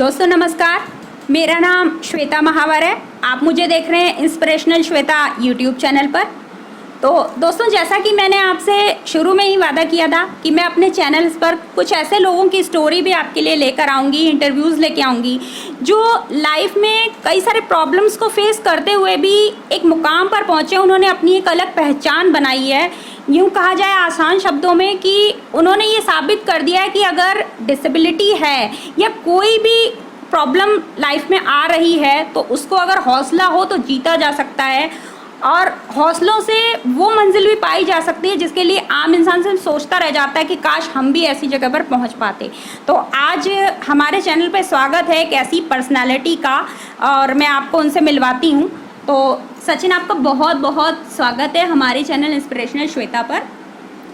दोस्तों नमस्कार, मेरा नाम श्वेता महावर है। आप मुझे देख रहे हैं इंस्पिरेशनल श्वेता यूट्यूब चैनल पर। तो दोस्तों, जैसा कि मैंने आपसे शुरू में ही वादा किया था कि मैं अपने चैनल्स पर कुछ ऐसे लोगों की स्टोरी भी आपके लिए लेकर आऊँगी, इंटरव्यूज़ लेके आऊँगी जो लाइफ में कई सारे प्रॉब्लम्स को फेस करते हुए भी एक मुकाम पर पहुँचे। उन्होंने अपनी एक अलग पहचान बनाई है। यूँ कहा जाए आसान शब्दों में कि उन्होंने ये साबित कर दिया है कि अगर डिसेबिलिटी है या कोई भी प्रॉब्लम लाइफ में आ रही है तो उसको अगर हौसला हो तो जीता जा सकता है, और हौसलों से वो मंजिल भी पाई जा सकती है जिसके लिए आम इंसान सिर्फ सोचता रह जाता है कि काश हम भी ऐसी जगह पर पहुंच पाते। तो आज हमारे चैनल पे स्वागत है एक ऐसी पर्सनालिटी का, और मैं आपको उनसे मिलवाती हूँ। तो सचिन, आपका बहुत बहुत स्वागत है हमारे चैनल इंस्पिरेशनल श्वेता पर।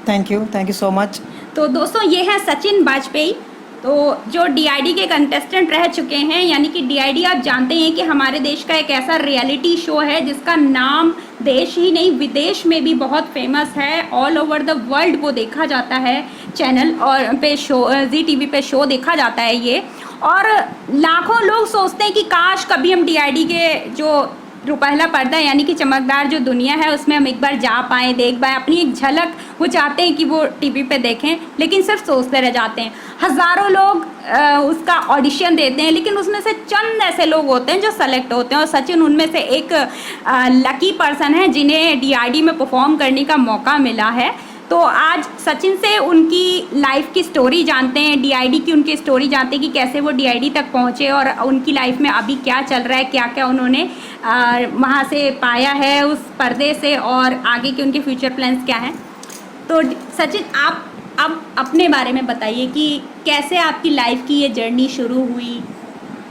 Thank you so much. तो दोस्तों, ये हैं सचिन वाजपेयी, तो जो डीआईडी के कंटेस्टेंट रह चुके हैं। यानी कि डीआईडी आप जानते हैं कि हमारे देश का एक ऐसा रियलिटी शो है जिसका नाम देश ही नहीं विदेश में भी बहुत फेमस है। ऑल ओवर द वर्ल्ड वो देखा जाता है, चैनल और पे शो, जी टीवी पे शो देखा जाता है ये। और लाखों लोग सोचते हैं कि काश कभी हम डीआईडी के जो पहला पर्दा यानी कि चमकदार जो दुनिया है उसमें हम एक बार जा पाएँ, देख पाएँ, अपनी एक झलक वो चाहते हैं कि वो टीवी पे देखें, लेकिन सिर्फ सोचते रह जाते हैं। हज़ारों लोग उसका ऑडिशन देते हैं, लेकिन उसमें से चंद ऐसे लोग होते हैं जो सेलेक्ट होते हैं, और सचिन उनमें से एक लकी पर्सन है जिन्हें डीआईडी में परफॉर्म करने का मौका मिला है। तो आज सचिन से उनकी लाइफ की स्टोरी जानते हैं, डीआईडी की उनकी स्टोरी जानते हैं कि कैसे वो डीआईडी तक पहुँचे और उनकी लाइफ में अभी क्या चल रहा है, क्या क्या उन्होंने वहाँ से पाया है उस पर्दे से, और आगे के उनके फ्यूचर प्लान्स क्या हैं। तो सचिन, आप अब अपने बारे में बताइए कि कैसे आपकी लाइफ की ये जर्नी शुरू हुई,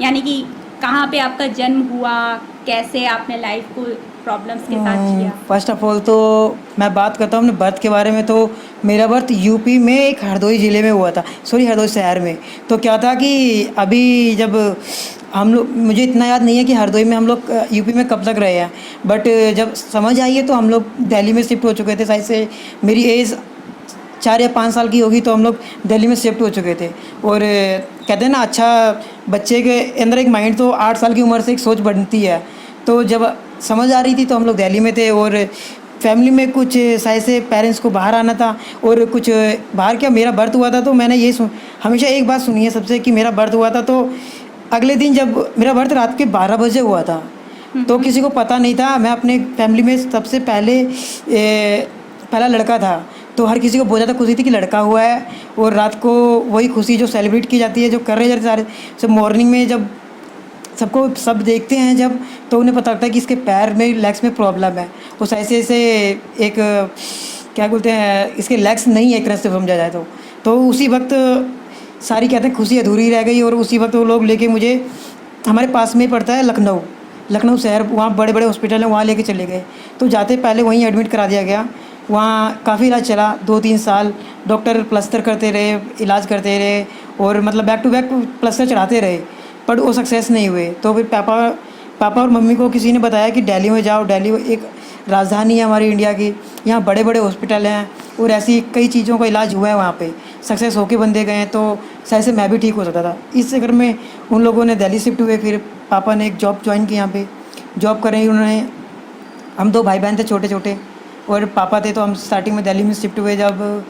यानी कि कहाँ पे आपका जन्म हुआ, कैसे आपने लाइफ को प्रॉब्लम्स के साथ जिया। फर्स्ट ऑफ ऑल तो मैं बात करता हूँ अपने बर्थ के बारे में। तो मेरा बर्थ यूपी में एक हरदोई ज़िले में हुआ था, हरदोई शहर में। तो क्या था कि अभी जब हम लोग, मुझे इतना याद नहीं है कि हरदोई में हम लोग यूपी में कब तक रहे हैं, बट जब समझ आई है तो हम लोग दिल्ली में शिफ्ट हो चुके थे। शायद से मेरी एज 4 या 5 साल की होगी तो हम लोग दिल्ली में शिफ्ट हो चुके थे। और कहते हैं ना, अच्छा बच्चे के अंदर एक माइंड तो 8 साल की उम्र से एक सोच बनती है। तो जब समझ आ रही थी तो हम लोग दिल्ली में थे, और फैमिली में कुछ शायद से पेरेंट्स को बाहर आना था, और कुछ बाहर क्या मेरा बर्थ हुआ था। तो मैंने ये हमेशा एक बात सुनी है सबसे कि मेरा बर्थ हुआ था तो अगले दिन, जब मेरा बर्थ रात के 12 बजे हुआ था तो किसी को पता नहीं था। मैं अपने फैमिली में सबसे पहला लड़का था, तो हर किसी को बहुत ज़्यादा खुशी थी कि लड़का हुआ है। और रात को वही खुशी जो सेलिब्रेट की जाती है, जो कर रहे जाते सारे सब, मॉर्निंग में जब सब देखते हैं जब, तो उन्हें पता लगता है कि इसके पैर में, लेग्स में प्रॉब्लम है। उस ऐसे एक क्या बोलते हैं, इसके लेग्स नहीं है एक तरह से समझा जाए तो उसी वक्त सारी कहते हैं खुशी अधूरी रह गई। और उसी वक्त वो लोग लेके मुझे, हमारे पास में पड़ता है लखनऊ शहर, वहाँ बड़े बड़े हॉस्पिटल हैं, वहाँ लेके चले गए। तो जाते पहले वहीं एडमिट करा दिया गया। वहाँ काफ़ी इलाज चला, 2-3 साल डॉक्टर प्लास्टर करते रहे, इलाज करते रहे, और मतलब बैक टू बैक प्लास्टर चढ़ाते रहे, पर वो सक्सेस नहीं हुए। तो फिर पापा और मम्मी को किसी ने बताया कि दिल्ली में जाओ। दिल्ली एक राजधानी है हमारी इंडिया की, यहाँ बड़े बड़े हॉस्पिटल हैं और ऐसी कई चीज़ों का इलाज हुआ है वहाँ पे, सक्सेस होके बंदे गए हैं। तो शायद से मैं भी ठीक हो सकता था। इस चक्कर में उन लोगों ने दिल्ली शिफ्ट हुए। फिर पापा ने एक जॉब ज्वाइन की, यहाँ पे जॉब कर रही उन्होंने। हम 2 भाई बहन थे छोटे छोटे, और पापा थे। तो हम स्टार्टिंग में दिल्ली में शिफ्ट हुए जब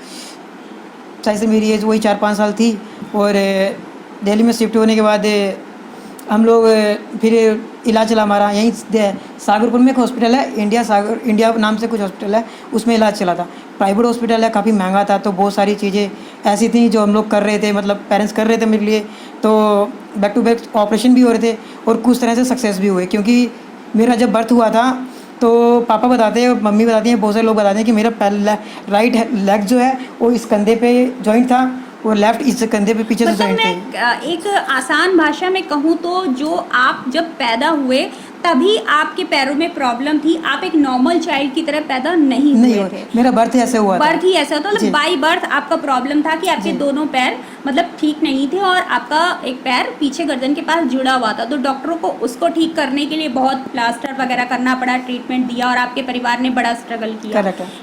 शायद से मेरी एज वही 4-5 साल थी। और दिल्ली में शिफ्ट होने के बाद हम लोग फिर इलाज चला हमारा यहीं सागरपुर में एक हॉस्पिटल है, इंडिया नाम से कुछ हॉस्पिटल है, उसमें इलाज चला था। प्राइवेट हॉस्पिटल है, काफ़ी महंगा था। तो बहुत सारी चीज़ें ऐसी थी जो हम लोग कर रहे थे, मतलब पेरेंट्स कर रहे थे मेरे लिए। तो बैक टू बैक ऑपरेशन भी हो रहे थे और कुछ तरह से सक्सेस भी हुए। क्योंकि मेरा जब बर्थ हुआ था तो पापा बताते हैं, मम्मी बताती हैं, बहुत सारे लोग बताते हैं कि मेरा राइट लेग जो है वो इस कंधे पे जॉइंट था, और लेफ्ट इस कंधे पे पीछे से जॉइंट थे। मैं एक आसान भाषा में कहूँ तो जो आप जब पैदा हुए तभी आपके पैरों में प्रॉब्लम थी, आप एक नॉर्मल चाइल्ड की तरह पैदा नहीं हुए थे। मेरा बर्थ ही ऐसे हुआ था। बर्थ ही ऐसा होता, मतलब बाई बर्थ आपका प्रॉब्लम था कि आपके दोनों पैर मतलब ठीक नहीं थे, और आपका एक पैर पीछे गर्दन के पास जुड़ा हुआ था। तो डॉक्टरों को उसको ठीक करने के लिए बहुत प्लास्टर वगैरह करना पड़ा, ट्रीटमेंट दिया, और आपके परिवार ने बड़ा स्ट्रगल किया।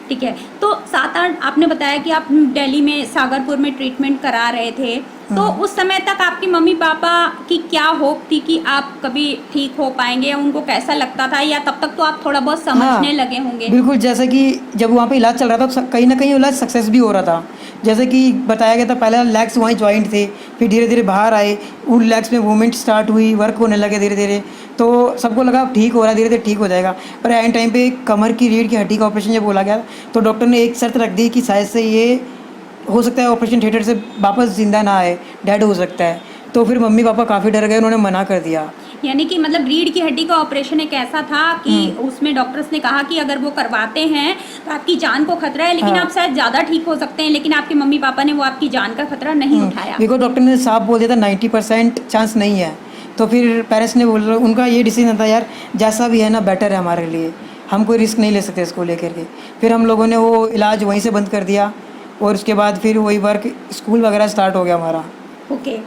ठीक है। तो 7-8 आपने बताया कि आप दिल्ली में सागरपुर में ट्रीटमेंट करा रहे थे, तो उस समय तक आपकी मम्मी पापा की क्या होप थी कि आप कभी ठीक हो पाएंगे, या उनको कैसा लगता था, या तब तक तो आप थोड़ा बहुत समझने लगे होंगे? बिल्कुल, जैसे कि जब वहाँ पे इलाज चल रहा था तो कहीं ना कहीं इलाज सक्सेस भी हो रहा था। जैसे कि बताया गया था, पहले लेग्स वहीं जॉइंट थे, फिर धीरे धीरे बाहर आए, उन लेग्स में मूवमेंट स्टार्ट हुई, वर्क होने लगे धीरे धीरे। तो सबको लगा अब ठीक हो रहा है, धीरे धीरे ठीक हो जाएगा। पर एन टाइम पे कमर की रीढ़ की हड्डी का ऑपरेशन जब बोला गया, तो डॉक्टर ने एक शर्त रख दी कि शायद से ये हो सकता है ऑपरेशन थिएटर से वापस जिंदा ना आए, डेड हो सकता है। तो फिर मम्मी पापा काफ़ी डर गए, उन्होंने मना कर दिया। यानी कि मतलब रीढ़ की हड्डी का ऑपरेशन एक ऐसा था कि उसमें डॉक्टर्स ने कहा कि अगर वो करवाते हैं तो आपकी जान को खतरा है, लेकिन हाँ। आप शायद ज़्यादा ठीक हो सकते हैं, लेकिन आपके मम्मी पापा ने वो आपकी जान का खतरा नहीं उठाया। बिकॉज डॉक्टर ने साफ बोल दिया था 90% चांस नहीं है। तो फिर पेरेंट्स ने बोल, उनका ये डिसीजन था यार जैसा भी है ना बेटर है हमारे लिए, हम कोई रिस्क नहीं ले सकते इसको लेकर के। फिर हम लोगों ने वो इलाज वहीं से बंद कर दिया, और उसके बाद फिर वही वर्क स्कूल वगैरह स्टार्ट हो गया हमारा। ओके,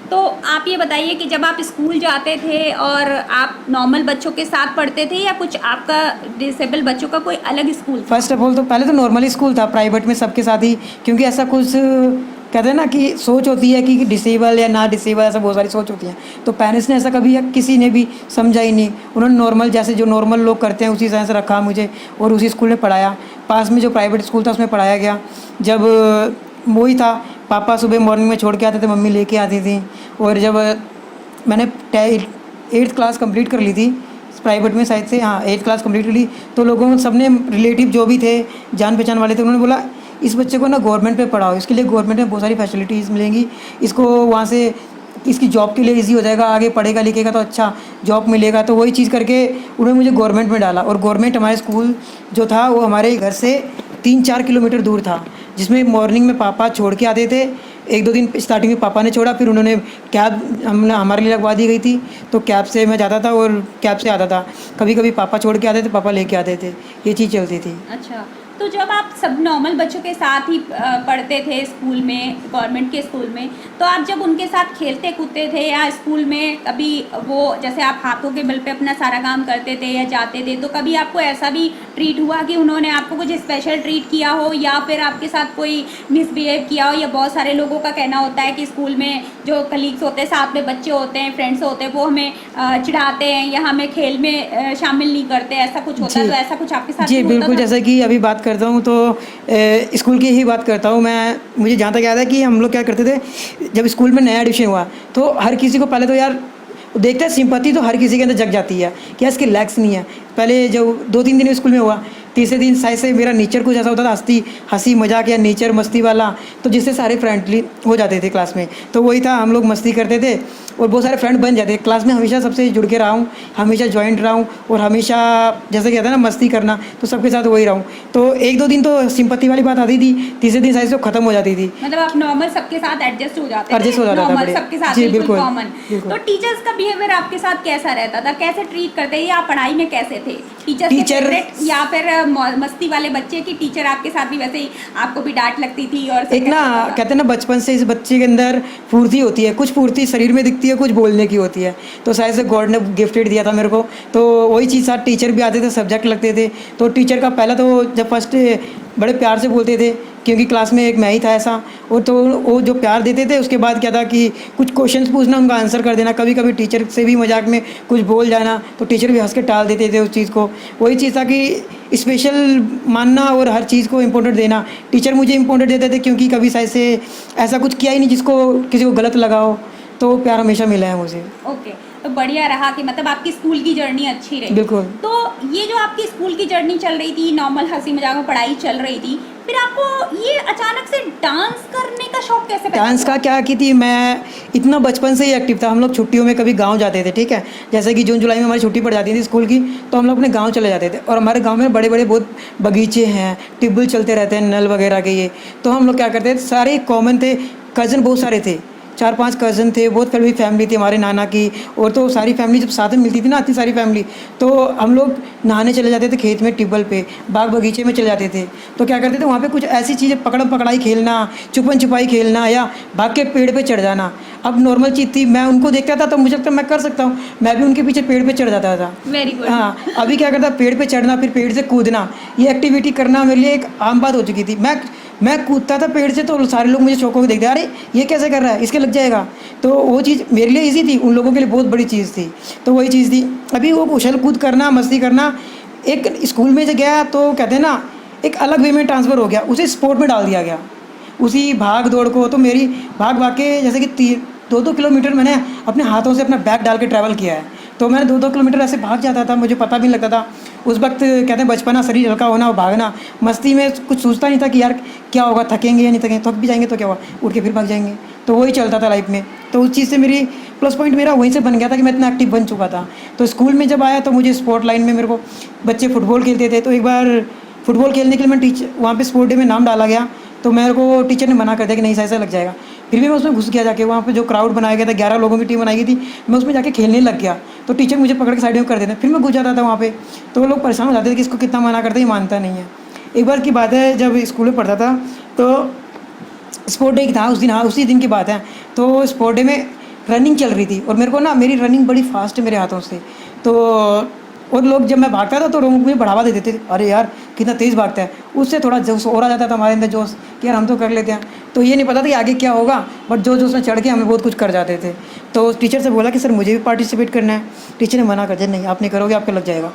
तो आप ये बताइए कि जब आप स्कूल जाते थे और आप नॉर्मल बच्चों के साथ पढ़ते थे, या कुछ आपका डिसेबल बच्चों का कोई अलग स्कूल था? फर्स्ट ऑफ ऑल तो पहले तो नॉर्मल स्कूल था, प्राइवेट में सबके साथ ही, क्योंकि ऐसा कुछ कहते हैं ना कि सोच होती है कि डिसेबल या ना डिसेबल, ऐसा बहुत सारी सोच होती है। तो पेरेंट्स ने ऐसा कभी किसी ने भी समझा ही नहीं, उन्होंने नॉर्मल जैसे जो नॉर्मल लोग करते हैं उसी तरह से रखा मुझे, और उसी स्कूल में पढ़ाया। पास में जो प्राइवेट स्कूल था उसमें पढ़ाया गया। जब वही था, पापा सुबह मॉर्निंग में छोड़ के आते थे, मम्मी लेके आती थी। और जब मैंने 8th क्लास कंप्लीट कर ली थी प्राइवेट में, शायद से हाँ 8th क्लास कंप्लीट कर ली, तो लोगों सब ने, रिलेटिव जो भी थे, जान पहचान वाले थे, उन्होंने बोला इस बच्चे को ना गवर्नमेंट पे पढ़ाओ, इसके लिए गवर्नमेंट में बहुत सारी फैसिलिटीज़ मिलेंगी, इसको वहाँ से इसकी जॉब के लिए इजी हो जाएगा, आगे पढ़ेगा लिखेगा तो अच्छा जॉब मिलेगा। तो वही चीज़ करके उन्होंने मुझे गवर्नमेंट में डाला। और गवर्नमेंट हमारे स्कूल जो था वो हमारे घर से 3-4 किलोमीटर दूर था, जिसमें मॉर्निंग में पापा छोड़ के आते थे। 1-2 दिन स्टार्टिंग में पापा ने छोड़ा, फिर उन्होंने कैब हमारे लिए लगवा दी गई थी, तो कैब से मैं जाता था और कैब से आता था। कभी कभी पापा छोड़ के आते थे, पापा लेके आते थे, ये चीज़ चलती थी। अच्छा, तो जब आप सब नॉर्मल बच्चों के साथ ही पढ़ते थे स्कूल में, गवर्नमेंट के स्कूल में, तो आप जब उनके साथ खेलते कूदते थे, या स्कूल में कभी वो जैसे आप हाथों के बल पे अपना सारा काम करते थे या जाते थे, तो कभी आपको ऐसा भी ट्रीट हुआ कि उन्होंने आपको कुछ स्पेशल ट्रीट किया हो, या फिर आपके साथ कोई मिसबिहेव किया हो? या बहुत सारे लोगों का कहना होता है कि स्कूल में जो कलीग्स होते हैं, साथ में बच्चे होते हैं, फ्रेंड्स होते हैं, वो हमें चिढ़ाते हैं या हमें खेल में शामिल नहीं करते, ऐसा कुछ होता है? तो ऐसा कुछ आपके साथ जी भी होता बिल्कुल, था? जैसे कि अभी बात करता हूँ तो स्कूल की ही बात करता हूँ मैं। मुझे जहाँ तक याद है कि हम लोग क्या करते थे, जब स्कूल में नया एडमिशन हुआ तो हर किसी को पहले तो यार देखते हैं, सिंपैथी तो हर किसी के अंदर जग जाती है कि इसके लेग्स नहीं है। पहले जब 2-3 दिन स्कूल में हुआ, तीसरे दिन शायद से मेरा नेचर कुछ ऐसा होता था, हंसी मजाक या नेचर मस्ती वाला, तो जिससे सारे फ्रेंडली हो जाते थे क्लास में। तो वही था, हम लोग मस्ती करते थे और बहुत सारे फ्रेंड बन जाते। क्लास में हमेशा सबसे जुड़ के रहा हूँ, हमेशा जॉइंट रहा हूँ, और हमेशा जैसे कहते हैं ना मस्ती करना, तो सबके साथ वही रहा हूँ। तो 1-2 दिन तो सिंपैथी वाली बात आती थी, तीसरे दिन शायद से ख़त्म हो जाती थी। मतलब आप नॉर्मल सबके साथ एडजस्ट हो जाते थे? एडजस्ट हो जाता था नॉर्मल बढ़िया। सबके साथ जी, बिल्कुल बिल्कुल, कॉमन। बिल्कुल। तो टीचर्स का बिहेवियर आपके साथ कैसा रहता था? कैसे ट्रीट करते थे, या पढ़ाई में कैसे थे टीचर्स? या फिर मस्ती वाले बच्चे की टीचर आपके साथ भी वैसे ही आपको भी डांट लगती थी? और एक ना कहते हैं ना बचपन से इस बच्चे के अंदर फुर्ती होती है, कुछ फुर्ती शरीर में दिखती है, कुछ बोलने की होती है। तो शायद से गॉड ने गिफ्टेड दिया था मेरे को। तो वही चीज़, साथ टीचर भी आते थे, सब्जेक्ट लगते थे। तो टीचर का पहला तो जब फर्स्ट बड़े प्यार से बोलते थे, क्योंकि क्लास में एक मैं ही था ऐसा, और तो वो जो प्यार देते थे उसके बाद क्या था कि कुछ क्वेश्चंस पूछना, उनका आंसर कर देना। कभी कभी टीचर से भी मजाक में कुछ बोल जाना, तो टीचर भी हंस के टाल देते थे उस चीज़ को। वही चीज़ था कि स्पेशल मानना और हर चीज़ को इम्पोर्टेंट देना। टीचर मुझे इम्पोर्टेंट देते थे क्योंकि कभी शायद से ऐसा कुछ किया ही नहीं जिसको किसी को गलत लगा हो, तो प्यार हमेशा मिला है मुझे। ओके, तो बढ़िया रहा कि मतलब आपकी स्कूल की जर्नी अच्छी रही। बिल्कुल। तो ये जो आपकी स्कूल की जर्नी चल रही थी, नॉर्मल हंसी मजाक में पढ़ाई चल रही थी, फिर आपको ये अचानक से डांस करने का शौक कैसे पैदा डांस हुआ? का क्या की थी, मैं इतना बचपन से ही एक्टिव था। हम लोग छुट्टियों में कभी गांव जाते थे, ठीक है, जैसे कि जून जुलाई में हमारी छुट्टी पड़ जाती थी स्कूल की, तो हम लोग अपने गांव चले जाते थे। और हमारे गांव में बड़े बड़े बहुत बगीचे हैं, ट्यूबवेल चलते रहते हैं, नल वगैरह के ये। तो हम लोग क्या करते थे, सारे कॉमन थे, कज़न बहुत सारे थे, 4-5 कज़न थे, बहुत बड़ी फैमिली थी हमारे नाना की। और तो सारी फैमिली जब साथ में मिलती थी ना, इतनी सारी फैमिली, तो हम लोग नहाने चले जाते थे खेत में, ट्यूबवेल पे, बाग बगीचे में चले जाते थे। तो क्या करते थे वहाँ पे कुछ ऐसी चीज़ें, पकड़म पकड़ाई खेलना, छुपन छुपाई खेलना, या भाग के पेड़ पे चढ़ जाना। अब नॉर्मल चीज़ थी, मैं उनको देखता था तो मुझे लगता मैं कर सकता हूँ, मैं भी उनके पीछे पेड़ पे चढ़ जाता था। Very good. हाँ, अभी क्या करता, पेड़ पे चढ़ना, फिर पेड़ से कूदना, ये एक्टिविटी करना मेरे लिए एक आम बात हो चुकी थी। मैं मैं कूदता था पेड़ से तो सारे लोग मुझे चौंक के देखते, अरे ये कैसे कर रहा है, इसके लग जाएगा। तो वो चीज़ मेरे लिए ईजी थी, उन लोगों के लिए बहुत बड़ी चीज़ थी। तो वही चीज़ थी। अभी वो उछल कूद करना, मस्ती करना, एक स्कूल में से गया तो कहते हैं ना एक अलग वे में ट्रांसफ़र हो गया, उसे स्पोर्ट में डाल दिया गया, उसी भाग दौड़ को। तो मेरी भाग के जैसे कि 2-2 किलोमीटर मैंने अपने हाथों से अपना बैग डाल के ट्रैवल किया है। तो मैं 2-2 किलोमीटर ऐसे भाग जाता था, मुझे पता भी नहीं लगता था। उस वक्त कहते हैं बचपना, शरीर हल्का होना और भागना, मस्ती में कुछ सोचता नहीं था कि यार क्या होगा, थकेंगे या नहीं थकेंगे, थक भी जाएंगे तो क्या हुआ, उठ के फिर भाग जाएंगे। तो वही चलता था लाइफ में। तो उस चीज़ से मेरी प्लस पॉइंट मेरा वहीं से बन गया था कि मैं इतना एक्टिव बन चुका था। तो स्कूल में जब आया तो मुझे स्पोर्ट लाइन में मेरे को बच्चे फुटबॉल खेलते थे, तो एक बार फुटबॉल खेलने के लिए मैं वहाँ पे स्पोर्ट डे में नाम डाला गया, तो मेरे को टीचर ने मना कर दिया कि नहीं ऐसा लग जाएगा। फिर भी मैं उसमें घुस गया जाके, वहाँ पे जो क्राउड बनाया गया था, 11 लोगों की टीम बनाई गई थी, मैं उसमें जाके खेलने लग गया। तो टीचर मुझे पकड़ के साइड में कर देते, फिर मैं घुस जाता था वहाँ पे। तो वो लोग परेशान हो जाते थे कि इसको कितना मना करते, ये मानता नहीं है। एक बार की बात है, जब स्कूल में पढ़ता था तो स्पोर्ट डे था उस दिन, हाँ उसी दिन की बात है। तो स्पोर्ट डे में रनिंग चल रही थी और मेरे को ना, मेरी रनिंग बड़ी फास्ट है मेरे हाथों से। तो और लोग जब मैं भागता था तो लोग मुझे बढ़ावा दे देते थे, अरे यार कितना तेज़ भागता है। उससे थोड़ा जोश और आ जाता था हमारे अंदर, जोश कि यार हम तो कर लेते हैं। तो ये नहीं पता था कि आगे क्या होगा, बट जो जोश में चढ़ के हमें बहुत कुछ कर जाते थे। तो टीचर से बोला कि सर मुझे भी पार्टिसिपेट करना है। टीचर ने मना कर दिया, नहीं आप नहीं करोगे, आपका लग जाएगा।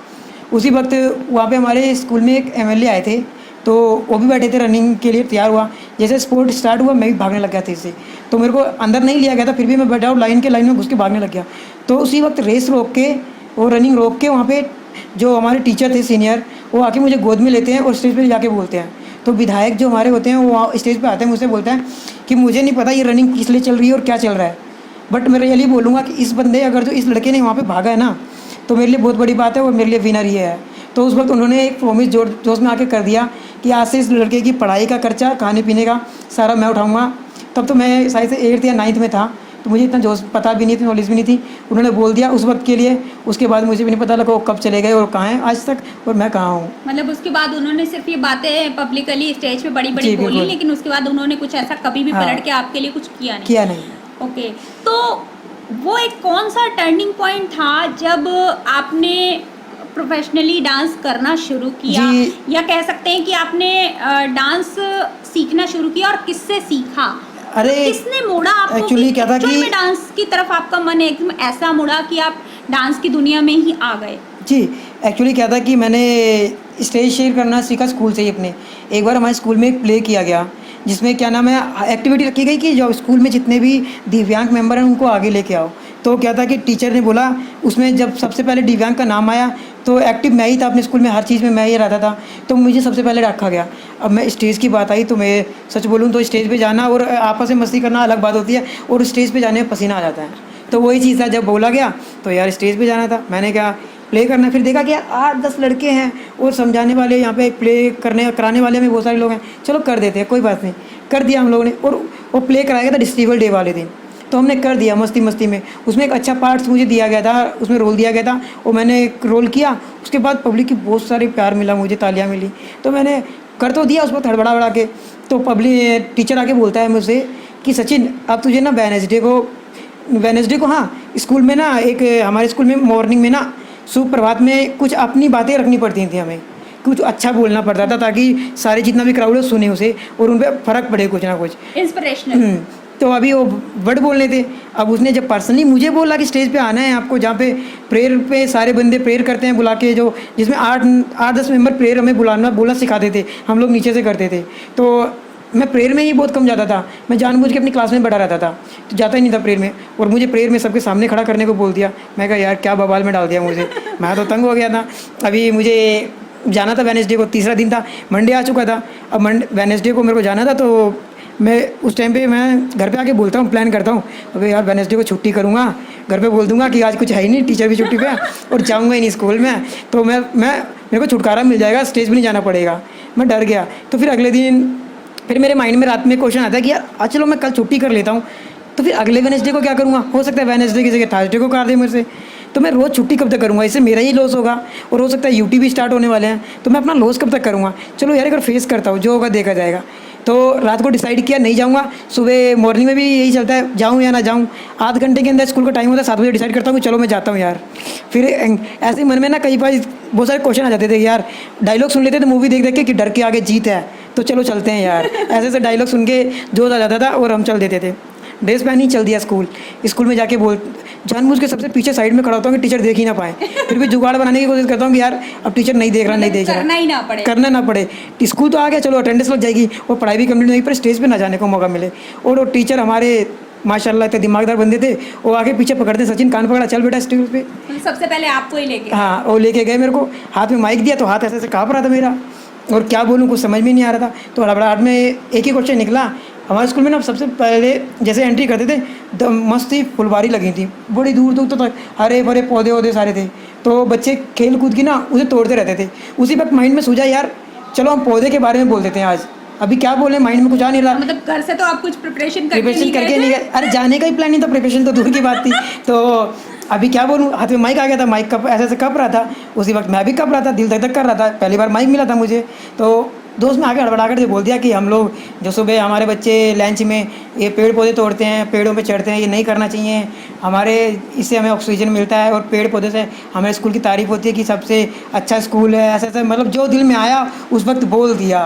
उसी वक्त वहाँ पे हमारे स्कूल में एक MLA आए थे, तो वो भी बैठे थे, रनिंग के लिए तैयार हुआ। जैसे स्पोर्ट स्टार्ट हुआ मैं भी भागने लग गया तेज़ से। तो मेरे को अंदर नहीं लिया गया था, फिर भी मैं बैठा लाइन में घुस के भागने लग गया। तो उसी वक्त रेस रोक के और रनिंग रोक के वहाँ पे जो हमारे टीचर थे सीनियर, वो आके मुझे गोद में लेते हैं और स्टेज पे जाके बोलते हैं। तो विधायक जो हमारे होते हैं वो स्टेज पे आते हैं, मुझसे बोलते हैं कि मुझे नहीं पता ये रनिंग किस लिए चल रही है और क्या चल रहा है, बट मैं रियली बोलूँगा कि इस बंदे, अगर जो इस लड़के ने वहाँ पे भागा है ना, तो मेरे लिए बहुत बड़ी बात है और मेरे लिए विनर ही है। तो उस वक्त उन्होंने एक प्रॉमिस जोश में आके कर दिया कि आज से इस लड़के की पढ़ाई का खर्चा, खाने पीने का सारा मैं उठाऊँगा। तब तो मैं शायद से 8th या 9th में था, तो मुझे इतना जोश पता भी नहीं थी, नॉलेज भी नहीं थी। उन्होंने बोल दिया उस वक्त के लिए। उसके बाद मुझे भी नहीं पता लगा वो कब चले गए और कहाँ हैं आज तक, और मैं कहाँ हूँ। मतलब उसके बाद उन्होंने सिर्फ ये बातें पब्लिकली स्टेज पे बड़ी बड़ी जी, बोली, बिल्कुल। लेकिन उसके बाद उन्होंने कुछ ऐसा कभी भी हाँ। पलट के आपके लिए कुछ किया नहीं। ओके, तो वो एक कौन सा टर्निंग पॉइंट था जब आपने प्रोफेशनली डांस करना शुरू किया, जी। या कह सकते हैं कि आपने डांस सीखना शुरू किया, और किससे सीखा? अरे किसने मोड़ा आपको एक्चुअली क्या था actual कि में डांस की तरफ आपका मन एकदम ऐसा मुड़ा कि आप डांस की दुनिया में ही आ गए? जी, एक्चुअली क्या था कि मैंने स्टेज शेयर करना सीखा स्कूल से ही अपने। एक बार हमारे स्कूल में एक प्ले किया गया, जिसमें क्या नाम है, एक्टिविटी रखी गई कि जो स्कूल में जितने भी दिव्यांग मेंबर हैं उनको आगे लेके आओ। तो क्या था कि टीचर ने बोला, उसमें जब सबसे पहले दिव्यांग का नाम आया तो एक्टिव मैं ही था अपने स्कूल में, हर चीज़ में मैं ही रहता था, तो मुझे सबसे पहले रखा गया। अब मैं स्टेज की बात आई तो मैं सच बोलूँ तो स्टेज पे जाना और आपस में मस्ती करना अलग बात होती है, और स्टेज पे जाने में पसीना आ जाता है। तो वही चीज़ था, जब बोला गया तो यार स्टेज पे जाना था, मैंने क्या प्ले करना। फिर देखा कि यार 8-10 लड़के हैं और समझाने वाले यहाँ पे प्ले कराने वाले में बहुत सारे लोग हैं, चलो कर देते हैं, कोई बात नहीं। कर दिया हम लोगों ने, और वो प्ले कराया गया था डिस्ट्रिक्ट डे वाले दिन, तो हमने कर दिया मस्ती मस्ती में। उसमें एक अच्छा पार्ट्स मुझे दिया गया था, उसमें रोल दिया गया था और मैंने एक रोल किया। उसके बाद पब्लिक की बहुत सारी प्यार मिला, मुझे तालियां मिली, तो मैंने कर तो दिया उस वक्त हड़बड़ा के। तो पब्लिक टीचर आके बोलता है मुझसे कि सचिन अब तुझे ना वेडनेसडे को हाँ स्कूल में ना, एक हमारे स्कूल में मॉर्निंग में ना सुप्रभात में कुछ अपनी बातें रखनी पड़ती थी, हमें कुछ अच्छा बोलना पड़ता था ताकि सारे जितना भी क्राउड है सुने उसे और उन पर फ़र्क पड़े कुछ ना कुछ, इंस्पिरेशनल। तो अभी वो वर्ड बोलने थे। अब उसने जब पर्सनली मुझे बोला कि स्टेज पे आना है आपको, जहाँ पे प्रेयर पे सारे बंदे प्रेयर करते हैं बुला के, जो जिसमें 8-10 मेंबर प्रेयर हमें बोलना सिखाते थे, हम लोग नीचे से करते थे। तो मैं प्रेयर में ही बहुत कम जाता था, मैं जानबूझ के अपनी क्लास में बैठा रहता था, तो जाता ही नहीं था प्रेयर में। और मुझे प्रेयर में सबके सामने खड़ा करने को बोल दिया। मैं कहा यार क्या बवाल में डाल दिया मुझे, मैं तो तंग हो गया था। अभी मुझे जाना था वेडनेसडे को, तीसरा दिन था, मंडे आ चुका था। अब वेडनेसडे को मेरे को जाना था, तो मैं उस टाइम पे मैं घर पे आके बोलता हूँ, प्लान करता हूँ, अबे यार वेडनेसडे को छुट्टी करूँगा, घर पे बोल दूँगा कि आज कुछ है ही नहीं, टीचर भी छुट्टी पे है और जाऊँगा ही नहीं स्कूल में, तो मेरे को छुटकारा मिल जाएगा, स्टेज भी नहीं जाना पड़ेगा। मैं डर गया। तो फिर अगले दिन फिर मेरे माइंड में रात में क्वेश्चन आता है कि यार चलो मैं कल छुट्टी कर लेता हूँ, तो फिर अगले वेडनेसडे को क्या करूँगा, हो सकता है वेडनेसडे की जगह थर्सडे को कर दे मेरे से, तो मैं रोज़ छुट्टी कब तक करूँगा, इससे मेरा ही लॉस होगा और हो सकता है यूटी भी स्टार्ट होने वाले हैं, तो मैं अपना लॉस कब तक करूँगा। चलो यार एक बार फेस करता हूँ, जो होगा देखा जाएगा। तो रात को डिसाइड किया नहीं जाऊँगा, सुबह मॉर्निंग में भी यही चलता है, जाऊँ या ना जाऊँ। आध घंटे के अंदर स्कूल का टाइम होता है, 7 बजे डिसाइड करता हूँ कि चलो मैं जाता हूँ यार। फिर ऐसे ही मन में ना कई बार बहुत सारे क्वेश्चन आ जाते थे यार, डायलॉग सुन लेते थे मूवी देख देख के कि डर के आगे जीत है, तो चलो चलते हैं यार। ऐसे ऐसे डायलॉग सुन के जोश आ जाता था और हम चल देते थे। ड्रेस पहन ही चल दिया स्कूल में जाके जानबूझ के सबसे पीछे साइड में खड़ा होता हूँ कि टीचर देख ही ना पाए। फिर भी जुगाड़ बनाने की कोशिश करता हूँ कि यार अब टीचर नहीं देख रहा, नहीं देख रहा, करना ना पड़े। स्कूल तो आ गया, चलो अटेंडेंस लग जाएगी और पढ़ाई भी कंप्लीट नहीं, पर स्टेज पे ना जाने को मौका मिले। और वो टीचर हमारे माशाल्लाह इतने दिमागदार बंदे थे, वो आगे पीछे पकड़ते, सचिन कान पकड़ा, चल बेटा स्टेज पे। सबसे पहले आपको ही लेके, हाँ, वो लेके गए मेरे को, हाथ में माइक दिया तो हाथ ऐसे ऐसे काँप रहा था मेरा, और क्या बोलूँ कुछ समझ में नहीं आ रहा था। तो हड़बड़ाहट में एक ही क्वेश्चन निकला। हमारे स्कूल में ना सबसे पहले जैसे एंट्री करते थे तो मस्त ही फुलवारी लगी थी, बड़ी दूर दूर तक हरे भरे पौधे वौधे सारे थे। तो बच्चे खेल कूद की ना उसे तोड़ते रहते थे। उसी वक्त माइंड में सूझा यार चलो हम पौधे के बारे में बोल देते हैं आज, अभी क्या बोले माइंड में कुछ आ नहीं रहा। मतलब घर से तो आप कुछ प्रिपरेशन करके नहीं गए? अरे जाने का ही प्लान नहीं था, प्रिपरेशन तो दूर की बात थी। तो अभी क्या बोलूँ, हाथ में माइक आ गया था, माइक कप ऐसे ऐसे कप रहा था। उसी वक्त मैं भी कप रहा था, दिल धक धक कर रहा था, पहली बार माइक मिला था मुझे। तो दोस्त ने आगे हड़बड़ा कर बोल दिया कि हम लोग जो सुबह हमारे बच्चे लंच में ये पेड़ पौधे तोड़ते हैं, पेड़ों पे चढ़ते हैं, ये नहीं करना चाहिए, हमारे इससे हमें ऑक्सीजन मिलता है और पेड़ पौधे से हमारे स्कूल की तारीफ़ होती है कि सबसे अच्छा स्कूल है, ऐसा ऐसा मतलब जो दिल में आया उस वक्त बोल दिया।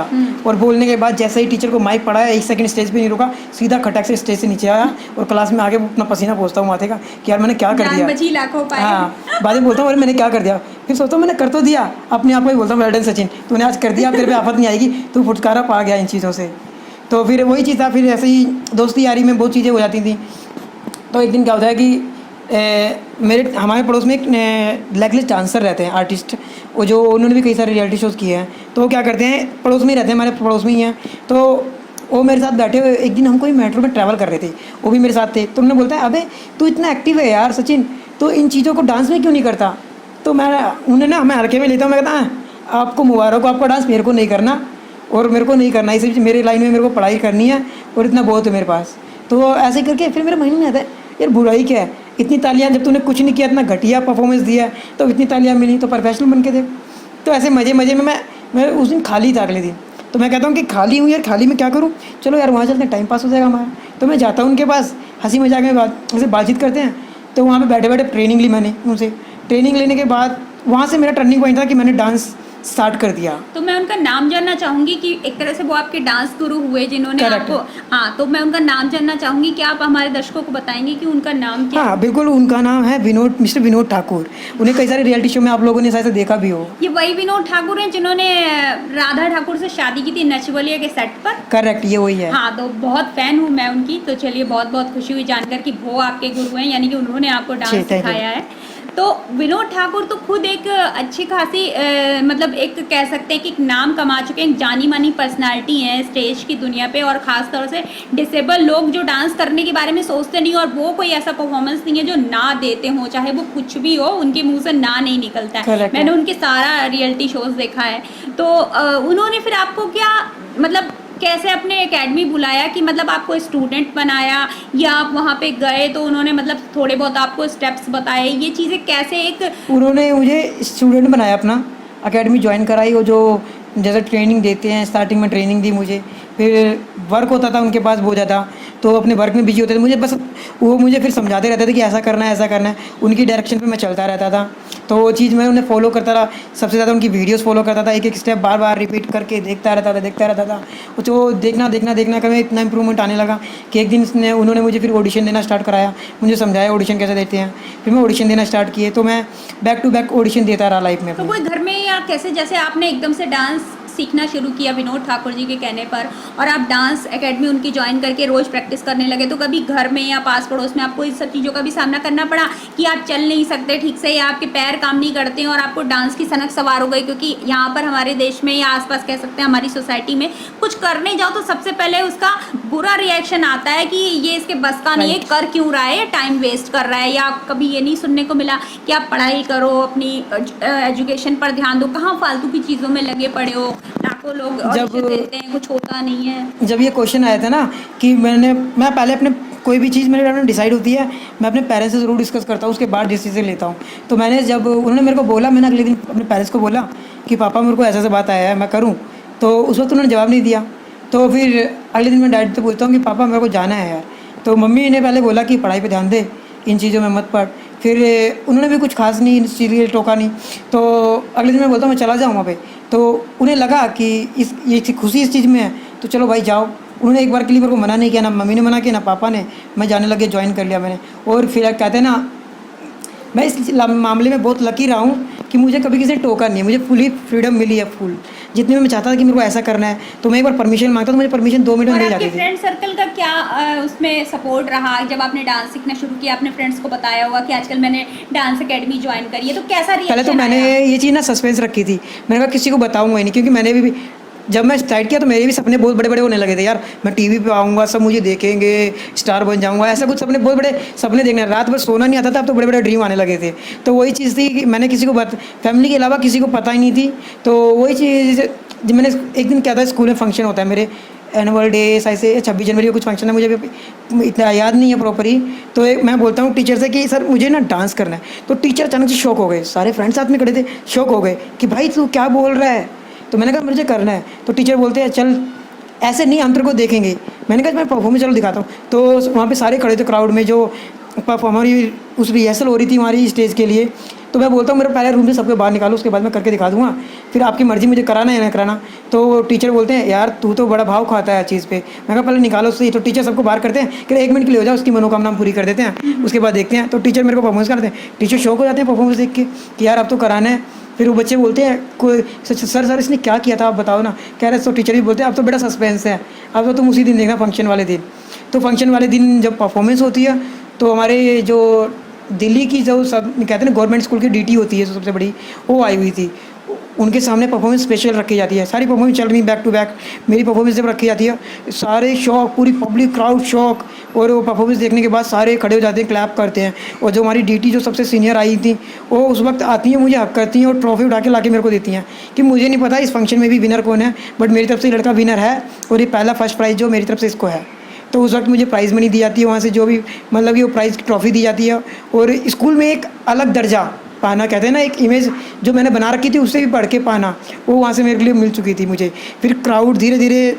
और बोलने के बाद जैसे ही टीचर को माइक पढ़ाया, 1 सेकंड स्टेज पे नहीं रुका, सीधा खटक से स्टेज से नीचे आया और क्लास में आगे अपना पसीना पोंछता हूँ माथे का कि यार मैंने क्या कर दिया। हाँ, बाद में बोलता हूँ अरे मैंने क्या कर दिया, फिर सोचता हूँ मैंने कर तो दिया, अपने आप को ही बोलता हूँ वेल डन सचिन, तूने आज कर दिया, तेरे पे आफत नहीं आएगी, तू छुटकारा पा गया इन चीज़ों से। तो फिर वही चीज़ था, फिर ऐसे ही दोस्ती यारी में बहुत चीज़ें हो जाती थी। तो एक दिन क्या होता है कि हमारे पड़ोस में एक लेगलेस डांसर रहते हैं, आर्टिस्ट, वो जो उन्होंने भी कई सारे रियलिटी शोज़ किए हैं। तो वो क्या करते हैं, पड़ोस में ही रहते हैं, हमारे पड़ोस में ही हैं। तो वो मेरे साथ बैठे हुए, एक दिन हम कोई मेट्रो में ट्रैवल कर रहे थे, वो भी मेरे साथ थे। तो उन्होंने बोलता है अबे तू इतना एक्टिव है यार सचिन, तो इन चीज़ों को डांस में क्यों नहीं करता। तो उन्हें ना मैं हल्के में लेता हूँ, मैं कहता आपको मुबारक हो, आपका डांस मेरे को नहीं करना और मेरे को नहीं करना, इसी मेरे लाइन में मेरे को पढ़ाई करनी है और इतना बहुत है मेरे पास। तो ऐसे करके फिर मेरे माइंड में आता है यार बुराई क्या है, इतनी तालियां, जब तूने कुछ नहीं किया, इतना घटिया परफॉर्मेंस दिया है तो इतनी तालियां मिली, तो प्रोफेशनल बन के देख। तो ऐसे मज़े मज़े में मैं उस दिन खाली था अगले दिन, तो मैं कहता हूँ कि खाली हूँ यार, खाली में क्या करूँ, चलो यार वहाँ चलते हैं, टाइम पास हो जाएगा हमारा। तो मैं जाता हूँ उनके पास, हंसी मजाक में ऐसे बातचीत करते हैं। तो वहाँ पर बैठे बैठे ट्रेनिंग ली मैंने उनसे। ट्रेनिंग लेने के बाद वहाँ से मेरा टर्निंग पॉइंट था कि मैंने डांस स्टार्ट कर दिया। तो मैं उनका नाम जानना चाहूँगी कि एक तरह से वो आपके डांस गुरु हुए जिन्होंने आपको, हाँ, तो मैं उनका नाम जानना चाहूँगी कि आप हमारे दर्शकों को बताएंगे कि उनका नाम क्या है? हाँ बिल्कुल, उनका नाम है मिस्टर विनोद ठाकुर। उन्हें कई सारे रियलिटी शो में आप लोगों ने शायद देखा भी हो। ये वही विनोद ठाकुर हैं जिन्होंने राधा ठाकुर से शादी की थी नच बलिए के सेट पर? करेक्ट, ये वही है। हाँ, तो बहुत फैन हूँ मैं उनकी। तो चलिए, बहुत बहुत खुशी हुई जानकर कि वो आपके गुरु हैं, यानी कि उन्होंने आपको डांस सिखाया है। तो विनोद ठाकुर तो खुद एक अच्छी खासी मतलब एक कह सकते हैं कि एक नाम कमा चुके हैं, जानी मानी पर्सनालिटी हैं स्टेज की दुनिया पे। और ख़ास तौर से डिसेबल लोग जो डांस करने के बारे में सोचते नहीं, और वो कोई ऐसा परफॉर्मेंस नहीं है जो ना देते हों, चाहे वो कुछ भी हो, उनके मुंह से ना नहीं निकलता है। मैंने उनके सारा रियलिटी शोज़ देखा है। तो उन्होंने फिर आपको क्या मतलब कैसे अपने एकेडमी बुलाया कि मतलब आपको स्टूडेंट बनाया, या आप वहाँ पे गए तो उन्होंने मतलब थोड़े बहुत आपको स्टेप्स बताए, ये चीज़ें कैसे? एक उन्होंने मुझे स्टूडेंट बनाया, अपना एकेडमी ज्वाइन कराई। वो जो जैसे ट्रेनिंग देते हैं, स्टार्टिंग में ट्रेनिंग दी मुझे, फिर वर्क होता था उनके पास बहुत ज़्यादा, तो अपने वर्क में बिजी होते थे। वो मुझे फिर समझाते रहते थे कि ऐसा करना है, ऐसा करना है। उनकी डायरेक्शन पे मैं चलता रहता था, तो वो चीज़ मैं उन्हें फॉलो करता रहा। सबसे ज़्यादा उनकी वीडियोस फॉलो करता था, एक एक स्टेप बार बार रिपीट करके देखता रहता था। तो देखना कर इतना इंप्रूवमेंट आने लगा कि एक दिन उन्होंने मुझे फिर ऑडिशन देना स्टार्ट कराया, मुझे समझाया ऑडिशन कैसे देते हैं। फिर मैं ऑडिशन देना स्टार्ट किए, तो मैं बैक टू बैक ऑडिशन देता रहा लाइफ में। तो कोई घर में या कैसे, जैसे आपने एकदम से डांस सीखना शुरू किया विनोद ठाकुर जी के कहने पर, और आप डांस एकेडमी उनकी ज्वाइन करके रोज़ प्रैक्टिस करने लगे, तो कभी घर में या पास पड़ोस में आपको इस सब चीज़ों का भी सामना करना पड़ा कि आप चल नहीं सकते ठीक से, या आपके पैर काम नहीं करते हैं और आपको डांस की सनक सवार हो गई? क्योंकि यहाँ पर हमारे देश में या आसपास कह सकते हैं हमारी सोसाइटी में कुछ करने जाओ तो सबसे पहले उसका बुरा रिएक्शन आता है कि ये इसके बस का नहीं है, कर क्यों रहा है, टाइम वेस्ट कर रहा है। या कभी ये नहीं सुनने को मिला कि आप पढ़ाई करो, अपनी एजुकेशन पर ध्यान दो, कहाँ फालतू की चीज़ों में लगे पड़े हो, लाखों लोग देते हैं, कुछ होता नहीं है। जब ये क्वेश्चन आया था ना कि मैं पहले अपने कोई भी चीज़ मेरे डिसाइड होती है, मैं अपने पेरेंट्स से ज़रूर डिस्कस करता हूँ, उसके बाद डिसीजन लेता हूँ। तो मैंने जब उन्होंने मेरे को बोला, मैंने अगले दिन अपने पेरेंट्स को बोला कि पापा मेरे को ऐसा बात आया है, मैं करूँ। तो उस वक्त उन्होंने जवाब नहीं दिया। तो फिर अगले दिन मैं डैडी से पूछता हूँ कि पापा मेरे को जाना है यार। तो मम्मी ने पहले बोला कि पढ़ाई पे ध्यान दे, इन चीज़ों में मत पढ़। फिर उन्होंने भी कुछ खास नहीं इस चीज़ के लिए टोका नहीं। तो अगले दिन मैं बोलता हूँ मैं चला जाऊँ वहाँ पे, तो उन्हें लगा कि ये खुशी इस चीज़ में है तो चलो भाई जाओ। उन्होंने एक बार के लिए मेरे को मना नहीं किया, ना मम्मी ने मना किया ना पापा ने। मैं जाने लगे, ज्वाइन कर लिया मैंने। और फिर कहते हैं ना, मैं इस मामले में बहुत लकी रहा हूँ कि मुझे कभी किसी ने टोका नहीं है, मुझे फुली फ्रीडम मिली है, फुल जितने में मैं चाहता था कि मेरे को ऐसा करना है तो मैं एक बार परमिशन मांगता तो मुझे परमिशन 2 मिनट में मिल जाती थी। फ्रेंड सर्कल का क्या उसमें सपोर्ट रहा जब आपने डांस सीखना शुरू किया? अपने फ्रेंड्स को बताया होगा कि आजकल मैंने डांस एकेडमी ज्वाइन करी है, तो कैसा रिएक्शन? पहले तो मैंने ये चीज़ ना सस्पेंस रखी थी, मैंने कहा किसी को बताऊंगा ही नहीं, क्योंकि मैंने भी जब मैं स्टार्ट किया तो मेरे भी सपने बहुत बड़े बड़े होने लगे थे यार। मैं टीवी पे आऊँगा, सब मुझे देखेंगे, स्टार बन जाऊँगा, ऐसा कुछ सपने, बहुत बड़े सपने देखने। रात भर सोना नहीं आता था, अब तो बड़े बड़े ड्रीम आने लगे थे। तो वही चीज़ थी कि मैंने किसी को फैमिली के अलावा किसी को पता ही नहीं थी। तो वही चीज़ जब मैंने एक दिन क्या था, स्कूल में फंक्शन होता है मेरे, एनुअल डे ऐसे 26 जनवरी का कुछ फंक्शन है, मुझे भी इतना याद नहीं है प्रॉपरली। तो मैं बोलता हूँ टीचर से कि सर मुझे ना डांस करना है। तो टीचर अचानक से शॉक हो गए, सारे फ्रेंड्स साथ में खड़े थे, शॉक हो गए कि भाई तू क्या बोल रहा है। तो मैंने कहा मुझे करना है। तो टीचर बोलते हैं चल ऐसे नहीं, हम तेरे को देखेंगे। मैंने कहा मैं परफॉर्मेंस चलो दिखाता हूँ। तो वहाँ पे सारे खड़े थे क्राउड में, जो हमारी उस रिहर्सल हो रही थी हमारी स्टेज के लिए। तो मैं बोलता हूँ मेरे पहले रूम से सबके बाहर निकालो, उसके बाद मैं करके दिखा दूँगा, फिर आपकी मर्ज़ी मुझे कराना है ना कराना। तो टीचर बोलते हैं यार तू तो बड़ा भाव खाता है हर चीज़ पे। मैं कहा पहले निकालो उससे। तो टीचर सबको बाहर करते हैं कि 1 मिनट के लिए हो जाओ, उसकी मनोकामना पूरी कर देते हैं, उसके बाद देखते हैं। तो टीचर मेरे को परफॉर्मेंस करते हैं, टीचर शौक हो जाते हैं परफॉर्मेंस देख के कि यार अब तो कराना है। फिर वो बच्चे बोलते हैं कोई सर इसने क्या किया था आप बताओ ना, कह रहे। तो टीचर भी बोलते हैं अब तो बेटा सस्पेंस है, अब तो तुम उसी दिन देखना फंक्शन वाले दिन। तो फंक्शन वाले दिन जब परफॉर्मेंस होती है तो हमारे जो दिल्ली की जो सब कहते हैं ना गवर्नमेंट स्कूल की डीटी होती है सबसे बड़ी, वो आई हुई थी। उनके सामने परफॉर्मेंस स्पेशल रखी जाती है, सारी परफॉर्मेंस चल रही बैक टू बैक, मेरी परफॉर्मेंस जब रखी जाती है सारे शौक, पूरी पब्लिक क्राउड शौक। और वो परफॉर्मेंस देखने के बाद सारे खड़े हो जाते हैं, क्लैप करते हैं। और जो हमारी डीटी जो सबसे सीनियर आई थी वो उस वक्त आती हैं, मुझे हक करती हैं और ट्रॉफी उठा के ला के मेरे को देती हैं कि मुझे नहीं पता इस फंक्शन में भी विनर कौन है, बट मेरी तरफ से लड़का विनर है और ये पहला फर्स्ट प्राइज़ जो मेरी तरफ से इसको है। तो उस वक्त मुझे प्राइज़ मनी दी जाती है वहाँ से, जो भी मतलब कि वो प्राइज़ की ट्रॉफ़ी दी जाती है। और स्कूल में एक अलग दर्जा पाना, कहते हैं ना एक इमेज जो मैंने बना रखी थी उससे भी बढ़ के पाना, वो वहाँ से मेरे लिए मिल चुकी थी मुझे। फिर क्राउड धीरे धीरे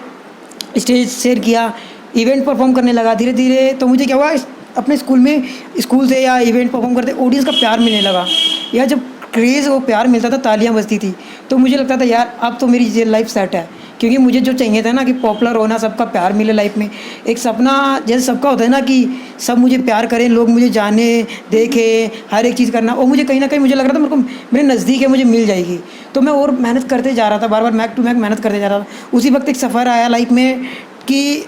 स्टेज शेयर किया, इवेंट परफॉर्म करने लगा धीरे धीरे। तो मुझे क्या हुआ, अपने स्कूल में स्कूल से या इवेंट परफॉर्म करते ऑडियंस का प्यार मिलने लगा, या जब क्रेज़ वो प्यार मिलता था, तालियां बजती थी, तो मुझे लगता था यार अब तो मेरी लाइफ सेट है। क्योंकि मुझे जो चाहिए था ना कि पॉपुलर होना, सबका प्यार मिले लाइफ में, एक सपना जैसे सबका होता है ना कि सब मुझे प्यार करें, लोग मुझे जाने देखें, हर एक चीज़ करना, और मुझे कहीं ना कहीं मुझे लग रहा था मेरे को मेरे नज़दीक है, मुझे मिल जाएगी। तो मैं और मेहनत करते जा रहा था, बार बार मैक टू मैक मेहनत करते जा रहा था। उसी वक्त एक सफ़र आया लाइफ में कि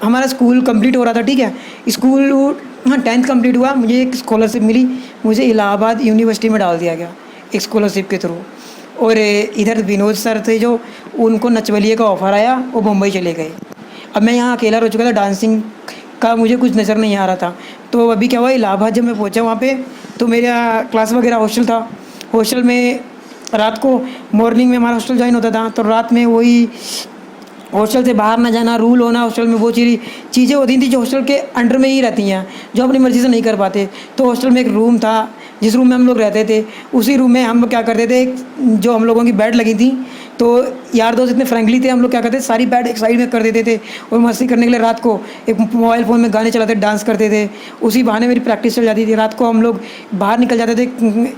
हमारा स्कूल कंप्लीट हो रहा था, ठीक है, स्कूल हाँ 10th कंप्लीट हुआ, मुझे एक स्कॉलरशिप मिली, मुझे इलाहाबाद यूनिवर्सिटी में डाल दिया गया एक स्कॉलरशिप के थ्रू। और इधर विनोद सर थे जो, उनको नचवलिए का ऑफ़र आया, वो मुंबई चले गए। अब मैं यहाँ अकेला रह चुका था, डांसिंग का मुझे कुछ नज़र नहीं आ रहा था। तो अभी क्या हुआ, इलाहाबाद जब मैं पहुँचा वहाँ पे, तो मेरा क्लास वगैरह हॉस्टल था, हॉस्टल में रात को मॉर्निंग में हमारा हॉस्टल ज्वाइन होता था, तो रात में वही हॉस्टल से बाहर ना जाना, रूल होना हॉस्टल में, वो चीज़ें होती थी जो हॉस्टल के अंडर में ही रहती हैं, जो अपनी मर्ज़ी से नहीं कर पाते। तो हॉस्टल में एक रूम था, जिस रूम में हम लोग रहते थे, उसी रूम में हम लोग क्या करते थे, जो हम लोगों की बेड लगी थी, तो यार दोस्त इतने फ्रेंकली थे, हम लोग क्या करते थे, सारी बेड एक साइड में कर देते थे और मस्ती करने के लिए रात को एक मोबाइल फ़ोन में गाने चलाते, डांस करते थे। उसी बहाने मेरी प्रैक्टिस चल जाती थी। रात को हम लोग बाहर निकल जाते थे,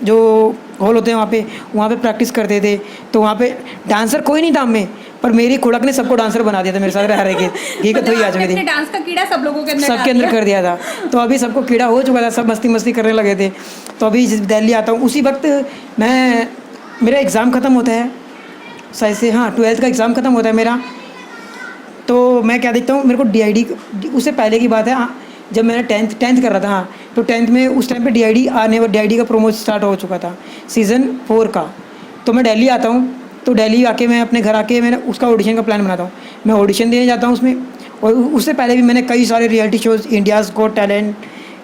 जो हॉल होते हैं वहाँ पे प्रैक्टिस करते थे। तो वहाँ पे डांसर कोई नहीं था हम में, पर मेरी खुड़क ने सबको डांसर बना दिया था मेरे साथ रह रहे के। ठीक है, तो ही आज मेरी डांस का कीड़ा सब लोगों के अंदर, सबके अंदर कर दिया था। तो अभी सबको कीड़ा हो चुका था, सब मस्ती करने लगे थे। तो अभी दिल्ली आता हूँ, उसी वक्त मेरा एग्ज़ाम ख़त्म होता है शायद से, हाँ 12th का एग्ज़ाम ख़त्म होता है मेरा। तो मैं क्या देखता हूँ, मेरे को DID, उससे पहले की बात है, हाँ जब मैंने 10th कर रहा था, हाँ तो 10th में उस टाइम पे DID का प्रोमो स्टार्ट हो चुका था सीज़न 4 का। तो मैं दिल्ली आता हूँ, तो दिल्ली आके मैं अपने घर आके मैंने उसका ऑडिशन का प्लान बनाता हूँ, मैं ऑडिशन देने जाता हूँ उसमें। और उससे पहले भी मैंने कई सारे reality shows, India's got talent,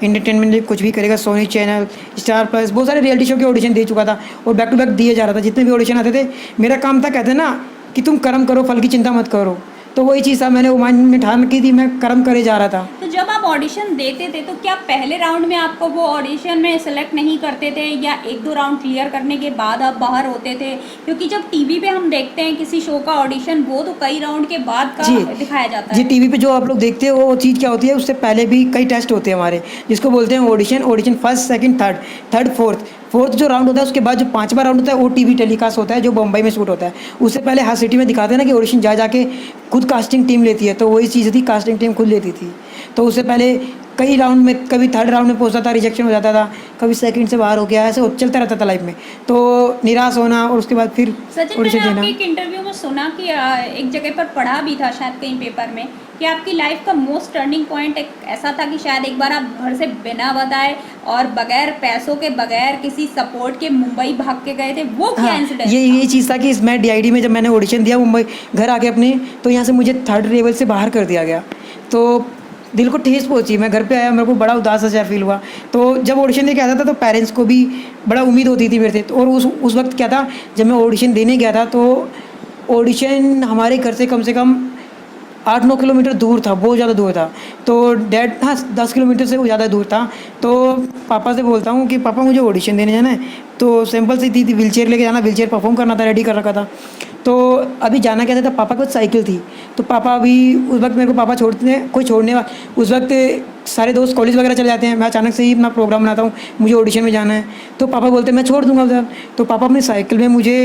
entertainment कुछ भी करेगा, सोनी चैनल, स्टार प्लस, बहुत सारे रियलिटी शो के ऑडिशन दे चुका था और बैक टू बैक दिए जा रहा था। जितने भी ऑडिशन आते थे, मेरा काम था, कहते हैं ना कि तुम कर्म करो फल की चिंता मत करो। तो वही चीज़ था, मैंने वो माइंड में ठान की थी, मैं कर्म करे जा रहा था। तो जब आप ऑडिशन देते थे तो क्या पहले राउंड में आपको वो ऑडिशन में सेलेक्ट नहीं करते थे, या एक दो राउंड क्लियर करने के बाद आप बाहर होते थे? क्योंकि जब टीवी पे हम देखते हैं किसी शो का ऑडिशन, वो तो कई राउंड के बाद का दिखाया जाता जी है। टीवी पे जो आप लोग देखते हो वो चीज़ क्या होती है, उससे पहले भी कई टेस्ट होते हैं हमारे, जिसको बोलते हैं audition first second third fourth जो राउंड होता है, उसके बाद जो पांचवा राउंड होता है वो टीवी टेलीकास्ट होता है, जो बम्बई में शूट होता है। उससे पहले हर सिटी में दिखाते हैं ना कि ऑडिशन जा जाके खुद कास्टिंग टीम लेती है, तो वही चीज़ थी, कास्टिंग टीम खुद लेती थी। तो उससे पहले कई राउंड में, कभी थर्ड राउंड में पहुंचता था, रिजेक्शन हो जाता था, कभी सेकंड से बाहर हो गया, ऐसे चलता रहता था लाइफ में। तो निराश होना और उसके बाद फिर सचिन, ऑडिशन मैंने देना। आपके एक इंटरव्यू में सुना कि एक जगह पर पढ़ा भी था शायद कहीं पेपर में, कि आपकी लाइफ का मोस्ट टर्निंग पॉइंट एक ऐसा था कि शायद एक बार आप घर से बिना बताए और बगैर पैसों के, बगैर किसी सपोर्ट के मुंबई भाग के गए थे। वो क्या इंसिडेंट? ये चीज़ था कि मैं DID में जब मैंने ऑडिशन दिया मुंबई घर आके अपने, तो यहाँ से मुझे थर्ड लेवल से बाहर कर दिया गया। तो दिल को ठेस पहुंची, मैं घर पे आया, मेरे को बड़ा उदास सा फील हुआ। तो जब ऑडिशन दे के आता था तो पेरेंट्स को भी बड़ा उम्मीद होती थी मेरे से। तो और उस वक्त क्या था, जब मैं ऑडिशन देने गया था तो ऑडिशन हमारे घर से कम 8-9 किलोमीटर दूर था, बहुत ज़्यादा दूर था। तो डैड, हाँ 10 किलोमीटर से वो ज़्यादा दूर था। तो पापा से बोलता हूँ कि पापा मुझे ऑडिशन देने जाना है। तो सिंपल सी थी, व्हीलचेयर लेके जाना, व्हीलचेयर परफॉर्म करना था, रेडी कर रखा था। तो अभी जाना कैसे था, पापा के पास साइकिल थी। तो पापा अभी उस वक्त मेरे को पापा छोड़ने उस वक्त सारे दोस्त कॉलेज वगैरह चले जाते हैं, मैं अचानक से ही अपना प्रोग्राम बनाता हूँ, मुझे ऑडिशन में जाना है। तो पापा बोलते हैं मैं छोड़ दूंगा उधर। तो पापा अपनी साइकिल में मुझे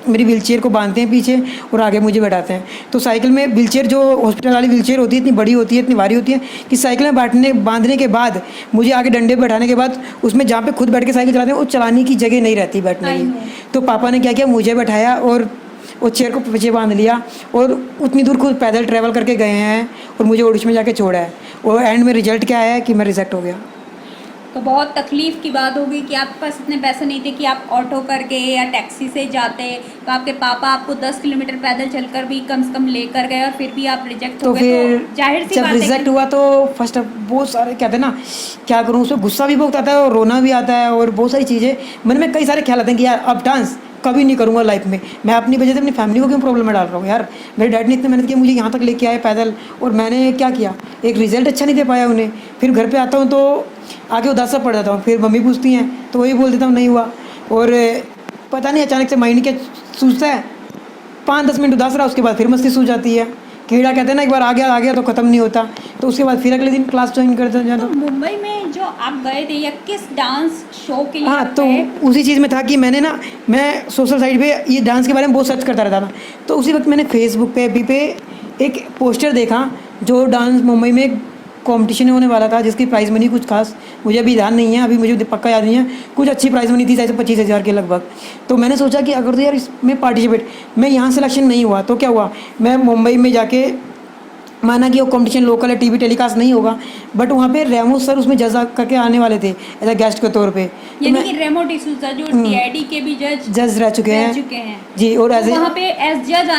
मेरी व्हीलचेयर को बांधते हैं पीछे और आगे मुझे बैठाते हैं। तो साइकिल में व्हीलचेयर, जो हॉस्पिटल वाली व्हीलचेयर होती है, इतनी बड़ी होती है, इतनी भारी होती है कि साइकिल में बांधने के बाद मुझे आगे डंडे पर बैठाने के बाद उसमें जहाँ पे खुद बैठ के साइकिल चलाते हैं वो चलाने की जगह नहीं रहती बैठने की। तो पापा ने क्या किया, मुझे बैठाया और वो चेयर को पीछे बांध लिया और उतनी दूर खुद पैदल ट्रैवल करके गए हैं और मुझे ऑडिशन में जाके छोड़ा है। और एंड में रिजल्ट क्या है कि मैं रिजेक्ट हो गया। तो बहुत तकलीफ की बात होगी कि आपके पास इतने पैसे नहीं थे कि आप ऑटो करके या टैक्सी से जाते, तो आपके पापा आपको 10 किलोमीटर पैदल चलकर भी कम से कम लेकर गए और फिर भी आप रिजेक्ट हो गए। फिर तो जाहिर सी जब बात है रिजेक्ट कि हुआ तो फर्स्ट बहुत सारे कहते हैं ना, क्या करूँ, उसमें गुस्सा भी बहुत आता है और रोना भी आता है और बहुत सारी चीज़ें मन में कई सारे ख्याल आते हैं कि यार अब डांस कभी नहीं करूँगा लाइफ में। मैं अपनी वजह से अपनी फैमिली को क्यों प्रॉब्लम में डाल रहा हूँ यार। मेरे डैड ने इतनी मेहनत की, मुझे यहाँ तक लेके आए पैदल, और मैंने क्या किया, एक रिजल्ट अच्छा नहीं दे पाया उन्हें। फिर घर पे आता हूँ तो आगे उदास सा पड़ जाता हूँ। फिर मम्मी पूछती हैं तो वही बोल देता हूँ नहीं हुआ। और पता नहीं अचानक से माइंड क्या सूझता है, 5-10 मिनट उदास रहा, उसके बाद फिर मस्ती सूझ जाती है। कीड़ा कहते हैं ना, एक बार आ गया तो ख़त्म नहीं होता। तो उसके बाद फिर अगले दिन क्लास ज्वाइन करते हैं। तो मुंबई में जो आप गए थे या किस डांस शो के लिए हाँ, आप तो गए? उसी चीज़ में था कि मैं सोशल साइट पे ये डांस के बारे में बहुत सर्च करता रहता था। तो उसी वक्त मैंने फेसबुक पे एक पोस्टर देखा, जो डांस मुंबई में कंपटीशन होने वाला था, जिसकी प्राइस मनी कुछ खास मुझे अभी ध्यान नहीं है, अभी मुझे पक्का याद नहीं है, कुछ अच्छी प्राइस मनी थी, शायद 25,000 के लगभग। तो मैंने सोचा कि अगर तो यार इसमें पार्टिसिपेट, मैं यहाँ सिलेक्शन नहीं हुआ तो क्या हुआ, मैं मुंबई में जाके, माना कि वो कंपटीशन लोकल है, टीवी टेलीकास्ट नहीं होगा, बट वहाँ पे रेमो सर उसमें जज करके आने वाले थे एज अ गेस्ट के तौर पे। यानी कि रेमो डिसूजा जो DID के भी जज रह चुके हैं जी, और तो वहाँ पे एज जज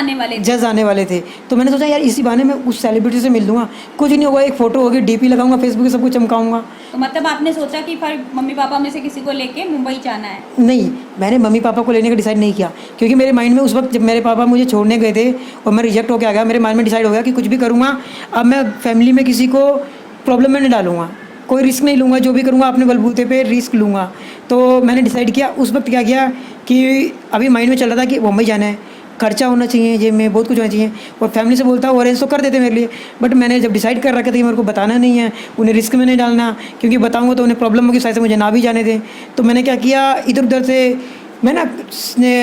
आने वाले थे। तो मैंने सोचा यार इसी बहाने मैं उस सेलिब्रिटी से मिल लूँगा, कुछ नहीं होगा, एक फ़ोटो होगी, DP लगाऊंगा, फेसबुक पे सबको चमकाऊंगा। तो मतलब आपने सोचा कि फिर मम्मी पापा में से किसी को लेके मुंबई जाना है? नहीं, मैंने मम्मी पापा को लेने का डिसाइड नहीं किया, क्योंकि मेरे माइंड में उस वक्त जब मेरे पापा मुझे छोड़ने गए थे और मैं रिजेक्ट होकर आ गया, मेरे माइंड में डिसाइड हो गया कि कुछ भी करूँगा, अब मैं फैमिली में किसी को प्रॉब्लम में नहीं डालूंगा, कोई रिस्क नहीं लूँगा, जो भी करूँगा अपने बलबूते पे रिस्क लूँगा। तो मैंने डिसाइड किया, उस वक्त क्या किया कि अभी माइंड में चल रहा था कि मुंबई जाना है, खर्चा होना चाहिए, जेब में बहुत कुछ होना चाहिए, और फैमिली से बोलता हूँ अरेंज तो कर देते मेरे लिए, बट मैंने जब डिसाइड कर रखा था कि मेरे को बताना नहीं है, उन्हें रिस्क में नहीं डालना, क्योंकि बताऊँगा तो उन्हें प्रॉब्लम होगी, शायद से मुझे ना भी जाने दें। तो मैंने क्या किया, इधर उधर से मैं ना,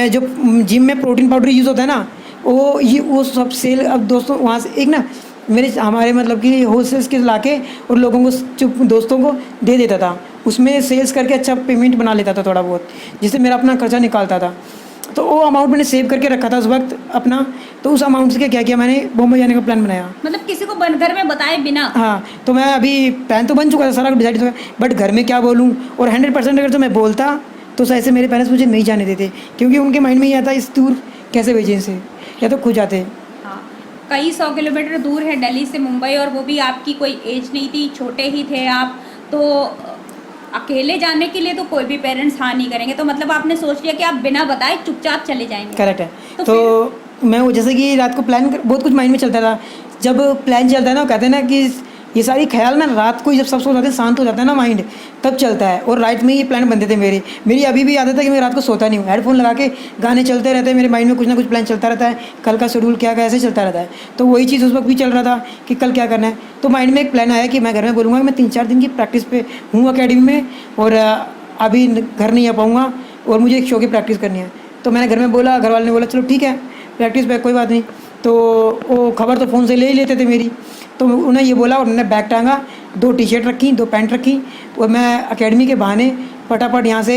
जो जिम में प्रोटीन पाउडर यूज़ होता है ना, वो सब सेल, अब दोस्तों वहाँ से एक ना हमारे मतलब कि होलसेल्स के लाके और लोगों को, दोस्तों को दे देता था, उसमें सेल्स करके अच्छा पेमेंट बना लेता था थोड़ा बहुत, जिससे मेरा अपना खर्चा निकालता था। तो वो अमाउंट मैंने सेव करके रखा था उस वक्त अपना। तो उस अमाउंट से क्या किया, मैंने बॉम्बे जाने का प्लान बनाया। मतलब किसी को घर में बताए बिना? हाँ, तो मैं अभी प्लान तो बन चुका था, सारा डिसाइड हो गया, बट घर में क्या बोलूँ, और 100% अगर तो मैं बोलता तो शायद से मेरे पेरेंट्स मुझे नहीं जाने देते, क्योंकि उनके माइंड में ये आता इस दूर कैसे भेजें इसे, या तो खुद जाते। हाँ, कई 100 किलोमीटर दूर है दिल्ली से मुंबई, और वो भी आपकी कोई एज नहीं थी, छोटे ही थे आप, तो अकेले जाने के लिए तो कोई भी पेरेंट्स हाँ नहीं करेंगे। तो मतलब आपने सोच लिया कि आप बिना बताए चुपचाप चले जाएंगे? करेक्ट है। तो मैं वो जैसे कि रात को प्लान बहुत कुछ माइंड में चलता था जब प्लान चलता है ना, कहते हैं ना कि ये सारी ख्याल ना रात को ही जब सब सो जाते हैं, शांत हो जाता है ना माइंड, तब चलता है। और रात में ये प्लान बनते थे मेरे। मेरी अभी भी आदत है कि मैं रात को सोता नहीं हूँ, हेडफोन लगा के गाने चलते रहते हैं, मेरे माइंड में कुछ ना कुछ प्लान चलता रहता है, कल का शेड्यूल क्या ऐसे चलता रहता है। तो वही चीज़ उस वक्त भी चल रहा था कि कल क्या करना है। तो माइंड में एक प्लान आया कि मैं घर में बोलूँगा कि मैं 3-4 दिन की प्रैक्टिस पे हूँ अकेडमी में, और अभी घर नहीं आ पाऊँगा और मुझे एक शो की प्रैक्टिस करनी है। तो मैंने घर में बोला, घर वाले ने बोला चलो ठीक है प्रैक्टिस पे कोई बात नहीं। तो वो खबर तो फ़ोन से ले ही लेते थे मेरी। तो उन्हें ये बोला, उन्होंने बैग टांगा, 2 टी-शर्ट रखी, 2 पैंट रखी, और मैं अकेडमी के बहाने फटाफट यहाँ से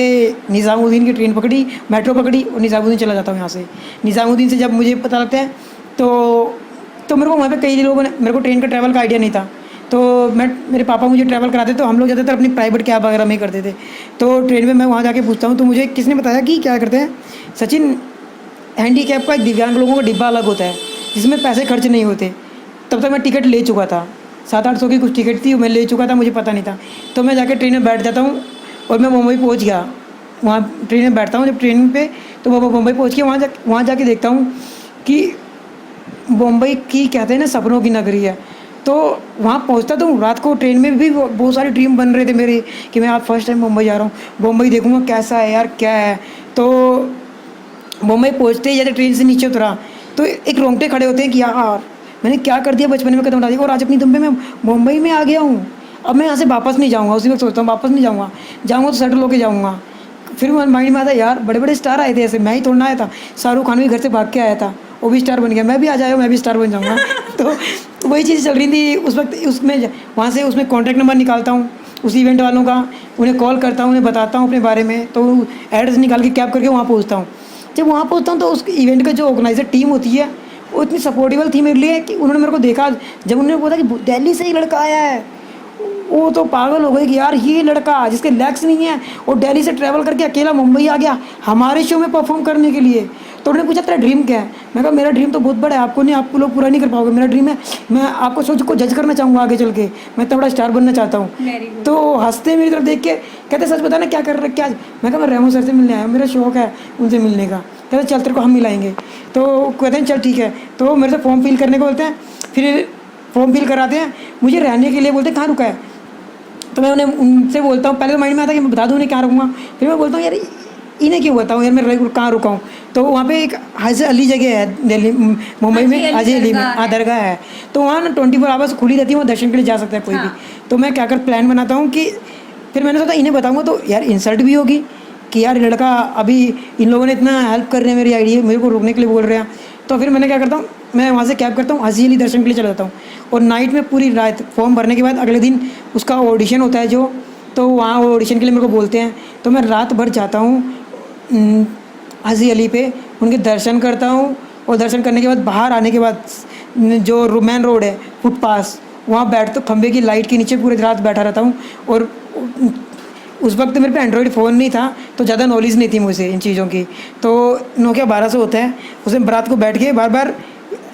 निज़ामुद्दीन की ट्रेन पकड़ी, मेट्रो पकड़ी और निज़ामुद्दीन चला जाता हूँ यहाँ से। निज़ामुद्दीन से जब मुझे पता लगता है तो मेरे को वहाँ पे कई लोगों ने, मेरे को ट्रेन का ट्रैवल का आइडिया नहीं था, तो मेरे पापा मुझे ट्रैवल कराते, तो हम लोग ज़्यादातर अपनी प्राइवेट कैब वगैरह में ही करते थे। तो ट्रेन में मैं वहाँ जाके पूछता हूँ, तो मुझे किसने बताया कि क्या करते हैं सचिन, हैंडीकैप का एक दिव्यांग लोगों का डिब्बा अलग होता है जिसमें पैसे खर्च नहीं होते। तब तक मैं टिकट ले चुका था, 700-800 की कुछ टिकट थी, मैं ले चुका था, मुझे पता नहीं था। तो मैं जाके ट्रेन में बैठ जाता हूँ और मैं मुंबई पहुँच गया। वहाँ ट्रेन में बैठता हूँ जब ट्रेन पे, तो मैं मुंबई पहुँच के वहाँ जाके देखता हूँ कि मुंबई की कहते हैं ना सपनों की नगरी है। तो वहाँ पहुँचता तो रात को ट्रेन में भी बहुत सारे ड्रीम बन रहे थे मेरे कि मैं आज फर्स्ट टाइम मुंबई जा रहा हूँ, मुंबई देखूँगा कैसा है यार, क्या है। तो मुंबई पहुँचते ही जैसे ट्रेन से नीचे उतरा तो एक रोंगटे खड़े होते हैं कि यार मैंने क्या कर दिया, बचपन में कदम उठा दिया और आज अपनी दम पे मैं मुंबई में आ गया हूँ। अब मैं यहाँ से वापस नहीं जाऊँगा। उसी वक्त सोचता हूँ वापस नहीं जाऊँगा तो सेटल होके जाऊँगा। फिर माइंड में आता है यार बड़े बड़े स्टार आए थे, ऐसे मैं ही थोड़ा आया था। शाहरुख खान भी घर से भाग के आया था, वो भी स्टार बन गया, मैं भी आ जाएगा, मैं भी स्टार बन जाऊँगा। तो वही चीज़ चल रही थी उस वक्त। उसमें वहाँ से उसमें कॉन्टैक्ट नंबर निकालता हूँ उस इवेंट वालों का, उन्हें कॉल करता हूँ, उन्हें बताता हूँ अपने बारे में, तो एड्रेस निकाल के कैब करके वहाँ पहुँचता हूँ। जब वहाँ पहुँचता हूँ तो उस इवेंट का जो ऑर्गेनाइजर टीम होती है वो इतनी सपोर्टिबल थी मेरे लिए कि उन्होंने मेरे को देखा, जब उन्होंने बोला कि दिल्ली से ही लड़का आया है, वो तो पागल हो गए कि यार ये लड़का जिसके लेग्स नहीं है वो दिल्ली से ट्रैवल करके अकेला मुंबई आ गया हमारे शो में परफॉर्म करने के लिए। तो उन्होंने पूछा तेरा ड्रीम क्या है? मैं कहा मेरा ड्रीम तो बहुत बड़ा है, आपको लोग पूरा नहीं कर पाओगे। मेरा ड्रीम है मैं आपको सोच को जज करना चाहूँगा आगे चल के, मैं इतना बड़ा स्टार बनना चाहता हूँ। तो हंसते मेरी तरफ देख के कहते सच बताना क्या कर रहे क्या? मैं कहा मैं रेमो सर से मिलने आया, मेरा शौक है उनसे मिलने का। कहते चल तेरे को हम मिलाएंगे। तो कहते हैं चल ठीक है। तो मेरे से फॉर्म फिल करने को बोलते हैं, फिर फॉर्म फिल कराते हैं, मुझे रहने के लिए बोलते हैं कहाँ रुका है। तो मैं उनसे बोलता हूँ, पहले तो माइंड में आता है कि मैं बता दूँ उन्हें कहाँ रुकूँगा, फिर मैं बोलता हूँ यार इन्हें क्यों बताऊँ यार मैं कहाँ रुका हूँ। तो वहाँ पे एक हाजी अली जगह है दिल्ली मुंबई में, हाजी अली में दरगाह है। तो वहाँ ना 24 आवर्स खुली रहती है, वहाँ दर्शन के लिए जा सकता है कोई भी। तो मैं क्या कर प्लान बनाता हूँ कि फिर मैंने सोचा इन्हें बताऊँगा तो यार इंसल्ट भी होगी कि यार लड़का अभी इन लोगों ने इतना हेल्प कर रहे हैं मेरी आइडिया, मेरे को रुकने के लिए बोल रहे हैं। तो फिर मैंने क्या करता हूँ, मैं वहाँ से कैब करता हूँ, हाजी अली दर्शन के लिए चला जाता हूँ। और नाइट में पूरी रात फॉर्म भरने के बाद अगले दिन उसका ऑडिशन होता है जो, तो वहाँ ऑडिशन के लिए मेरे को बोलते हैं। तो मैं रात भर जाता हूँ हाजी अली पे, उनके दर्शन करता हूँ। और दर्शन करने के बाद बाहर आने के बाद जो मेन रोड है फुटपाथ, वहाँ बैठ खंभे की लाइट के नीचे पूरी रात बैठा रहता हूँ। और उस वक्त मेरे पे एंड्रॉयड फ़ोन नहीं था तो ज़्यादा नॉलेज नहीं थी मुझे इन चीज़ों की। तो नोकिया 1200 होता है, उसमें रात को बैठ के बार बार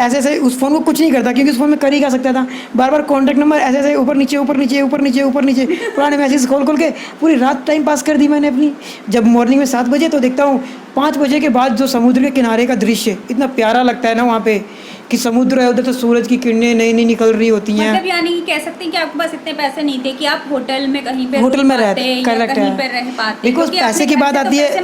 ऐसे उस फ़ोन को कुछ नहीं करता क्योंकि उस फ़ोन में कर ही क्या सकता था, बार बार कॉन्टैक्ट नंबर ऐसे ऊपर नीचे पुराने मैसेज खोल के पूरी रात टाइम पास कर दी मैंने अपनी। जब मॉर्निंग में 7 बजे तो देखता हूँ 5 बजे के बाद जो समुद्र के किनारे का दृश्य इतना प्यारा लगता है ना वहाँ पे कि समुद्र है, उधर तो सूरज की किरणें नई नई निकल रही होती हैं। मतलब यानी कि कह सकते हैं कि आपके पास इतने पैसे नहीं थे कि आप होटल में कहीं पे होटल में रहते कहीं पे रह पाते। बिकॉज पैसे की बात आती है,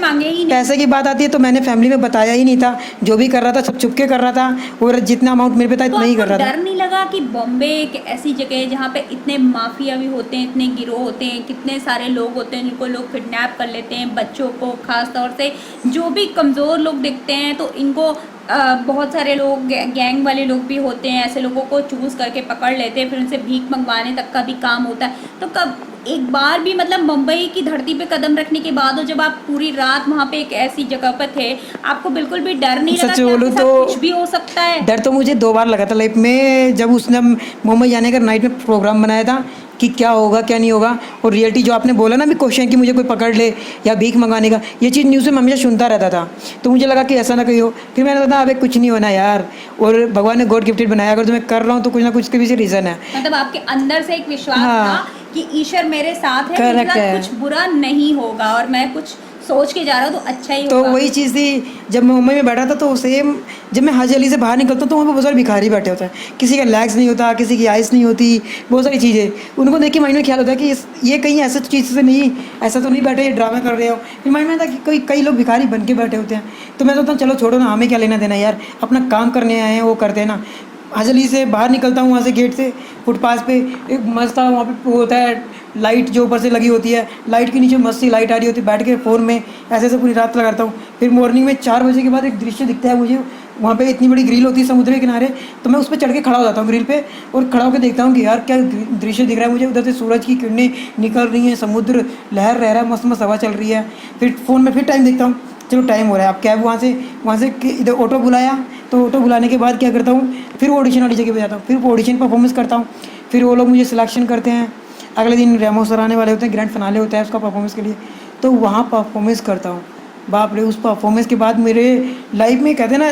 पैसे की बात आती है तो मैंने फैमिली में बताया ही नहीं था। जो भी कर रहा था सब चुपके कर रहा था और जितना अमाउंट मेरे पे था इतना ही कर रहा था। डर नहीं लगा कि बॉम्बे एक ऐसी जगह है जहाँ पे इतने माफिया भी होते हैं, इतने गिरोह होते हैं, कितने सारे लोग होते हैं जिनको लोग किडनैप कर लेते हैं, बच्चों को खास तौर से जो भी कमज़ोर लोग दिखते हैं तो इनको बहुत सारे लोग गैंग वाले लोग भी होते हैं, ऐसे लोगों को चूज़ करके पकड़ लेते हैं, फिर उनसे भीख मंगवाने तक का भी काम होता है। तो कब एक बार भी मतलब मुंबई की धरती पे कदम रखने के बाद और जब आप पूरी रात वहाँ पे एक ऐसी जगह पर थे, आपको बिल्कुल भी डर नहीं लगा? सच बोलूं तो कुछ भी हो सकता है। डर तो मुझे 2 बार लगा था लाइफ में, जब उसने मुंबई जाने का नाइट में प्रोग्राम बनाया था कि क्या होगा क्या नहीं होगा, और रियलिटी जो आपने बोला ना भी क्वेश्चन कि मुझे कोई पकड़ ले या भीख मंगाने का, ये चीज़ न्यूज़ में हमेशा सुनता रहता था। तो मुझे लगा कि ऐसा ना कहीं हो। फिर मैंने कहा अबे कुछ नहीं होना यार, और भगवान ने गॉड गिफ्टेड बनाया, अगर तो मैं कर रहा हूँ तो कुछ ना कुछ के पीछे रीज़न है। मतलब आपके अंदर से एक विश्वास था कि ईश्वर मेरे साथ है, कुछ बुरा नहीं होगा और मैं कुछ सोच के जा रहे हो तो अच्छा ही तो होगा। वही चीज़ थी, जब मैं मुंबई में बैठा था तो सेम, जब मैं हाजी अली से बाहर निकलता हूँ तो वहाँ पे बहुत सारे भिखारी बैठे होते हैं, किसी का लेग्स नहीं होता, किसी की आइस नहीं होती, बहुत सारी चीज़ें, उनको देख के माइंड में ख्याल होता है कि ये कहीं ऐसा चीज़ से नहीं, ऐसा तो नहीं बैठे ये ड्रामा कर रहे हो। फिर माइंड में आता कि कई लोग भिखारी बन के बैठे होते हैं, तो मैं सोचता हूँ चलो छोड़ो ना, हमें क्या लेना देना यार, अपना काम करने आए हैं वो करते हैं ना। हाजी अली से बाहर निकलता हूँ, वहाँ से गेट से फुटपाथ पे एक मस्त था, वहाँ पे वो होता है लाइट जो ऊपर से लगी होती है, लाइट के नीचे मस्त सी लाइट आ रही होती है, बैठ के फ़ोन में ऐसे ऐसे पूरी रात लगाता हूँ। फिर मॉर्निंग में 4 बजे के बाद एक दृश्य दिखता है मुझे, वहाँ पे इतनी बड़ी ग्रिल होती है समुद्र के किनारे, तो मैं उस पर चढ़ के खड़ा हो जाता हूँ ग्रिल पे, और खड़ा होकर देखता हूँ कि यार क्या दृश्य दिख रहा है मुझे, उधर से सूरज की किरणें निकल रही हैं, समुद्र लहर रह रहा है, मस्त मस्त हवा चल रही है। फिर फ़ोन में फिर टाइम देखता हूँ, चलो टाइम हो रहा है, अब कैब वहाँ से इधर ऑटो बुलाया, तो ऑटो बुलाने के बाद क्या करता हूँ, फिर वो ऑडिशन वाली जगह पे जाता हूँ, फिर वो ऑडिशन परफॉर्मेंस करता हूँ, फिर वो लोग मुझे सिलेक्शन करते हैं। अगले दिन रेमो सर आने वाले होते हैं, ग्रैंड फिनाले होता है उसका परफॉर्मेंस के लिए, तो वहाँ परफॉर्मेंस करता हूँ। बाप रे, उस परफॉर्मेंस के बाद मेरे लाइफ में कहते हैं ना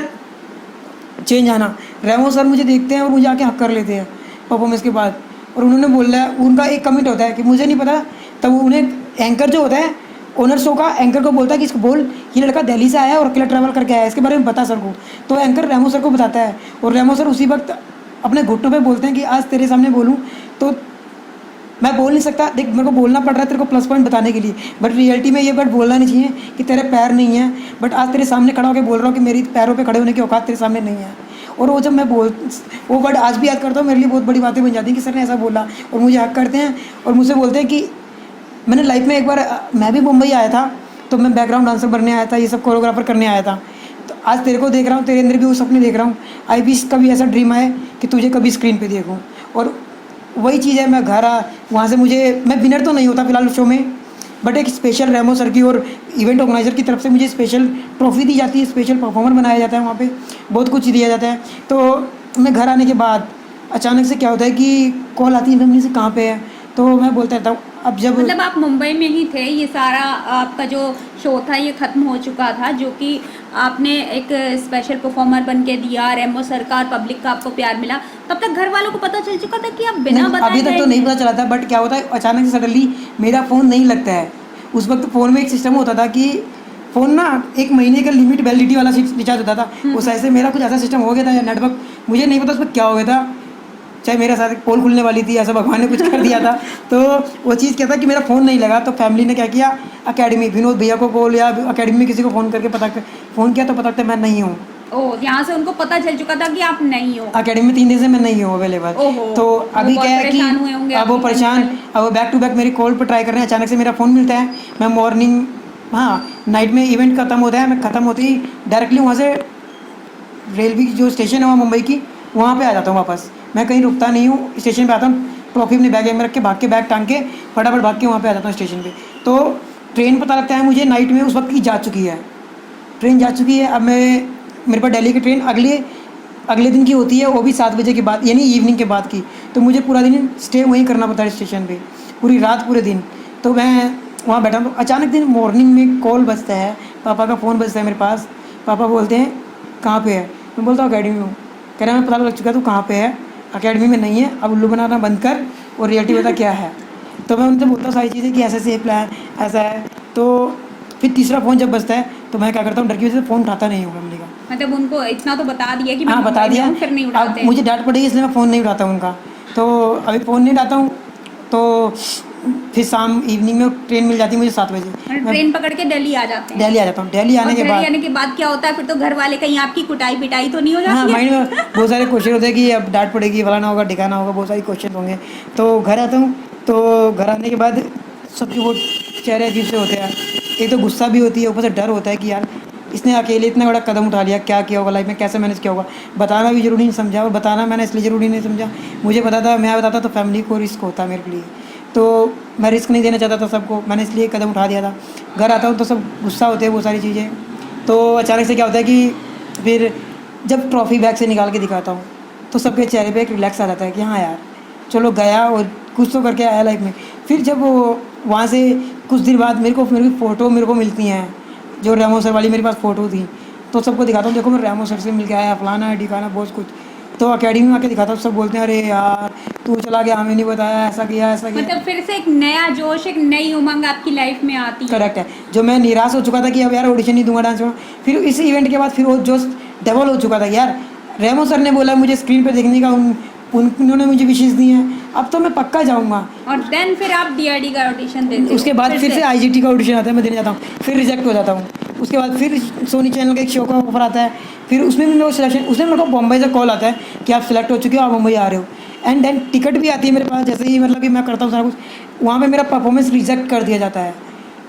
चेंज आना। रेमो सर मुझे देखते हैं और मुझे आके हक कर लेते हैं परफॉर्मेंस के बाद, और उन्होंने बोला है, उनका एक कमिट होता है कि मुझे नहीं पता, तब उन्हें एंकर जो होता है ओनर शो का, एंकर को बोलता है कि इसको बोल ये लड़का दिल्ली से आया है और अकेला ट्रैवल करके आया है, इसके बारे में बता सर को। तो एंकर रेमो सर को बताता है, और रेमो सर उसी वक्त अपने घुटनों पे बोलते हैं कि आज तेरे सामने बोलूँ तो मैं बोल नहीं सकता, देख मेरे को बोलना पड़ रहा है तेरे को प्लस पॉइंट बताने के लिए, बट रियलिटी में ये वर्ड बोलना नहीं चाहिए कि तेरे पैर नहीं है, बट आज तेरे सामने खड़ा होकर बोल रहा हूँ कि मेरी पैरों पे खड़े होने की औकात तेरे सामने नहीं है। और वो जब मैं वो वर्ड आज भी याद करता हूँ, मेरे लिए बहुत बड़ी बातें बन जाती हैं कि सर ने ऐसा बोला, और मुझे हक करते हैं और मुझसे बोलते हैं कि मैंने लाइफ में एक बार, मैं भी मुंबई आया था, तो मैं बैकग्राउंड डांसर बनने आया था, ये सब कोरियोग्राफर करने आया था, तो आज तेरे को देख रहा हूँ, तेरे अंदर भी वो सपने देख रहा हूँ, आई विश कभी ऐसा ड्रीम आए कि तुझे कभी स्क्रीन पे देखूँ। और वही चीज़ है, मैं घर वहाँ से मैं विनर तो नहीं होता फिलहाल शो में, बट एक स्पेशल रेमो सर की और इवेंट ऑर्गेनाइजर की तरफ से मुझे स्पेशल ट्रॉफी दी जाती है, स्पेशल परफॉर्मर बनाया जाता है, वहाँ पे बहुत कुछ दिया जाता है। तो मैं घर आने के बाद अचानक से क्या होता है कि कॉल आती है मम्मी से, कहाँ पे है, तो मैं बोलता रहता हूँ। अब जब मतलब आप मुंबई में ही थे, ये सारा आपका जो शो था ये ख़त्म हो चुका था, जो कि आपने एक स्पेशल परफॉर्मर बन के दिया, रेमो सरकार पब्लिक का आपको प्यार मिला, तब तक घर वालों को पता चल चुका था कि आप बिना बताए अभी तक तो नहीं पता चला था, बट क्या होता है अचानक से सडनली मेरा फ़ोन नहीं लगता है। उस वक्त फ़ोन में एक सिस्टम होता था कि फ़ोन ना 1 महीने का लिमिट वैलिडिटी वाला रिचार्ज होता था, उस ऐसे मेरा कुछ ऐसा सिस्टम हो गया था या नेटवर्क, मुझे नहीं पता उस पर क्या हो गया था, चाहे मेरे साथ पोल खुलने वाली थी, ऐसा भगवान ने कुछ कर दिया था। तो वो चीज़ क्या था कि मेरा फ़ोन नहीं लगा, तो फैमिली ने क्या किया, अकेडमी विनोद भैया को कॉल या अकेडमी में किसी को फ़ोन करके फ़ोन किया, तो पता लगता मैं नहीं हूँ। ओह, यहाँ से उनको पता चल चुका था कि आप नहीं हो अकेडमी में 3 दिन से मैं नहीं हूँ अवेलेबल। तो अभी क्या है कि अब वो परेशान, अब वो बैक टू बैक मेरी कॉल पर ट्राई कर रहे हैं, अचानक से मेरा फ़ोन मिलता है, मैं मॉर्निंग, हाँ नाइट में इवेंट ख़त्म होता है, मैं ख़त्म होते ही डायरेक्टली वहाँ से रेलवे जो स्टेशन है वहाँ मुंबई की, वहाँ पे आ जाता हूँ वापस। मैं कहीं रुकता नहीं हूँ, स्टेशन पे आता हूँ, ट्रॉफी अपने बैग में रख के भाग के बैग टांग के फटाफट भाग के वहाँ पे आ जाता हूँ स्टेशन पे। तो ट्रेन पता लगता है मुझे नाइट में उस वक्त की जा चुकी है, ट्रेन जा चुकी है। अब मेरे पास दिल्ली की ट्रेन अगले दिन की होती है, वो भी 7 बजे के बाद, यानी इवनिंग के बाद की। तो मुझे पूरा दिन स्टे वहीं करना पड़ता है स्टेशन पे, पूरी रात पूरे दिन। तो मैं वहाँ बैठा हूँ, अचानक दिन मॉर्निंग में कॉल बजता है, पापा का फ़ोन बजता है मेरे पास। पापा बोलते हैं कहाँ पे है, मैं बोलता हूँ अकेडमी में हूँ। कह रहा है मैं पता लग चुका तू कहाँ पे है, अकेडमी में नहीं है, अब उल्लू बनाना बंद कर और रियलिटी बता क्या है। तो मैं उनसे बोलता हूँ सारी चीज़ें कि ऐसे ऐसे प्लान ऐसा है। तो फिर तीसरा फ़ोन जब बजता है तो मैं क्या करता हूँ, डर की वजह से फ़ोन उठाता नहीं हूँ फैमिली का। मतलब उनको इतना तो बता दिया कि मैं हाँ बता मुंबई में दिया, हूँ, फिर नहीं अब उठाते। मुझे डांट पड़ेगी इसलिए मैं फ़ोन नहीं उठाता हूँ उनका। तो अभी फ़ोन नहीं उठाता हूँ, तो फिर शाम इवनिंग में ट्रेन मिल जाती है मुझे 7 बजे, और ट्रेन पकड़ के दिल्ली आ जाते हैं। दिल्ली आ जाता हूँ। दिल्ली आने और के दिल्ली बाद आने के बाद क्या होता है फिर, तो घर वाले कहीं आपकी कुटाई पिटाई तो नहीं हो हाँ जाती माइंड है? में बहुत सारे क्वेश्चन होते हैं कि अब डांट पड़ेगी, फलाना होगा ठिकाना होगा, बहुत सारे क्वेश्चन होंगे। तो घर आता हूँ, तो घर आने के बाद सबके वो चेहरे अजीब से होते हैं, एक तो गुस्सा भी होती है, ऊपर से डर होता है कि यार इसने अकेले इतना बड़ा कदम उठा लिया, क्या किया होगा लाइफ में, कैसे मैनेज किया होगा। बताना भी ज़रूरी नहीं समझा, और बताना मैंने इसलिए ज़रूरी नहीं समझा, मुझे पता था मैं बताता तो फैमिली को रिस्क होता मेरे लिए, तो मैं रिस्क नहीं देना चाहता था सबको, मैंने इसलिए कदम उठा दिया था। घर आता हूँ तो सब गुस्सा होते हैं, वो सारी चीज़ें। तो अचानक से क्या होता है कि फिर जब ट्रॉफ़ी बैग से निकाल के दिखाता हूँ तो सबके चेहरे पे एक रिलैक्स आ जाता है कि हाँ यार चलो गया और कुछ तो करके आया लाइफ में। फिर जब वो वहाँ से कुछ दिन बाद मेरी फ़ोटो मेरे को मिलती हैं, जो रेमो सर वाली मेरे पास फ़ोटो थी, तो सबको दिखाता हूँ देखो मैं रेमो सर से मिल के आया, फलाना है ढिकाना बहुत कुछ। तो अकेडमी में आके दिखाता हूँ, सब बोलते हैं अरे यार तू चला गया, हमें नहीं बताया, ऐसा किया ऐसा किया। मतलब फिर से एक नया जोश, एक नई उमंग आपकी लाइफ में आती है। करेक्ट है। जो मैं निराश हो चुका था कि अब यार ऑडिशन नहीं दूंगा डांस में, फिर इस इवेंट के बाद फिर वो जोश डबल हो चुका था यार। रेमो सर ने बोला मुझे स्क्रीन पे देखने का, उन्होंने मुझे विशेष दी हैं, अब तो मैं पक्का जाऊँगा। और देन फिर आप डीआईडी का ऑडिशन देते हो। उसके बाद फिर से आईजीटी का ऑडिशन आता है, मैं देने जाता हूँ, फिर रिजेक्ट हो जाता हूँ। उसके बाद फिर सोनी चैनल का एक शो का ऑफर आता है, फिर उसमें भी मेरे को सिलेक्शन, उसमें मेरे को बॉम्बे से कॉल आता है कि आप सिलेक्ट हो चुके हो, आप मुंबई आ रहे हो। एंड देन टिकट भी आती है मेरे पास, जैसे ही मतलब कि मैं करता हूँ सारा कुछ, वहाँ पे मेरा परफॉर्मेंस रिजेक्ट कर दिया जाता है,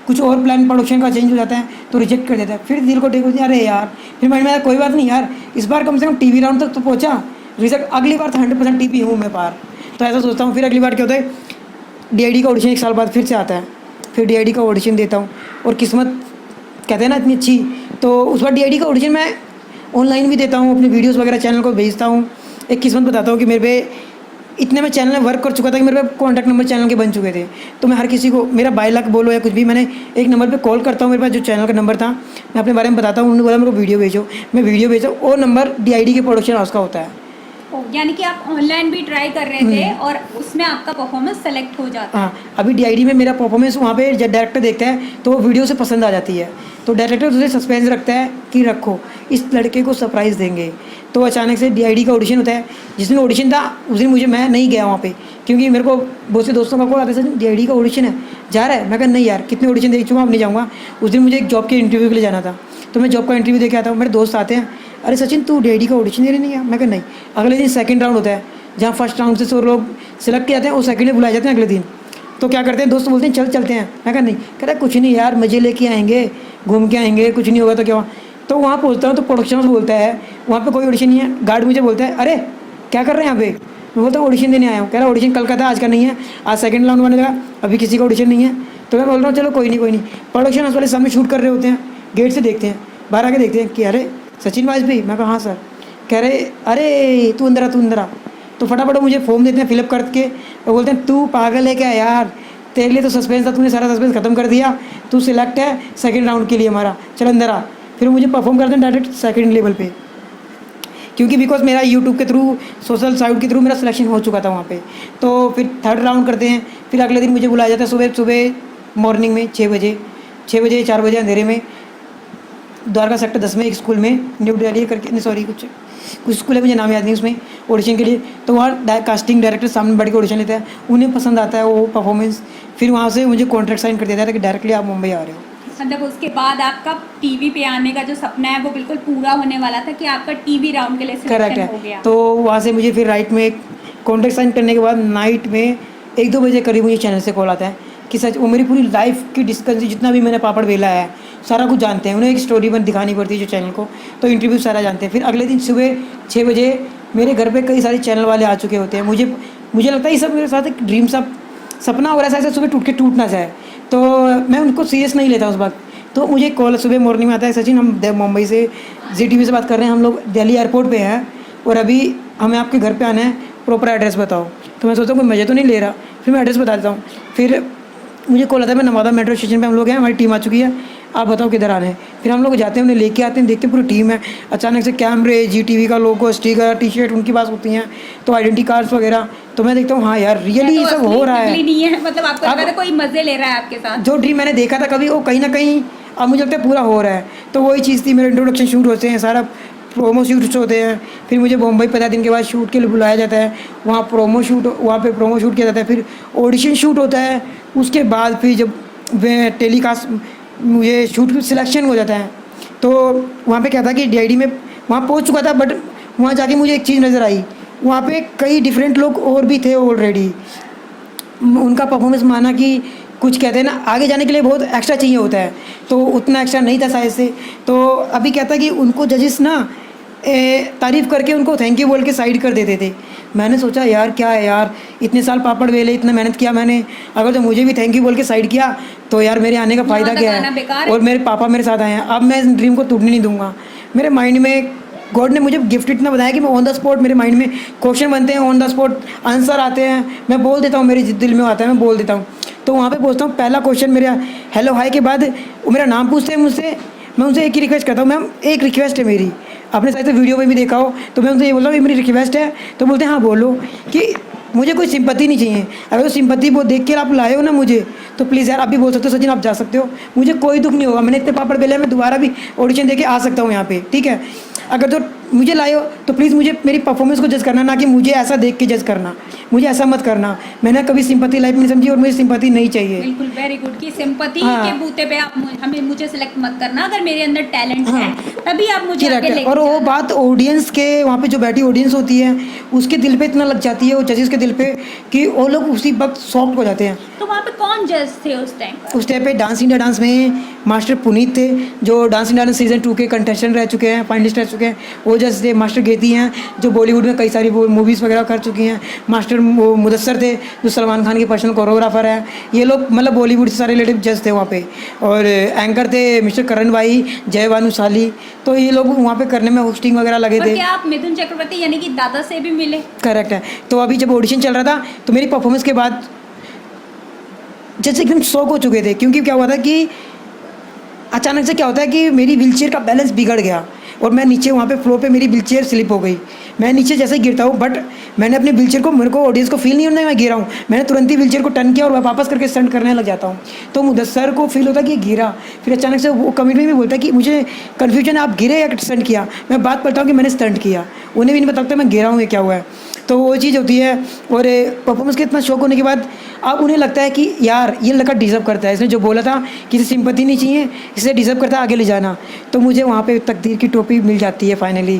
कुछ और प्लान प्रोडक्शन का चेंज हो जाता है तो रिजेक्ट कर देता है। फिर दिल को टेक होती है, अरे यार, फिर माइंड में आया कोई बात नहीं यार, इस बार कम से कम टीवी राउंड तक तो पहुँचा, रिजेक्ट अगली बार तो 100% टीवी हूँ मैं पार। तो ऐसा सोचता हूँ। फिर अगली बार क्या होता है, डीआईडी का ऑडिशन 1 साल बाद फिर से आता है, फिर डीआईडी का ऑडिशन देता हूँ, और किस्मत कहते हैं ना इतनी अच्छी, तो उस बार डीआईडी का ऑडिशन मैं ऑनलाइन भी देता हूँ, अपनी वीडियोस वगैरह चैनल को भेजता हूँ। एक किस्मत बताता हूँ कि मेरे पे इतने मैं चैनल में वर्क कर चुका था कि मेरे पे कॉन्टैक्ट नंबर चैनल के बन चुके थे। तो मैं हर किसी को, मेरा बाय लक बोलो या कुछ भी, मैंने एक नंबर पे कॉल करता हूँ, मेरे पास जो चैनल का नंबर था, मैं अपने बारे में बताता हूँ, उन्होंने बोला मेरे को वीडियो भेजो, मैं वीडियो भेजा, वो नंबर डीआईडी के प्रोडक्शन हाउस का होता है। यानी कि आप ऑनलाइन भी ट्राई कर रहे थे और उसमें आपका परफॉर्मेंस सेलेक्ट हो जाता है। हाँ, अभी डीआईडी में मेरा परफॉर्मेंस वहाँ पे जब डायरेक्टर देखता है तो वो वीडियो से पसंद आ जाती है, तो डायरेक्टर उसे सस्पेंस रखता है कि रखो, इस लड़के को सरप्राइज़ देंगे। तो अचानक से डीआईडी का ऑडिशन होता है। जिस दिन ऑडिशन था उस दिन मैं नहीं गया वहाँ पे, क्योंकि मेरे को बहुत से दोस्तों का कॉल आता है, डीआईडी का ऑडिशन है, जा रहा है? मैं कहा नहीं यार, कितने ऑडिशन देख चुका हूँ, अब नहीं जाऊँगा। उस दिन मुझे एक जॉब के इंटरव्यू के लिए जाना था, तो मैं जॉब का इंटरव्यू दे के आता हूँ। मेरे दोस्त आते हैं, अरे सचिन तू डीआईडी का ऑडिशन देने नहीं गया? मैं कहा नहीं। अगले दिन सेकंड राउंड होता है, जहाँ फर्स्ट राउंड से 100 लोग सिलेक्ट किए जाते हैं, वो सेकंड में बुलाए जाते हैं अगले दिन। तो क्या करते हैं, दोस्त बोलते हैं चल चलते हैं। मैं कहा नहीं। कह रहा कुछ नहीं यार, मज़े लेके आएंगे, घूम के आएंगे, कुछ नहीं होगा तो क्या हुआ। तो वहाँ पहुँचता हूँ तो प्रोडक्शन हाउस बोलता है वहाँ पे कोई ऑडिशन नहीं है। गार्ड मुझे बोलता है अरे क्या कर रहे हैं यहाँ पे? मैं बोलता हूँ ऑडिशन देने आया हूँ। कह रहा ऑडिशन कल का था, आज का नहीं है, आज सेकंड राउंड बने लगा, अभी किसी का ऑडिशन नहीं है। तो मैं बोल रहा हूँ चलो कोई नहीं। प्रोडक्शन हाउस वाले सामने शूट कर रहे होते हैं, गेट से देखते हैं, बाहर आके देखते हैं कि अरे सचिन वाजपेयी। मैं कहा हाँ सर। कह रहे अरे तू अंदर आ। तो फटाफट मुझे फॉर्म देते हैं फिलअप करके, और बोलते हैं तू पागल है क्या यार, तेरे लिए तो सस्पेंस था, तूने सारा सस्पेंस खत्म कर दिया, तू सिलेक्ट है सेकंड राउंड के लिए हमारा, चल अंदर आ। फिर मुझे परफॉर्म करते हैं डायरेक्ट सेकंड लेवल पे, क्योंकि बिकॉज मेरा यूट्यूब के थ्रू, सोशल साइट के थ्रू मेरा सिलेक्शन हो चुका था वहाँ पे। तो फिर थर्ड राउंड करते हैं। फिर अगले दिन मुझे बुलाया जाता है सुबह मॉर्निंग में 6 बजे 4 बजे अंधेरे में, द्वारका सेक्टर 10 में एक स्कूल में, न्यू दिल्ली करके, नहीं सॉरी कुछ स्कूल है, मुझे नाम याद नहीं, उसमें ऑडिशन के लिए। तो वहाँ कास्टिंग डायरेक्टर सामने बैठ के ऑडिशन लेता है, उन्हें पसंद आता है वो परफॉर्मेंस, फिर वहाँ से मुझे कॉन्ट्रैक्ट साइन कर दिया था कि डायरेक्टली आप मुंबई आ रहे हो। मतलब उसके बाद आपका टीवी पे आने का जो सपना है वो बिल्कुल पूरा होने वाला था कि आपका टीवी राउंड के लिए सिलेक्शन हो गया। तो वहाँ से मुझे फिर राइट में कॉन्ट्रैक्ट साइन करने के बाद नाइट में 1-2 बजे करीब मुझे चैनल से कॉल आता है कि सच वो मेरी पूरी लाइफ की डिस्कस, जितना भी मैंने पापड़ बेला है सारा कुछ जानते हैं, उन्हें एक स्टोरी बन दिखानी पड़ती है जो चैनल को, तो इंटरव्यू सारा जानते हैं। फिर अगले दिन सुबह 6 बजे मेरे घर पे कई सारे चैनल वाले आ चुके होते हैं। मुझे लगता है ये सब मेरे साथ एक ड्रीम सपना हो रहा है, ऐसा सुबह टूट ना जाए, तो मैं उनको सीरियस नहीं लेता उस वक्त। तो मुझे कॉल सुबह मॉर्निंग में आता है, सचिन हम मुंबई से ZTV से बात कर रहे हैं, हम लोग दिल्ली एयरपोर्ट पे हैं और अभी हमें आपके घर पे आना है, प्रॉपर एड्रेस बताओ। तो मैं सोचता हूँ कोई मज़े तो नहीं ले रहा, फिर मैं एड्रेस बता देता हूँ। फिर मुझे कॉल आता है, मैं नवादा मेट्रो स्टेशन पे हम लोग हैं, हमारी टीम आ चुकी है, आप बताओ किधर आना है। फिर हम लोग जाते हैं, उन्हें लेके आते हैं, देखते हैं पूरी टीम है। अचानक से कैमरे, GTV का लोगो, स्टिकर, टी-शर्ट उनके पास होती हैं, तो आइडेंटिटी कार्ड्स वगैरह। तो मैं देखता हूँ हाँ यार रियली ये सब हो रहा है, नहीं है, मतलब आपको लगा था कोई मजे ले रहा है आपके साथ। जो ड्रीम मैंने देखा था कभी, वो कहीं ना कहीं अब मुझे लगता है पूरा हो रहा है। तो वही चीज़ थी, मेरे इंट्रोडक्शन शूट होते हैं, सारा प्रोमो शूट्स होते हैं। फिर मुझे मुंबई 15 दिन के बाद शूट के लिए बुलाया जाता है, वहाँ पे प्रोमो शूट किया जाता है। फिर ऑडिशन शूट होता है, उसके बाद फिर जब वे टेलीकास्ट मुझे शूट सिलेक्शन हो जाता है। तो वहाँ पे क्या था कि DID में वहाँ पहुँच चुका था, बट वहाँ जाके मुझे एक चीज़ नज़र आई, वहाँ पे कई डिफरेंट लोग और भी थे ऑलरेडी। उनका परफॉर्मेंस माना कि कुछ कहते हैं ना, आगे जाने के लिए बहुत एक्स्ट्रा चाहिए होता है, तो उतना एक्स्ट्रा नहीं था शायद से। तो अभी क्या था कि उनको जजेस ना तारीफ़ करके उनको थैंक यू बोल के साइड कर देते थे। मैंने सोचा यार क्या है यार, इतने साल पापड़ बेले, इतना मेहनत किया मैंने, अगर तो मुझे भी थैंक यू बोल के साइड किया तो यार मेरे आने का फ़ायदा क्या है। और मेरे पापा मेरे साथ आए हैं, अब मैं इस ड्रीम को टूटने नहीं दूंगा। मेरे माइंड में गॉड ने मुझे गिफ्ट इतना बताया कि मैं ऑन द स्पॉट, मेरे माइंड में क्वेश्चन बनते हैं, ऑन द स्पॉट आंसर आते हैं, मैं बोल देता हूँ, मेरे दिल में आता है मैं बोल देता हूँ। तो वहाँ पे पहुँचता हूँ, पहला क्वेश्चन मेरा हेलो हाय के बाद वो मेरा नाम पूछते हैं मुझसे, मैं उनसे एक ही रिक्वेस्ट करता हूँ, मैम एक रिक्वेस्ट है मेरी, आपने शायद वीडियो में भी देखा हो, तो मैं उनसे ये बोलता हूँ, ये मेरी रिक्वेस्ट है। तो बोलते हैं हाँ बोलो, कि मुझे कोई सिंपत्ति नहीं चाहिए। अगर वो सिंपत्ति वो देख के आप लाए हो ना मुझे, तो प्लीज़ यार आप भी बोल सकते हो सचिन आप जा सकते हो, मुझे कोई दुख नहीं होगा। मैंने इतने पापड़ बेले, मैं दोबारा भी ऑडिशन देके आ सकता हूँ यहाँ पे, ठीक है। अगर जो मुझे लाए हो तो प्लीज़ मुझे मेरी परफॉर्मेंस को जज करना, ना कि मुझे ऐसा देख के जज करना, मुझे ऐसा मत करना। मैंने कभी सिंपत्ति लाइफ में नहीं समझी और मुझे सिंपत्ति नहीं चाहिए। बिल्कुल, वेरी गुड, कि सिंपैथी हाँ। के बूते पे आप मुझे सिलेक्ट मत करना। अगर मेरे अंदर टैलेंट हाँ। है तभी आप मुझे Correct आगे है। लेके और वो जाना। बात ऑडियंस के, वहाँ पे जो बैठी ऑडियंस होती है उसके दिल पे इतना लग जाती है, वो जजेस के दिल पे, कि वो लोग उसी वक्त शॉक्ड हो जाते हैं। तो वहाँ पे कौन जज थे उस टाइम? उस टाइम पे डांस इंडिया डांस में मास्टर पुनीत थे, जो डांस इंडिया डांस सीजन 2 के कंटेस्टेंट रह चुके हैं, फाइनलिस्ट रह चुके हैं, वो जज थे। मास्टर गेती हैं, जो बॉलीवुड में कई सारी वो मूवीज़ वगैरह कर चुकी हैं। मास्टर मुदस्सर थे, जो सलमान खान के पर्सनल कोरियोग्राफर है। ये लोग मतलब बॉलीवुड से सारे रिलेटिव जज थे वहाँ पे। और एंकर थे मिस्टर करण भाई, जय भानुशाली। तो ये लोग वहाँ पे करने में होस्टिंग वगैरह लगे और थे। क्या आप मिथुन चक्रवर्ती यानी कि दादा से भी मिले? करेक्ट है। तो अभी जब ऑडिशन चल रहा था तो मेरी परफॉर्मेंस के बाद जज एकदम शॉक हो चुके थे, क्योंकि क्या हुआ था कि अचानक से क्या होता है कि मेरी व्हीलचेयर का बैलेंस बिगड़ गया और मैं नीचे वहाँ पे फ्लोर पे मेरी व्हीलचेयर स्लिप हो गई। मैं नीचे जैसे ही गिरता हूँ, बट मैंने अपने व्हीलचेयर को, मेरे को ऑडियंस को फील नहीं होता मैं गिरा हूँ। मैंने तुरंत ही व्हीलचेयर को टर्न किया और वापस करके स्टंट करने लग जाता हूँ। तो मुदस्सर को फील होता है कि ये गिरा, फिर अचानक से वो कमेंट में भी बोलता है कि मुझे कन्फ्यूजन है, आप गिरे या स्टंट किया। मैं बात करता हूँ कि मैंने स्टंट किया, उन्हें भी नहीं बताता मैं गिरा हूँ, ये क्या हुआ है। तो वो चीज़ होती है। और परफॉर्मेंस के इतना शौक होने के बाद अब उन्हें लगता है कि यार ये लड़का डिज़र्व करता है, इसने जो बोला था कि इसे सिंपैथी नहीं चाहिए, इसे डिज़र्व करता है आगे ले जाना। तो मुझे वहाँ पे तकदीर की टोपी मिल जाती है फाइनली।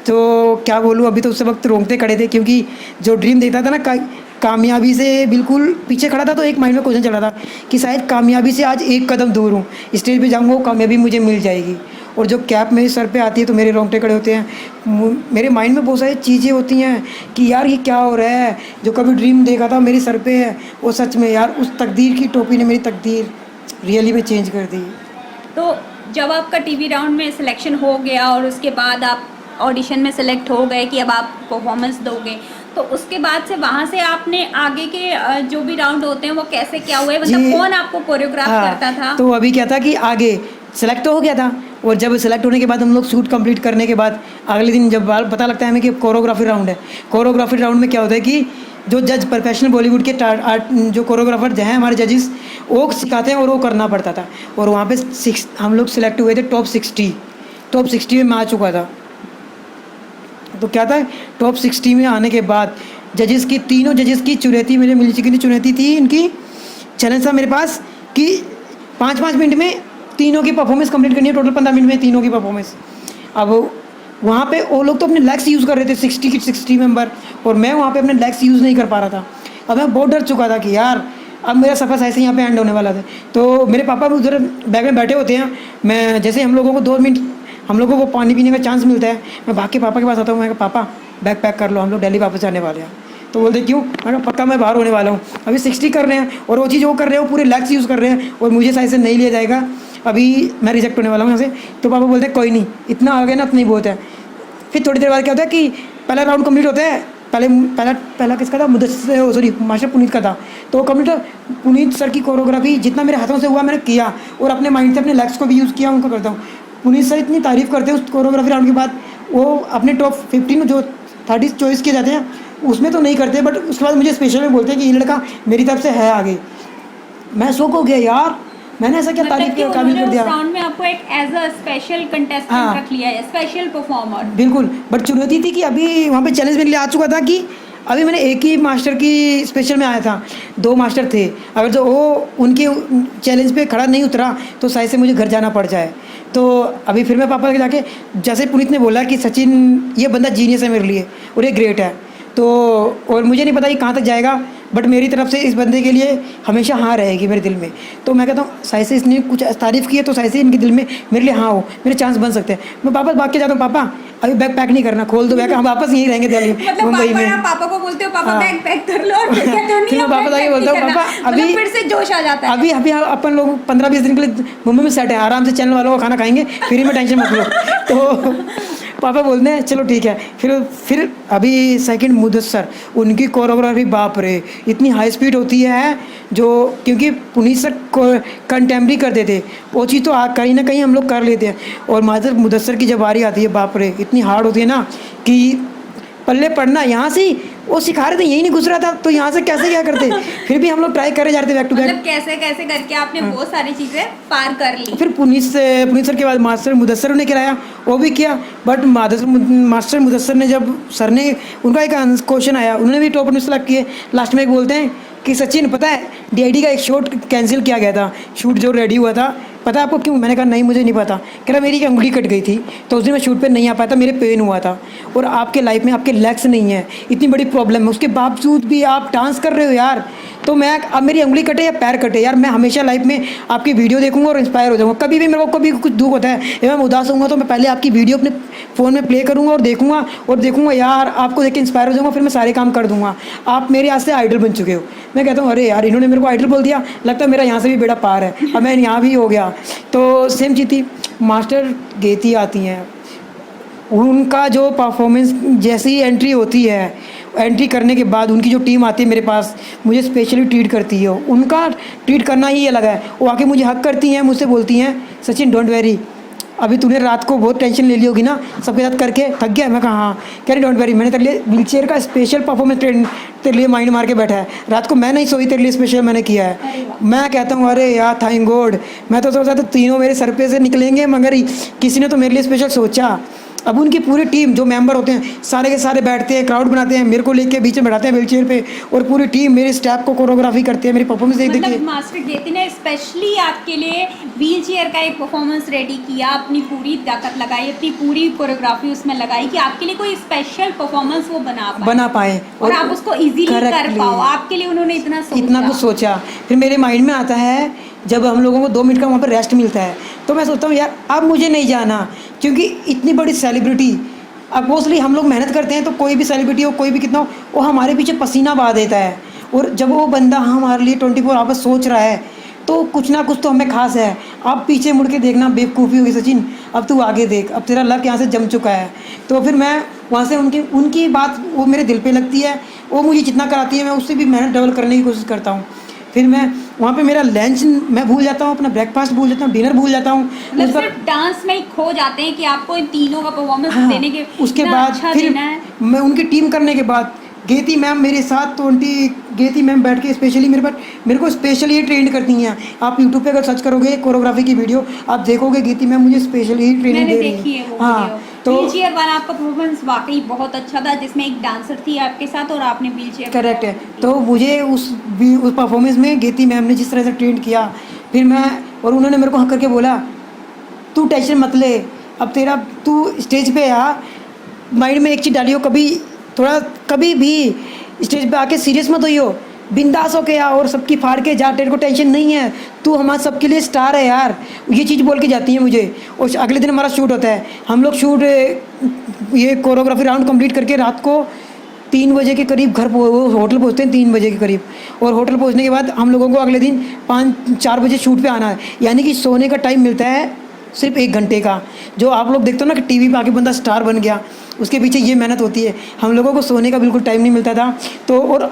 तो क्या बोलूँ, अभी तो उस वक्त रोंगटे खड़े थे, क्योंकि जो ड्रीम देखता था ना कामयाबी से बिल्कुल पीछे खड़ा था, तो एक माइंड में क्वेश्चन चल रहा था कि शायद कामयाबी से आज एक कदम दूर हूँ, स्टेज पे जाऊँगा, वो कामयाबी मुझे मिल जाएगी। और जो कैप मेरे सर पे आती है तो मेरे रोंगटे खड़े होते हैं। मेरे माइंड में बहुत सारी चीज़ें होती हैं कि यार ये क्या हो रहा है, जो कभी ड्रीम देखा था मेरे सर पे है, वो सच में यार उस तकदीर की टोपी ने मेरी तकदीर रियली में चेंज कर दी। तो जब आपका टीवी राउंड में सिलेक्शन हो गया और उसके बाद आप ऑडिशन में सेलेक्ट हो गए कि अब आप परफॉर्मेंस दोगे, तो उसके बाद से वहाँ से आपने आगे के जो भी राउंड होते हैं वो कैसे क्या हुए, मतलब कौन आपको कोरियोग्राफ करता था? तो अभी क्या था कि आगे सेलेक्ट तो हो गया था, और जब सेलेक्ट होने के बाद हम लोग शूट कंप्लीट करने के बाद अगले दिन जब पता लगता है हमें कि कोरियोग्राफी राउंड है। कोरियोग्राफी राउंड में क्या होता है कि जो जज प्रोफेशनल बॉलीवुड के जो कोरियोग्राफर जो हैं हमारे जजेस, वो सिखाते हैं और वो करना पड़ता था। और वहाँ पे हम लोग सिलेक्ट हुए थे टॉप 60 में मैं आ चुका था। तो क्या था, टॉप 60 में आने के बाद जजेस की, तीनों जजेस की चुनौती मुझे मिल चुकी थी। चुनौती थी इनकी, चैलेंज था मेरे पास कि 5-5 मिनट में तीनों की परफॉर्मेंस कंप्लीट करनी है, टोटल 15 मिनट में तीनों की परफॉर्मेंस। अब वहाँ पे वो लोग तो अपने लेग्स यूज़ कर रहे थे 60 मेंबर, और मैं वहाँ पे अपने लेग्स यूज़ नहीं कर पा रहा था। अब मैं बहुत डर चुका था कि यार अब मेरा सफ़र ऐसे यहाँ पे एंड होने वाला था। तो मेरे पापा भी उधर बैग में बैठे होते हैं, मैं जैसे हम लोगों को 2 मिनट हम लोगों को पानी पीने का चांस मिलता है, मैं भाग के पापा के पास आता हूँ। मैं कहा पापा बैग पैक कर लो, हम लोग दिल्ली वापस जाने वाले हैं। तो बोलते क्यों? मैं कहा पक्का मैं बाहर होने वाला हूँ। अभी 60 कर रहे हैं और वो चीज़ वो कर रहे हैं, वो पूरे लेग्स यूज़ कर रहे हैं और मुझे शायद से नहीं लिया जाएगा, अभी मैं रिजेक्ट होने वाला हूँ यहाँ से। तो पापा बोलते कोई नहीं, इतना आ गया ना उतना ही बहुत है। फिर थोड़ी देर बाद क्या होता है कि पहला राउंड कंप्लीट होता है। पहला किसका था? मुदस्सिर, सॉरी मास्टर पुनीत का था। तो कंप्लीट पुनीत सर की कोरियोग्राफी जितना मेरे हाथों से हुआ मैंने किया, और अपने माइंड से अपने लेग्स को भी यूज़ किया, उनको करता हूँ। पुनीत सर इतनी तारीफ़ करते हैं उस कोरियोग्राफी राउंड के बाद, वो अपने टॉप 15 में जो 30 चॉइस किए जाते हैं उसमें तो नहीं करते, बट उसके बाद मुझे स्पेशल में बोलते हैं कि ये लड़का मेरी तरफ से है आगे। मैं शौक हो गया यार, मैंने ऐसा क्या तारीफ किया, काबिल कर दिया। राउंड में आपको एक एज अ स्पेशल कंटेस्टेंट रख लिया है, स्पेशल परफॉर्मर। बिल्कुल, बट चुनौती थी कि अभी वहाँ पे चैलेंज मेरे लिए आ चुका था कि अभी मैंने एक ही मास्टर की स्पेशल में आया था, 2 मास्टर थे, अगर जो वो उनके चैलेंज पे खड़ा नहीं उतरा तो शायद से मुझे घर जाना पड़ जाए। तो अभी फिर मैं पापा के जाके, जैसे पुनीत ने बोला कि सचिन ये बंदा जीनियस है मेरे लिए और ये ग्रेट है, तो और मुझे नहीं पता कि कहाँ तक जाएगा, बट मेरी तरफ से इस बंदे के लिए हमेशा हाँ रहेगी मेरे दिल में। तो मैं कहता हूँ शायद से इसने कुछ तारीफ़ की है तो शायद से इनके दिल में मेरे लिए हाँ हो, मेरे चांस बन सकते हैं। मैं वापस भाग के जाता हूँ, पापा अभी बैग पैक नहीं करना, खोल दो बैग, हम वापस यहीं रहेंगे दिल्ली मुंबई में। पापा को बोलते हो पापा बैग पैक कर लो, और फिर मैं वापस आके बोलता हूँ पापा अभी फिर से जोश आ जाता है। अभी अपन लोग 15-20 दिन के लिए मुंबई में सेट है, आराम से चैनल वालों का खाना खाएंगे, फ्री में, टेंशन मत लो। पापा बोलते हैं चलो ठीक है। फिर अभी सेकंड मुदस्सर, उनकी कोरियोग्राफी बाप रे, इतनी हाई स्पीड होती है जो, क्योंकि पुनीत सर कंटेम्प्रेरी करते थे, वो चीज़ तो कहीं ना कहीं हम लोग कर लेते हैं। और मुदस्सर की जब बारी आती है बाप रे, इतनी हार्ड होती है ना कि पल्ले पड़ना। यहाँ से वो सिखा रहे थे, यही नहीं घुस रहा था, तो यहाँ से कैसे क्या करते। फिर भी हम लोग ट्राई करे जा रहे थे बैक टू बैक। मतलब कैसे कैसे करके आपने बहुत सारी चीजें पार कर ली। फिर पुनीत सर के बाद मास्टर मुदस्सर ने कराया, वो भी किया। बट मास्टर मुदस्सर ने, जब सर ने, उनका एक क्वेश्चन आया, उन्होंने भी टॉपर में सेलेक्ट किए। लास्ट में एक बोलते हैं कि सचिन पता है डीआईडी का एक शॉट कैंसिल किया गया था, शूट जो रेडी हुआ था, पता है आपको क्यों? मैंने कहा नहीं मुझे नहीं पता। कह रहा मेरी एक अंगुली कट गई थी तो उस दिन मैं शूट पे नहीं आ पाया था, मेरे पेन हुआ था। और आपके लाइफ में आपके लेग्स नहीं है, इतनी बड़ी प्रॉब्लम है, उसके बावजूद भी आप डांस कर रहे हो यार। तो मैं, अब मेरी अंगुली कटे या पैर कटे यार, मैं हमेशा लाइफ में आपकी वीडियो देखूंगा और इंस्पायर हो जाऊंगा। कभी भी मेरे को कभी कुछ दुख होता है या मैं उदास होऊंगा तो मैं पहले आपकी वीडियो अपने फ़ोन में प्ले करूँगा और देखूंगा यार, आपको देख के इंस्पायर हो जाऊंगा, फिर मैं सारे काम कर दूंगा। आप मेरे यहाँ से आइडल बन चुके हो। मैं कहता हूँ अरे यार इन्होंने मेरे को आइडल बोल दिया, लगता है मेरा यहाँ से भी बेड़ा पार है, अब मैं यहाँ भी हो गया। तो सेम चीज़ थी। मास्टर गेती आती हैं, उनका जो परफॉर्मेंस, जैसी ही एंट्री होती है, एंट्री करने के बाद उनकी जो टीम आती है मेरे पास, मुझे स्पेशली ट्रीट करती है। उनका ट्रीट करना ही अलग है। वो आके मुझे हक करती हैं, मुझसे बोलती हैं सचिन डोंट वेरी, अभी तूने रात को बहुत टेंशन ले ली होगी ना सबके साथ करके, थक गया? मैं कहा हाँ। कह रही डोंट वेरी, मैंने तेरे लिए व्हील चेयर का स्पेशल परफॉर्मेंस तेरे लिए माइंड मार के बैठा है, रात को मैं नहीं सोई, तेरे लिए स्पेशल मैंने किया है। मैं कहता हूँ अरे यार थैंक गॉड, मैं तो सोचा था तीनों मेरे सर पे से निकलेंगे, मगर किसी ने तो मेरे लिए स्पेशल सोचा। अब उनकी पूरी टीम जो मेंबर होते हैं सारे के सारे बैठते हैं, क्राउड बनाते हैं, मेरे को लेके बीच में बैठाते हैं व्हील चेयर पे, और पूरी टीम मेरे स्टेप को कोरियोग्राफी करती है, मेरी परफॉर्मेंस देख मतलब देखिए। मास्टर गेती ने स्पेशली आपके लिए व्हील चेयर का एक परफॉर्मेंस रेडी किया, अपनी पूरी ताकत लगाई, अपनी पूरी कोरियोग्राफी उसमें लगाई कि आपके लिए कोई स्पेशल परफॉर्मेंस वो बना पाए और आप उसको इजीली कर पाओ। आपके लिए उन्होंने इतना कुछ सोचा। फिर मेरे माइंड में आता है, जब हम लोगों को 2 मिनट का वहाँ पर रेस्ट मिलता है, तो मैं सोचता हूँ यार अब मुझे नहीं जाना, क्योंकि इतनी बड़ी सेलिब्रिटी, अब मोस्टली हम लोग मेहनत करते हैं तो कोई भी सेलिब्रिटी हो, कोई भी कितना हो, वो हमारे पीछे पसीना बहा देता है। और जब वो बंदा हमारे लिए 24 आवर्स सोच रहा है तो कुछ ना कुछ तो हमें खास है। आप पीछे मुड़ के देखना बेवकूफ़ी होगी सचिन, अब तू आगे देख, अब तेरा लक यहाँ से जम चुका है। तो फिर मैं वहाँ से उनकी बात वो मेरे दिल पे लगती है, वो मुझे जितना कराती है मैं उससे भी मेहनत डबल करने की कोशिश करता हूँ। फिर मैं वहाँ पे मेरा लंच मैं भूल जाता हूँ, अपना ब्रेकफास्ट भूल जाता हूँ, डिनर भूल जाता हूँ। मतलब सिर्फ डांस में ही खो जाते हैं कि आपको इन तीनों का परफॉर्मेंस देने के उसके बाद अच्छा फिर मैं उनकी टीम करने के बाद गेती मैम मेरे साथ, तो गेती मैम बैठ के स्पेशली मेरे को स्पेशली ट्रेंड करती हैं। आप यूट्यूब पे अगर सर्च करोगे कोरियोग्राफी की वीडियो आप देखोगे गेती मैम मुझे स्पेशली ट्रेनिंग दे रही है। हाँ, तो व्हील चेयर वाला आपका परफॉर्मेंस वाकई बहुत अच्छा था, जिसमें एक डांसर थी आपके साथ और आपने व्हील चेयर। करेक्ट है। तो मुझे उस परफॉर्मेंस में गेती मैम ने जिस तरह से ट्रेंड किया, फिर मैं, और उन्होंने मेरे को हक करके बोला तू टेंशन मत ले, अब तेरा तू स्टेज पे आ, माइंड में एक चीज़ डालियो, कभी भी स्टेज पे आके सीरियस मत होइयो, बिंदास हो के आ और सबकी फाड़ के जा, तेरे को टेंशन नहीं है, तू हमारे सबके लिए स्टार है यार। ये चीज़ बोल के जाती है मुझे। और अगले दिन हमारा शूट होता है, हम लोग ये कोरियोग्राफी राउंड कंप्लीट करके रात को 3 बजे के करीब होटल पहुंचते हैं, 3 बजे के करीब। और होटल पहुंचने के बाद हम लोगों को अगले दिन 5-4 बजे शूट पे आना है, यानी कि सोने का टाइम मिलता है सिर्फ 1 घंटे का। जो आप लोग देखते हो ना कि टीवी पे आके बंदा स्टार बन गया, उसके पीछे ये मेहनत होती है। हम लोगों को सोने का बिल्कुल टाइम नहीं मिलता था। तो और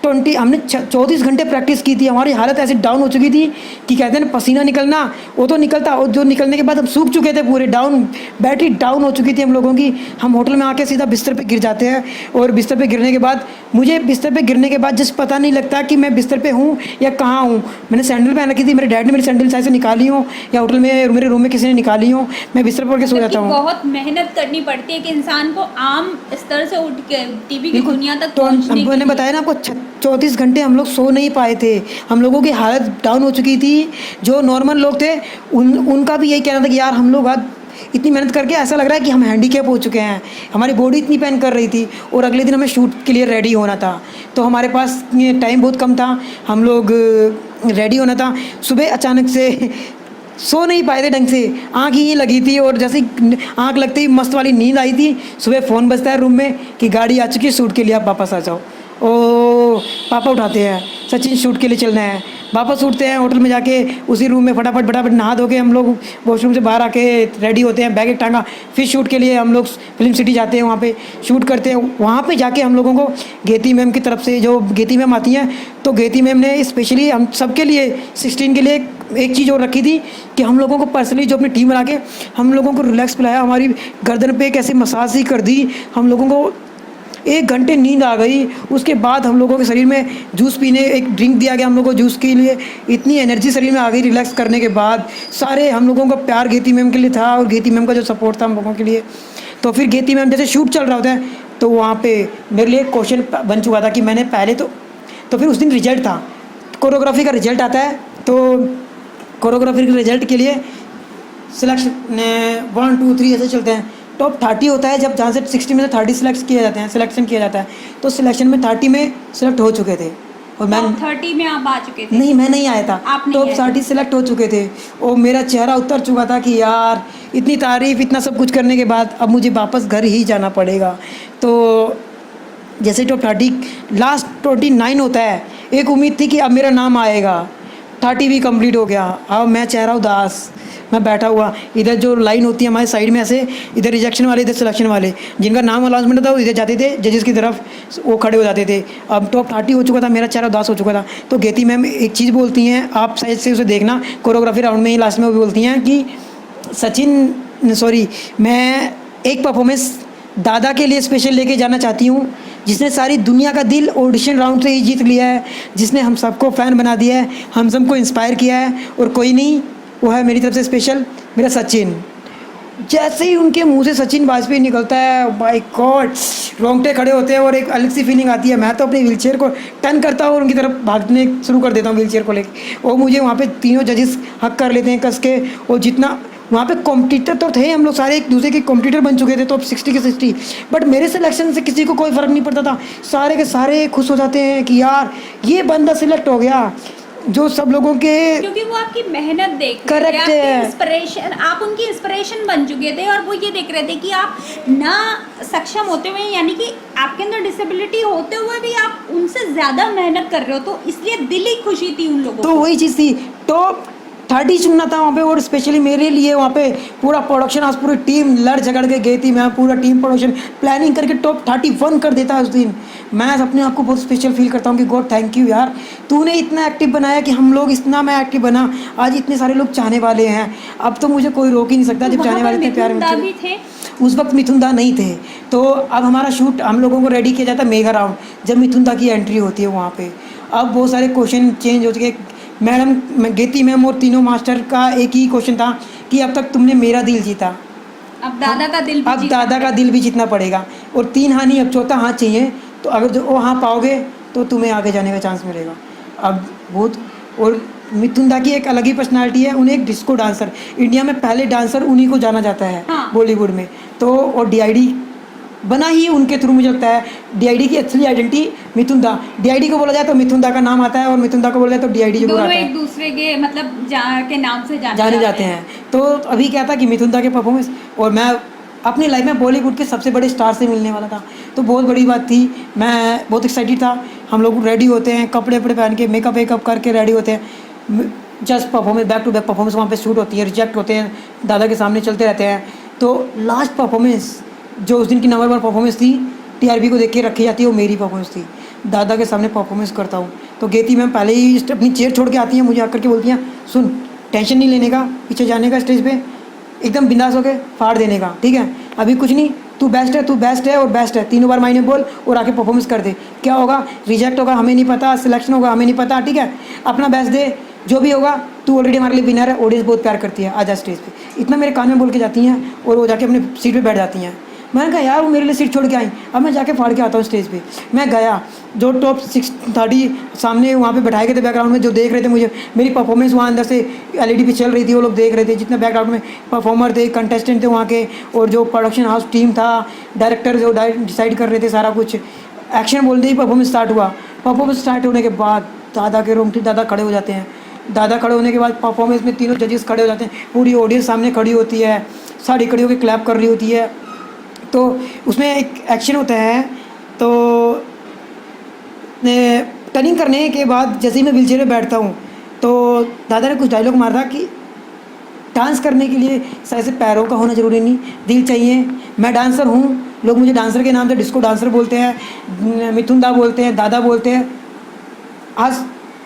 हमने 34 घंटे प्रैक्टिस की थी। हमारी हालत ऐसे डाउन हो चुकी थी कि कहते हैं ना पसीना निकलना, वो तो निकलता, और जो निकलने के बाद हम सूख चुके थे पूरे, बैटरी डाउन हो चुकी थी हम लोगों की। हम होटल में आके सीधा बिस्तर पे गिर जाते हैं, और बिस्तर पे गिरने के बाद मुझे बिस्तर पे गिरने के बाद जिस पता नहीं लगता कि मैं बिस्तर पे हूँ या कहाँ हूँ। मैंने सैंडल पहन रखी थी, मेरे डैड ने मेरी सैंडल शायद से निकाली हो या होटल में मेरे रूम में किसी ने निकाली हो, मैं बिस्तर पर के सो जाता हूँ। बहुत मेहनत करनी पड़ती है कि इंसान को आम स्तर से उठ के टीवी की दुनिया तक पहुंचने के लिए। मैंने बताया ना आपको 34 घंटे हम लोग सो नहीं पाए थे। हम लोगों की हालत डाउन हो चुकी थी। जो नॉर्मल लोग थे उनका भी यही कहना था कि यार हम लोग आज इतनी मेहनत करके ऐसा लग रहा है कि हम हैंडीकैप हो चुके हैं, हमारी बॉडी इतनी पेन कर रही थी, और अगले दिन हमें शूट के लिए रेडी होना था। तो हमारे पास टाइम बहुत कम था, हम लोग रेडी होना था। सुबह अचानक से सो नहीं पाए थे ढंग से, आँख ही लगी थी, और जैसे आँख लगते ही मस्त वाली नींद आई थी। सुबह फ़ोन बजता है रूम में कि गाड़ी आ चुकी है, शूट के लिए आप वापस आ जाओ। ओ पापा उठाते हैं, सचिन शूट के लिए चलना है। वापस उठते हैं, होटल में जाके उसी रूम में फटाफट नहा धो के हम लोग वॉशरूम से बाहर आके रेडी होते हैं, बैग एक टांगा, फिर शूट के लिए हम लोग फिल्म सिटी जाते हैं, वहाँ पे शूट करते हैं। वहाँ पे जाके हम लोगों को गेती मैम की तरफ से, जो गेती मैम आती हैं, तो गेती मैम ने स्पेशली हम सबके लिए 16 के लिए एक चीज़ और रखी थी कि हम लोगों को पर्सनली जो अपनी टीम बना के हम लोगों को रिलैक्स पिलाया, हमारी गर्दन पे एक ऐसी मसाज ही कर दी, हम लोगों को 1 घंटे नींद आ गई। उसके बाद हम लोगों के शरीर में जूस पीने, एक ड्रिंक दिया गया हम लोगों को जूस के लिए, इतनी एनर्जी शरीर में आ गई रिलैक्स करने के बाद। सारे हम लोगों का प्यार गेती मैम के लिए था और गेती मैम का जो सपोर्ट था हम लोगों के लिए। तो फिर गेती मैम जैसे शूट चल रहा होता है तो वहाँ पे मेरे लिए क्वेश्चन बन चुका था कि मैंने पहले तो फिर उस दिन रिजल्ट था, कोरियोग्राफी का रिजल्ट आता है। तो कोरियोग्राफी के रिजल्ट के लिए सिलेक्शन 1 2 3 ऐसे चलते हैं। टॉप 30 होता है जब, जहाँ से 60 में से 30 सिलेक्शन किया जाता है। तो सिलेक्शन में 30 में सिलेक्ट हो चुके थे और मैं 30 में आप आ चुके थे? नहीं, मैं नहीं आया था। टॉप 30 सिलेक्ट हो चुके थे और मेरा चेहरा उतर चुका था कि यार इतनी तारीफ, इतना सब कुछ करने के बाद अब मुझे वापस घर ही जाना पड़ेगा। तो जैसे टॉप 30 लास्ट 29 होता है, एक उम्मीद थी कि अब मेरा नाम आएगा। 30 भी कंप्लीट हो गया। अब मैं चेहरा उदास, मैं बैठा हुआ, इधर जो लाइन होती है हमारे साइड में ऐसे, इधर रिजेक्शन वाले, इधर सिलेक्शन वाले, जिनका नाम अनाउंसमेंट होता है वो इधर जाते थे, जजेस की तरफ वो खड़े हो जाते थे। अब टॉप 30 हो चुका था, मेरा चेहरा उदास हो चुका था। तो गेती मैम एक चीज़ बोलती हैं, आप साइड से उसे देखना, कोरियोग्राफी राउंड में ही लास्ट में वो बोलती हैं कि मैं एक परफॉर्मेंस दादा के लिए स्पेशल लेके जाना चाहती हूँ, जिसने सारी दुनिया का दिल ऑडिशन राउंड से ही जीत लिया है, जिसने हम सबको फ़ैन बना दिया है, हम सबको इंस्पायर किया है, और कोई नहीं, वो है मेरी तरफ से स्पेशल मेरा सचिन। जैसे ही उनके मुंह से सचिन वाजपेयी निकलता है, माय गॉड, रोंगटे खड़े होते हैं और एक अलग सी फीलिंग आती है। मैं तो अपनी व्हीलचेयर को टर्न करता हूँ और उनकी तरफ भागने शुरू कर देता हूँ व्हीलचेयर को लेके, और मुझे वहाँ पे तीनों जजेस हक कर लेते हैं कस के। और जितना वहाँ पे कॉम्पिटिटर तो थे, हम लोग सारे एक दूसरे के कॉम्पिटिटर बन चुके थे, तो अब 60 के 60, बट मेरे सिलेक्शन से किसी को कोई फ़र्क नहीं पड़ता था। सारे के सारे खुश हो जाते हैं कि यार ये बंदा सिलेक्ट हो गया, जो सब लोगों के, क्योंकि वो आपकी मेहनत देख करेक्ट है, इंस्पिरेशन, आप उनकी इंस्पिरेशन बन चुके थे, और वो ये देख रहे थे कि आप ना सक्षम होते हुए, यानी कि आपके अंदर डिसेबिलिटी होते हुए भी आप उनसे ज़्यादा मेहनत कर रहे हो, तो इसलिए दिल ही खुशी थी उन लोगों तो वही चीज़ थी। टॉप 30 चुनना था वहाँ पे, और स्पेशली मेरे लिए वहाँ पे पूरा प्रोडक्शन हाउस, पूरी टीम लड़ झगड़ के गई थी। मैं पूरा टीम प्रोडक्शन प्लानिंग करके टॉप 31 कर देता है उस दिन। मैं अपने आप को बहुत स्पेशल फील करता हूँ कि गॉड थैंक यू यार, तूने इतना एक्टिव बनाया कि हम लोग इतना, मैं एक्टिव बना, आज इतने सारे लोग चाहने वाले हैं। अब तो मुझे कोई रोक ही नहीं सकता, जब चाहने वाले इतने प्यार में थे। उस वक्त मिथुन दा नहीं थे। तो अब हमारा शूट हम लोगों को रेडी किया जाता है मेगा राउंड, जब मिथुन दा की एंट्री होती है वहाँ पे। अब बहुत सारे क्वेश्चन चेंज हो चुके। मैडम गेती मैम और तीनों मास्टर का एक ही क्वेश्चन था कि अब तक तुमने मेरा दिल जीता, अब दादा का दिल भी अब दादा का दिल भी जीतना पड़ेगा, और 3 हाँ नहीं, अब चौथा हाँ चाहिए। तो अगर जो वो हाँ पाओगे तो तुम्हें आगे जाने का चांस मिलेगा। अब बहुत, और मिथुन दा की एक अलग ही पर्सनालिटी है, उन्हें एक डिस्को डांसर, इंडिया में पहले डांसर उन्हीं को जाना जाता है बॉलीवुड में। तो और DID बना ही उनके थ्रू, मुझे लगता है। DID की असली आइडेंटिटी मिथुन दा, DID को बोला जाए तो मिथुन दा का नाम आता है, और मिथुन दा को बोला जाए तो DID जो आता है, एक दूसरे के मतलब के नाम से जाने जाते हैं। तो अभी क्या था कि मिथुन दा के परफॉर्मेंस, और मैं अपनी लाइफ में बॉलीवुड के सबसे बड़े स्टार से मिलने वाला था, तो बहुत बड़ी बात थी। मैं बहुत एक्साइटेड था। हम लोग रेडी होते हैं, कपड़े वपड़े पहन के, मेकअप वेकअप करके रेडी होते हैं, just performance, back to back performance वहाँ पे शूट होती है, रिजेक्ट होते हैं, दादा के सामने चलते रहते हैं। तो लास्ट परफॉर्मेंस जो उस दिन की नंबर 1 परफॉर्मेंस थी, TRP को देख के रखी जाती है, वो मेरी परफॉर्मेंस थी। दादा के सामने परफॉर्मेंस करता हूँ तो गेती मैम पहले ही अपनी चेयर छोड़ के आती हैं, मुझे आकर के बोलती हैं, सुन टेंशन नहीं लेने का, पीछे जाने का, स्टेज पे एकदम बिंदास होकर फाड़ देने का, ठीक है, अभी कुछ नहीं, तू बेस्ट है और बेस्ट है, 3 बार मायने बोल और आके परफॉर्मेंस कर दे। क्या होगा, रिजेक्ट होगा हमें नहीं पता, सिलेक्शन होगा हमें नहीं पता, ठीक है, अपना बेस्ट दे, जो भी होगा, तू ऑलरेडी हमारे लिए विनर है, ऑडियंस बहुत प्यार करती है, आजा स्टेज पे। इतना मेरे कान में बोल के जाती हैं और वो जाके अपने सीट पे बैठ जाती हैं। मैंने कहा यार वो मेरे लिए सीट छोड़ के आई, अब मैं जाके फाड़ के आता हूँ स्टेज पे। मैं गया, जो टॉप 30 सामने वहाँ पे बैठाए गए थे बैकग्राउंड में, जो देख रहे थे मुझे, मेरी परफॉर्मेंस वहाँ अंदर से LED पे चल रही थी, वो लोग देख रहे थे, जितने बैकग्राउंड में परफॉर्मर थे, कंटेस्टेंट थे वहाँ के, और जो प्रोडक्शन हाउस टीम था, डायरेक्टर जो डिसाइड कर रहे थे सारा कुछ। एक्शन बोलते ही परफॉर्मेंस स्टार्ट हुआ। परफॉर्मेंस स्टार्ट होने के बाद दादा के रोंगटे, दादा खड़े हो जाते हैं। दादा खड़े होने के बाद परफॉर्मेंस में तीनों जजेस खड़े हो जाते हैं, पूरी ऑडियंस सामने खड़ी होती है, सारी खड़ी होकर क्लैप कर रही होती है। तो उसमें एक एक्शन होता है, तो टर्निंग करने के बाद जैसे ही मैं व्हीलचेयर में बैठता हूँ तो दादा ने कुछ डायलॉग मारा था कि डांस करने के लिए ऐसे पैरों का होना ज़रूरी नहीं, दिल चाहिए। मैं डांसर हूँ, लोग मुझे डांसर के नाम से डिस्को डांसर बोलते हैं, मिथुन दा बोलते हैं, दादा बोलते हैं। आज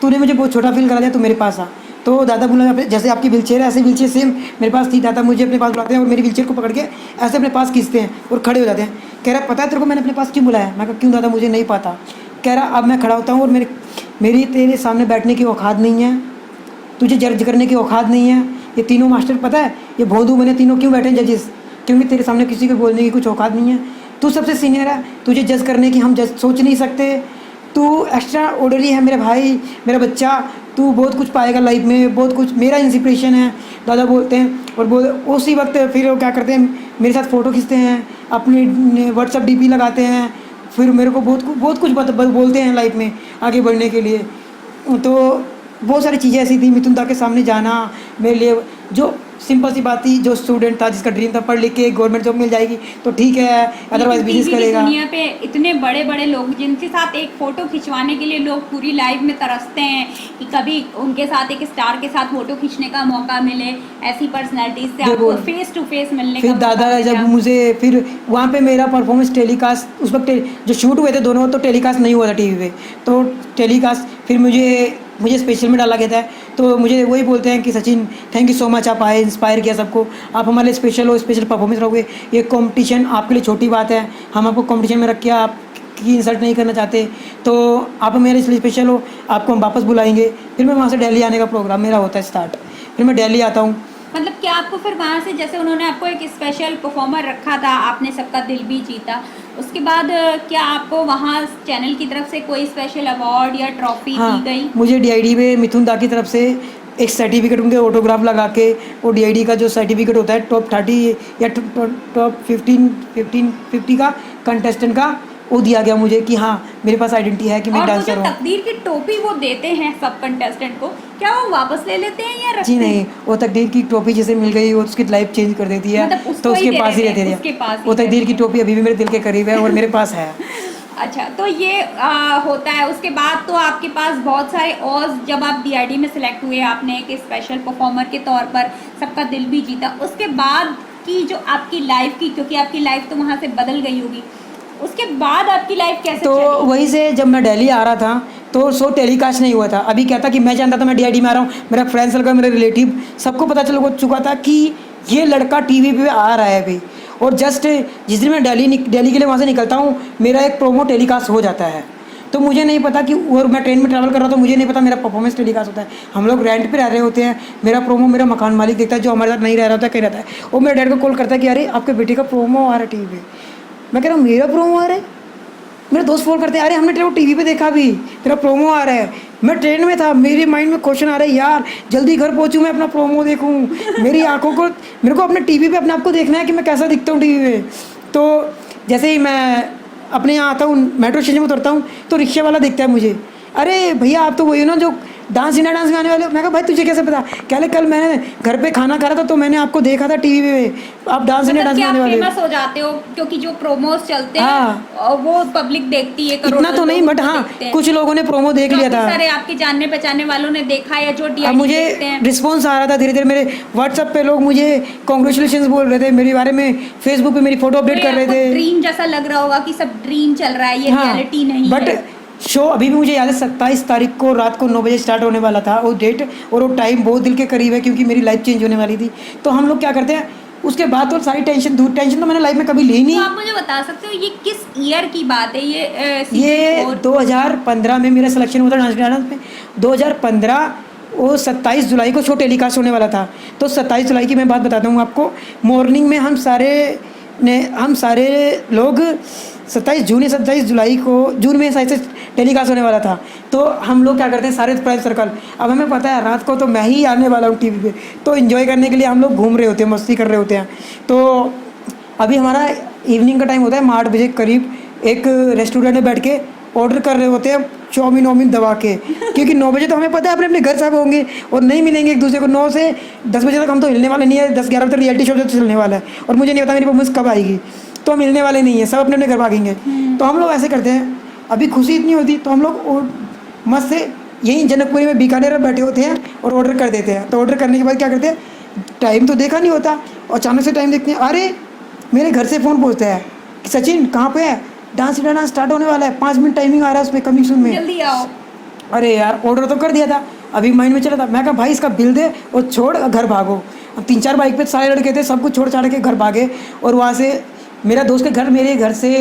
तूने मुझे बहुत छोटा फील करा दिया, तो मेरे पास आ। तो दादा बोला जैसे आपकी व्हीलचेयर है ऐसे व्हीलचेयर सेम मेरे पास थी। दादा मुझे अपने पास बुलाते हैं और मेरी व्हीलचेयर को पकड़ के ऐसे अपने पास खींचते हैं और खड़े हो जाते हैं। कह रहा पता है तेरे को मैंने अपने पास क्यों बुलाया? मैं कहा क्यों दादा, मुझे नहीं पता। कह रहा अब मैं खड़ा होता हूँ और मेरी तेरे सामने बैठने की औकात नहीं है, तुझे जज करने की औकात नहीं है। ये तीनों मास्टर पता है ये भोंदू बने तीनों क्यों बैठे जजेस? क्योंकि तेरे सामने किसी को बोलने की कुछ औकात नहीं है। तू सबसे सीनियर है, तुझे जज करने की हम जज सोच नहीं सकते। तू एक्स्ट्रा ऑर्डनरी है मेरे भाई, मेरा बच्चा, तू बहुत कुछ पाएगा लाइफ में, बहुत कुछ मेरा इंस्पिरेशन है, दादा बोलते हैं। और उसी वक्त फिर वो क्या करते हैं, मेरे साथ फ़ोटो खींचते हैं, अपनी व्हाट्सअप डीपी लगाते हैं, फिर मेरे को बहुत कुछ बोलते हैं लाइफ में आगे बढ़ने के लिए। तो बहुत सारी चीज़ें ऐसी थी। मिथुन दा के सामने जाना मेरे लिए जो सिंपल सी बात थी, जो स्टूडेंट था जिसका ड्रीम था पढ़ लिख के गवर्नमेंट जॉब मिल जाएगी तो ठीक है, अदरवाइज बिजनेस करेगा। दुनिया पे इतने बड़े बड़े लोग जिनके साथ एक फ़ोटो खिंचवाने के लिए लोग पूरी लाइफ में तरसते हैं कि कभी उनके साथ एक स्टार के साथ फ़ोटो खींचने का मौका मिले, ऐसी पर्सनैलिटीज से आपको फेस टू फेस मिलने का। फिर दादा जब मुझे फिर वहाँ पे मेरा परफॉर्मेंस टेलीकास्ट, उस वक्त जो शूट हुए थे दोनों तो टेलीकास्ट नहीं हुआ था टीवी पे, तो टेलीकास्ट फिर मुझे स्पेशल में डाला गया था। तो मुझे वही बोलते हैं कि Sachin thank you so much, आप आए, इंस्पायर किया सबको, आप हमारे लिए स्पेशल हो, स्पेशल परफॉर्मेंस रहोगे। ये कंपटीशन आपके लिए छोटी बात है, हम आपको कंपटीशन में रख के आपकी इंसल्ट नहीं करना चाहते, तो आप मेरे लिए स्पेशल हो, आपको हम वापस बुलाएंगे। फिर मैं वहाँ से दिल्ली आने का प्रोग्राम मेरा होता है स्टार्ट, फिर मैं दिल्ली आता हूँ। मतलब क्या आपको फिर वहाँ से जैसे उन्होंने आपको एक स्पेशल परफॉर्मर रखा था, आपने सबका दिल भी जीता, उसके बाद क्या आपको वहाँ चैनल की तरफ से कोई स्पेशल अवार्ड या ट्रॉफी दी गई? मुझे डीआईडी में मिथुन दा की तरफ से एक सर्टिफिकेट, उनके ऑटोग्राफ लगा के, वो डीआईडी का जो सर्टिफिकेट होता है टॉप 30 या टॉप 50 का कंटेस्टेंट का, वो दिया गया मुझे कि हाँ मेरे पास आइडेंटिटी है कि मैं डांसर हूँ। तकदीर की टोपी वो देते हैं सब कंटेस्टेंट को, क्या वो वापस ले लेते हैं या रखते जी नहीं, वो तकदीर की टोपी जैसे मिल गई वो उसकी लाइफ चेंज कर देती है, मतलब तो उसके पास ही रहते हैं। वो तकदीर की टोपी अभी भी मेरे दिल के करीब है और मेरे पास है। अच्छा, तो ये होता है। उसके बाद तो आपके पास बहुत सारे और, जब आप डीआईडी में सिलेक्ट हुए, आपने एक स्पेशल परफॉर्मर के तौर पर सबका दिल भी जीता, उसके बाद की जो आपकी लाइफ की, क्योंकि आपकी लाइफ तो वहाँ से बदल गई होगी, उसके बाद आपकी लाइफ कैसे तो चली? वहीं से जब मैं दिल्ली आ रहा था तो शो टेलीकास्ट नहीं हुआ था। अभी क्या था कि मैं जानता था मैं डीआईडी में आ रहा हूँ, मेरा फ्रेंड सर्कल, मेरे रिलेटिव सबको पता चल चुका था कि ये लड़का टीवी पे आ रहा है अभी। और जस्ट जिस दिन मैं दिल्ली के लिए वहाँ से निकलता हूँ, मेरा एक प्रोमो टेलीकास्ट हो जाता है। तो मुझे नहीं पता कि, और मैं ट्रेन में ट्रैवल कर रहा था, मुझे नहीं पता मेरा परफॉर्मेंस टेलीकास्ट होता है। हम लोग रेंट पे रह रहे होते हैं, मेरा प्रोमो मेरा मकान मालिक देखता है जो हमारे साथ नहीं रह रहा होता, कहीं रहता है। और मेरे डैड को कॉल करता है कि अरे आपके बेटे का प्रोमो आ रहा है टीवी पे। मैं कह रहा हूँ मेरा प्रोमो आ रहा है? मेरे दोस्त फोन करते हैं अरे हमने तेरे को टीवी पे देखा भी, तेरा प्रोमो आ रहा है। मैं ट्रेन में था, मेरे माइंड में क्वेश्चन आ रहा है यार जल्दी घर पहुंचूं, मैं अपना प्रोमो देखूं, मेरी आंखों को, मेरे को अपने टीवी पे अपने आप को देखना है कि मैं कैसा दिखता हूँ टीवी पे। तो जैसे ही मैं अपने यहाँ आता हूँ, मेट्रो स्टेशन में उतरता हूँ तो रिक्शे वाला दिखता है मुझे, अरे भैया आप तो वही हो ना जो डांस इंडिया डांस में आने वाले हो। मैं कहा भाई तुझे कैसे पता? कह ले कल मैंने घर पे खाना खा रहा था तो मैंने आपको देखा था टीवी पे, आप डांस इंडिया डांस में आने वाले हो। फेमस हो जाते हो क्योंकि जो प्रोमोस चलते हैं वो पब्लिक देखती है, इतना तो नहीं बट हाँ कुछ लोगों ने प्रोमो देख लिया था, सारे आपके जानने पहचानने वालों ने देखा या जो अब मुझे रिस्पॉन्स आ रहा था धीरे धीरे, मेरे व्हाट्सएप पे लोग मुझे कॉन्ग्रेचुलेशन बोल रहे थे मेरे बारे में, फेसबुक पे मेरी फोटो अपडेट कर रहे थे। ड्रीम जैसा लग रहा होगा कि सब ड्रीम चल रहा है, ये रियलिटी नहीं है। बट शो अभी भी मुझे याद है 27 तारीख को रात को 9 बजे स्टार्ट होने वाला था वो डेट, और वो टाइम बहुत दिल के करीब है क्योंकि मेरी लाइफ चेंज होने वाली थी। तो हम लोग क्या करते हैं उसके बाद तो सारी टेंशन तो मैंने लाइफ में कभी ली नहीं। तो आप मुझे बता सकते हो ये किस ईयर की बात है? ये 2015 में मेरा सिलेक्शन हुआ था डांस डांस में। 2015 वो 27 जुलाई को शो टेलीकास्ट होने वाला था। तो 27 जुलाई की मैं बात बताता हूँ आपको। मॉर्निंग में हम सारे लोग 27 जुलाई को जून में शायद से टेलीकास्ट होने वाला था। तो हम लोग क्या करते हैं सारे फ्रेंड सर्कल, अब हमें पता है रात को तो मैं ही आने वाला हूँ टीवी पे, तो एंजॉय करने के लिए हम लोग घूम रहे होते हैं, मस्ती कर रहे होते हैं। तो अभी हमारा इवनिंग का टाइम होता है 8 बजे करीब, एक रेस्टोरेंट में बैठ के ऑर्डर कर रहे होते हैं चाउमीन दबा के, क्योंकि 9 बजे तो हमें पता है अपने घर सब होंगे और नहीं मिलेंगे एक दूसरे को। 9 से 10 बजे तक हम तो हिलने वाले नहीं है, 10-11 बजे तक रियलिटी शो चलने वाला है और मुझे नहीं पता मेरी परफॉर्मेंस कब आएगी, तो हम मिलने वाले नहीं है, सब अपने घर भागेंगे। तो हम लोग ऐसे करते हैं अभी खुशी इतनी होती तो हम लोग मस्त से यहीं जनकपुरी में बीकानेर में बैठे होते हैं और ऑर्डर कर देते हैं। तो ऑर्डर करने के बाद क्या करते हैं, टाइम तो देखा नहीं होता और अचानक से टाइम देखते हैं, अरे मेरे घर से फ़ोन पहुँचता है कि सचिन कहाँ पे है, डांस इंडिया डांस स्टार्ट होने वाला है, 5 मिनट टाइमिंग आ रहा है उसमें, कमिंग सून में, जल्दी आओ। अरे यार ऑर्डर तो कर दिया था, अभी माइंड में चला था, मैं कहा भाई इसका बिल दे और छोड़ घर भागो। 3-4 बाइक पे सारे लड़के थे, सब कुछ छोड़ छाड़ के घर भागे। और वहाँ से मेरा दोस्त के घर, मेरे घर से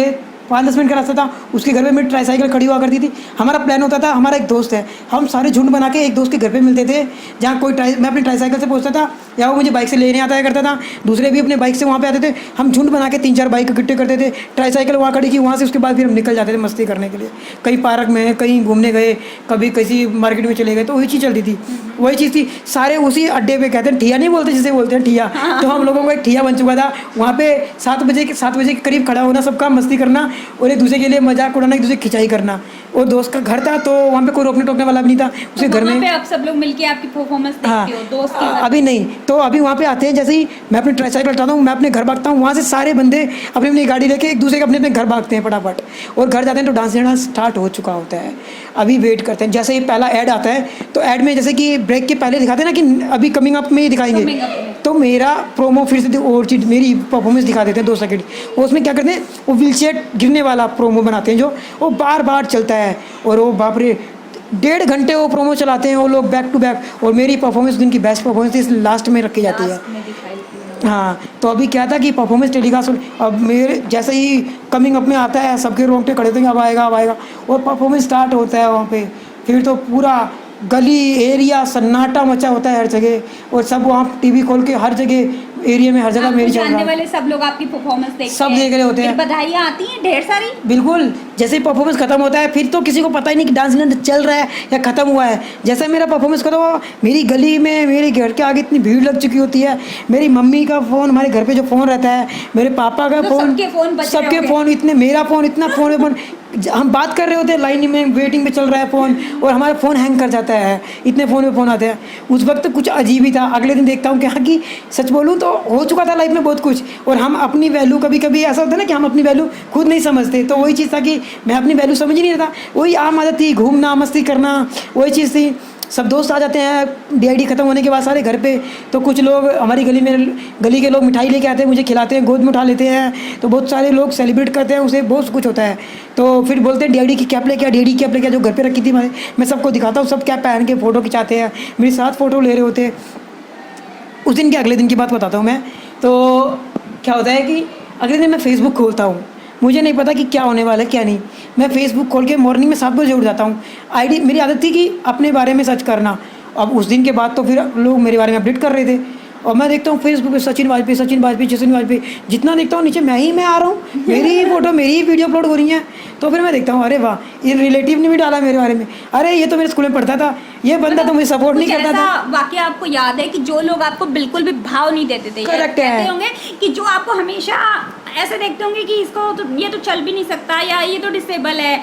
5-10 मिनट का रास्ता था, उसके घर पे मेरी ट्राईसाइकिल खड़ी हुआ करती थी। हमारा प्लान होता था, हमारा एक दोस्त है, हम सारे झुंड बना के एक दोस्त के घर पे मिलते थे, जहाँ कोई मैं अपनी ट्राईसाइकिल से पहुँचता था या वो मुझे बाइक से लेने आता करता था, दूसरे भी अपने बाइक से वहाँ पे आते थे। हम झुंड बना के 3-4 बाइक इकट्ठे करते थे, ट्राईसाइकिल वहाँ खड़ी की, वहाँ से उसके बाद फिर हम निकल जाते थे मस्ती करने के लिए, कहीं पार्क में, कहीं घूमने गए, कभी किसी मार्केट में चले गए। तो वही चीज़ चलती थी, वही चीज़ थी, सारे उसी अड्डे पे, कहते हैं ठिया नहीं बोलते, जिसे बोलते हैं ठिया, तो हम लोगों को एक ठिया बन चुका था। वहाँ पे 7 बजे के करीब खड़ा होना, सबका मस्ती करना और एक दूसरे के लिए मजाक उड़ाना, एक दूसरे की खिंचाई करना। और दोस्त का घर था तो वहाँ पे कोई रोकने टोकने वाला भी नहीं था, उसके घर में। आप सब लोग मिलके आपकी परफॉर्मेंस देखते हो दोस्त के घर? अभी नहीं, तो अभी वहाँ पे आते हैं, जैसे ही मैं अपनी ट्राईसाइकिल हटाता हूँ, मैं अपने घर भागता हूँ, वहाँ से सारे बंदे अपनी अपनी गाड़ी लेके एक दूसरे के अपने अपने घर भागते हैं फटाफट, और घर जाते हैं तो डांस लेना स्टार्ट हो चुका होता है। अभी वेट करते हैं, जैसे ही पहला ऐड आता है तो ऐड में जैसे कि ब्रेक के पहले दिखाते हैं ना कि अभी कमिंग अप में ही दिखाएंगे, तो मेरा प्रोमो फिर से और चीज़ मेरी परफॉर्मेंस दिखा देते हैं 2 सेकंड। और उसमें क्या करते हैं, वो व्हीलचेयर गिरने वाला प्रोमो बनाते हैं, जो वो बार बार चलता है, और वो बाप रे 1.5 घंटे वो प्रोमो चलाते हैं वो लोग बैक टू बैक। और मेरी परफॉर्मेंस दिन की बेस्ट परफॉर्मेंस इस लास्ट में रखी जाती है। हाँ, तो अभी क्या था कि परफॉर्मेंस टेलीकास्ट, अब मेरे जैसे ही कमिंग अप में आता है सबके रोंगटे खड़े थे, अब आएगा अब आएगा, और परफॉर्मेंस स्टार्ट होता है वहाँ पे, फिर तो पूरा गली एरिया सन्नाटा मचा होता है हर जगह, और सब वहाँ टीवी खोल के हर जगह एरिया में हर जगह मेरी जानने वाले सब लोग आपकी परफॉर्मेंस देखते हैं, सब देख रहे होते हैं, बधाइयाँ आती हैं ढेर सारी। बिल्कुल, जैसे ही परफॉर्मेंस खत्म होता है फिर तो किसी को पता ही नहीं कि डांस इंडिया चल रहा है या खत्म हुआ है। जैसे मेरा परफॉर्मेंस खत्म हुआ, मेरी गली में मेरे घर के आगे इतनी भीड़ लग चुकी होती है, मेरी मम्मी का फ़ोन, हमारे घर पे जो फ़ोन रहता है, मेरे पापा का फ़ोन, सबके फ़ोन इतने, मेरा फ़ोन इतना फ़ोन हम बात कर रहे होते हैं, लाइन में वेटिंग पे चल रहा है फ़ोन, और हमारा फ़ोन हैंग कर जाता है, इतने फ़ोन पे फ़ोन आते हैं। उस वक्त कुछ अजीब ही था। अगले दिन देखता हूँ कि हाँ कि सच बोलूँ तो हो चुका था लाइफ में बहुत कुछ, और हम अपनी वैल्यू, कभी कभी ऐसा होता है ना कि हम अपनी वैल्यू खुद नहीं समझते, तो वही चीज़ था कि मैं अपनी वैल्यू समझ ही नहीं रहा था। वही आम आदत थी, घूमना मस्ती करना, वही चीज़ थी। सब दोस्त आ जाते हैं डीआईडी ख़त्म होने के बाद सारे घर पे, तो कुछ लोग हमारी गली के लोग मिठाई लेके आते हैं, मुझे खिलाते हैं, गोद में उठा लेते हैं, तो बहुत सारे लोग सेलिब्रेट करते हैं, उसे बहुत कुछ होता है। तो फिर बोलते हैं डीआईडी की कैप लेके आ, डीआईडी कैप लेके आ, जो घर पे रखी थी मैं सबको दिखाता हूँ, सब कैप पहन के फ़ोटो खिंचाते हैं, मेरे साथ फ़ोटो ले रहे होते हैं। उस दिन के अगले दिन की बात बताता हूँ मैं। तो क्या होता है कि अगले दिन मैं फ़ेसबुक खोलता हूँ, मुझे नहीं पता कि क्या होने वाला है क्या नहीं। मैं फ़ेसबुक खोल के मॉर्निंग में 7 बजे उठ जाता हूँ। आईडी, मेरी आदत थी कि अपने बारे में सर्च करना। अब उस दिन के बाद तो फिर लोग मेरे बारे में अपडेट कर रहे थे, और मैं देखता हूँ फेसबुक पे सचिन वाजपेयी, जितना देखता हूँ नीचे मैं आ रहा हूँ, मेरी ही फ़ोटो, मेरी ही वीडियो अपलोड हो रही है। तो फिर मैं देखता हूँ, अरे वाह, ये रिलेटिव ने भी डाला मेरे बारे में, अरे ये तो मेरे स्कूल में पढ़ता था, ये बंदा तो मुझे सपोर्ट नहीं करता था। वाकई आपको याद है कि जो लोग आपको बिल्कुल भी भाव नहीं देते थे, कहते होंगे कि जो आपको हमेशा ऐसे देखते होंगे कि इसको तो, ये तो चल भी नहीं सकता, या ये तो डिसेबल है,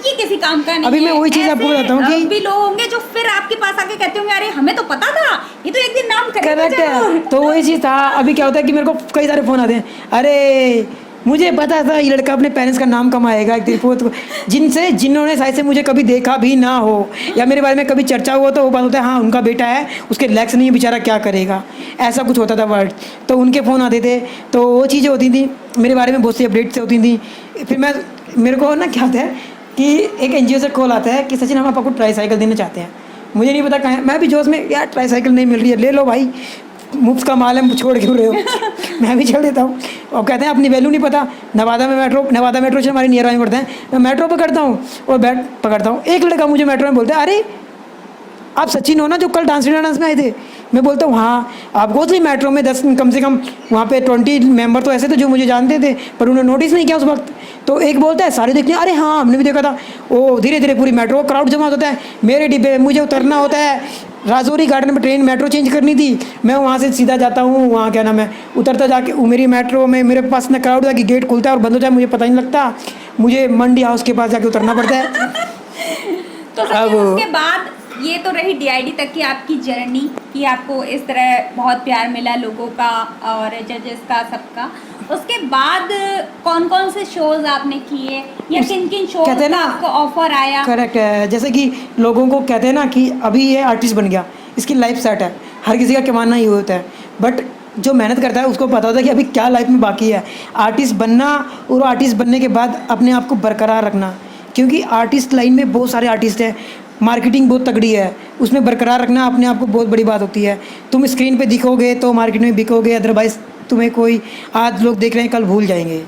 ये किसी काम का नहीं। अभी मैं वही चीज़ आपको बताता हूँ कि भी लोग होंगे जो फिर आपके पास आके कहते होंगे, अरे हमें तो पता था, ये तो एक दिन नाम करेगा। तो वही चीज़ था। अभी क्या होता है कि मेरे को कई सारे फ़ोन आते हैं, अरे मुझे पता था ये लड़का अपने पेरेंट्स का नाम कमाएगा एक दिन, जिन्होंने शायद से मुझे कभी देखा भी ना हो, या मेरे बारे में कभी चर्चा हुआ, तो वो बात होता है हाँ उनका बेटा है, उसके लेग्स नहीं है, बेचारा क्या करेगा, ऐसा कुछ होता था वर्ड। तो उनके फ़ोन आते थे, तो वो चीज़ें होती थी, मेरे बारे में बहुत सी अपडेट्स होती थी। फिर मेरे को ना क्या होता है कि एक NGO से कॉल आता है कि सचिन हम आपको ट्राईसाइकिल देना चाहते हैं। मुझे नहीं पता कहाँ है, मैं भी जोश में, यार ट्राईसाइकिल नहीं मिल रही है, ले लो भाई, मुफ्त का माल है, छोड़ क्यों रहे हो। मैं भी छोड़ देता हूँ। और कहते हैं अपनी वैल्यू नहीं पता। नवादा मेट्रो से हमारी नियर बाई पड़ते हैं, मैं मेट्रो पकड़ता हूँ और बैग पकड़ता हूँ। एक लड़का मुझे मेट्रो में बोलता है, अरे आप सचिन हो ना जो कल डांस इंडिया डांस में आए थे? मैं बोलता हूँ हाँ। आप गोदली मेट्रो में 10 कम से कम वहाँ पे 20 मेंबर तो ऐसे थे जो मुझे जानते थे, पर उन्होंने नोटिस नहीं किया उस वक्त। तो एक बोलता है सारे देखते हैं, अरे हाँ हमने भी देखा था। वो धीरे धीरे पूरी मेट्रो क्राउड जमा होता है, मेरे डिब्बे मुझे उतरना होता है, राजौरी गार्डन में ट्रेन मेट्रो चेंज करनी थी, मैं वहाँ से सीधा जाता हूँ, वहाँ क्या नाम है, उतरता जाके मेरी मेट्रो में मेरे पास इतना क्राउड था कि गेट खुलता है और बंद हो जाए मुझे पता नहीं लगता, मुझे मंडी हाउस के पास जाके उतरना पड़ता है। तो अब उसके बाद ये तो रही डीआईडी तक की आपकी जर्नी कि आपको इस तरह बहुत प्यार मिला लोगों का और जजेस का सबका। उसके बाद कौन कौन से शोज आपने किए या किन किन शोज कहते हैं का ना, आपको ऑफर आया? करेक्ट है, जैसे कि लोगों को कहते हैं ना कि अभी ये आर्टिस्ट बन गया, इसकी लाइफ सेट है, हर किसी का कमाना ही होता है, बट जो मेहनत करता है उसको पता होता है कि अभी क्या लाइफ में बाकी है। आर्टिस्ट बनना और आर्टिस्ट बनने के बाद अपने आप को बरकरार रखना, क्योंकि आर्टिस्ट लाइन में बहुत सारे आर्टिस्ट हैं, मार्केटिंग बहुत तगड़ी है, उसमें बरकरार रखना अपने आप को बहुत बड़ी बात होती है। तुम स्क्रीन पे दिखोगे तो मार्केट में बिकोगे, अदरवाइज तुम्हें कोई आज लोग देख रहे हैं कल भूल जाएंगे।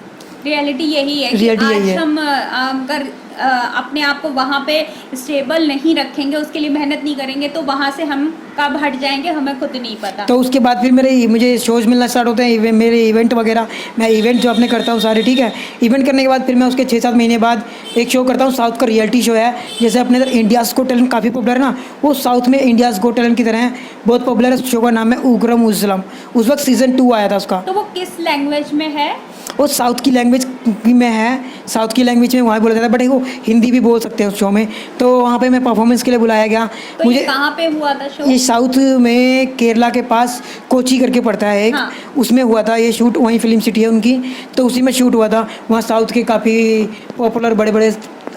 रियलिटी यही है कि रियलिटी यही आज है। हम अगर अपने आप को वहाँ पे स्टेबल नहीं रखेंगे, उसके लिए मेहनत नहीं करेंगे, तो वहाँ से हम कब हट जाएंगे हमें खुद नहीं पता। तो उसके बाद फिर मुझे शोज़ मिलना स्टार्ट होते हैं, मेरे इवेंट वगैरह, मैं इवेंट जो अपने करता हूँ सारे, ठीक है। इवेंट करने के बाद फिर मैं उसके 6-7 महीने बाद एक शो करता हूँ, साउथ का रियलिटी शो है। जैसे अपने इधर इंडियाज़ गॉट टैलेंट काफ़ी पॉपुलर है ना, वो साउथ में इंडियाज़ गॉट टैलेंट की तरह है, बहुत पॉपुलर है। शो का नाम है उग्रम उजलम। उस वक्त सीज़न 2 आया था उसका। तो वो किस लैंग्वेज में है? वो साउथ की लैंग्वेज में है, साउथ की लैंग्वेज में वहाँ बोला जाता है, बट वो हिंदी भी बोल सकते हैं उस शो में। तो वहाँ पे मैं परफॉर्मेंस के लिए बुलाया गया। तो ये कहाँ पे हुआ था शो? ये साउथ में केरला के पास कोची करके पड़ता है एक, हाँ। उसमें हुआ था ये शूट, वहीं फिल्म सिटी है उनकी, तो उसी में शूट हुआ था। वहाँ साउथ के काफ़ी पॉपुलर बड़े बड़े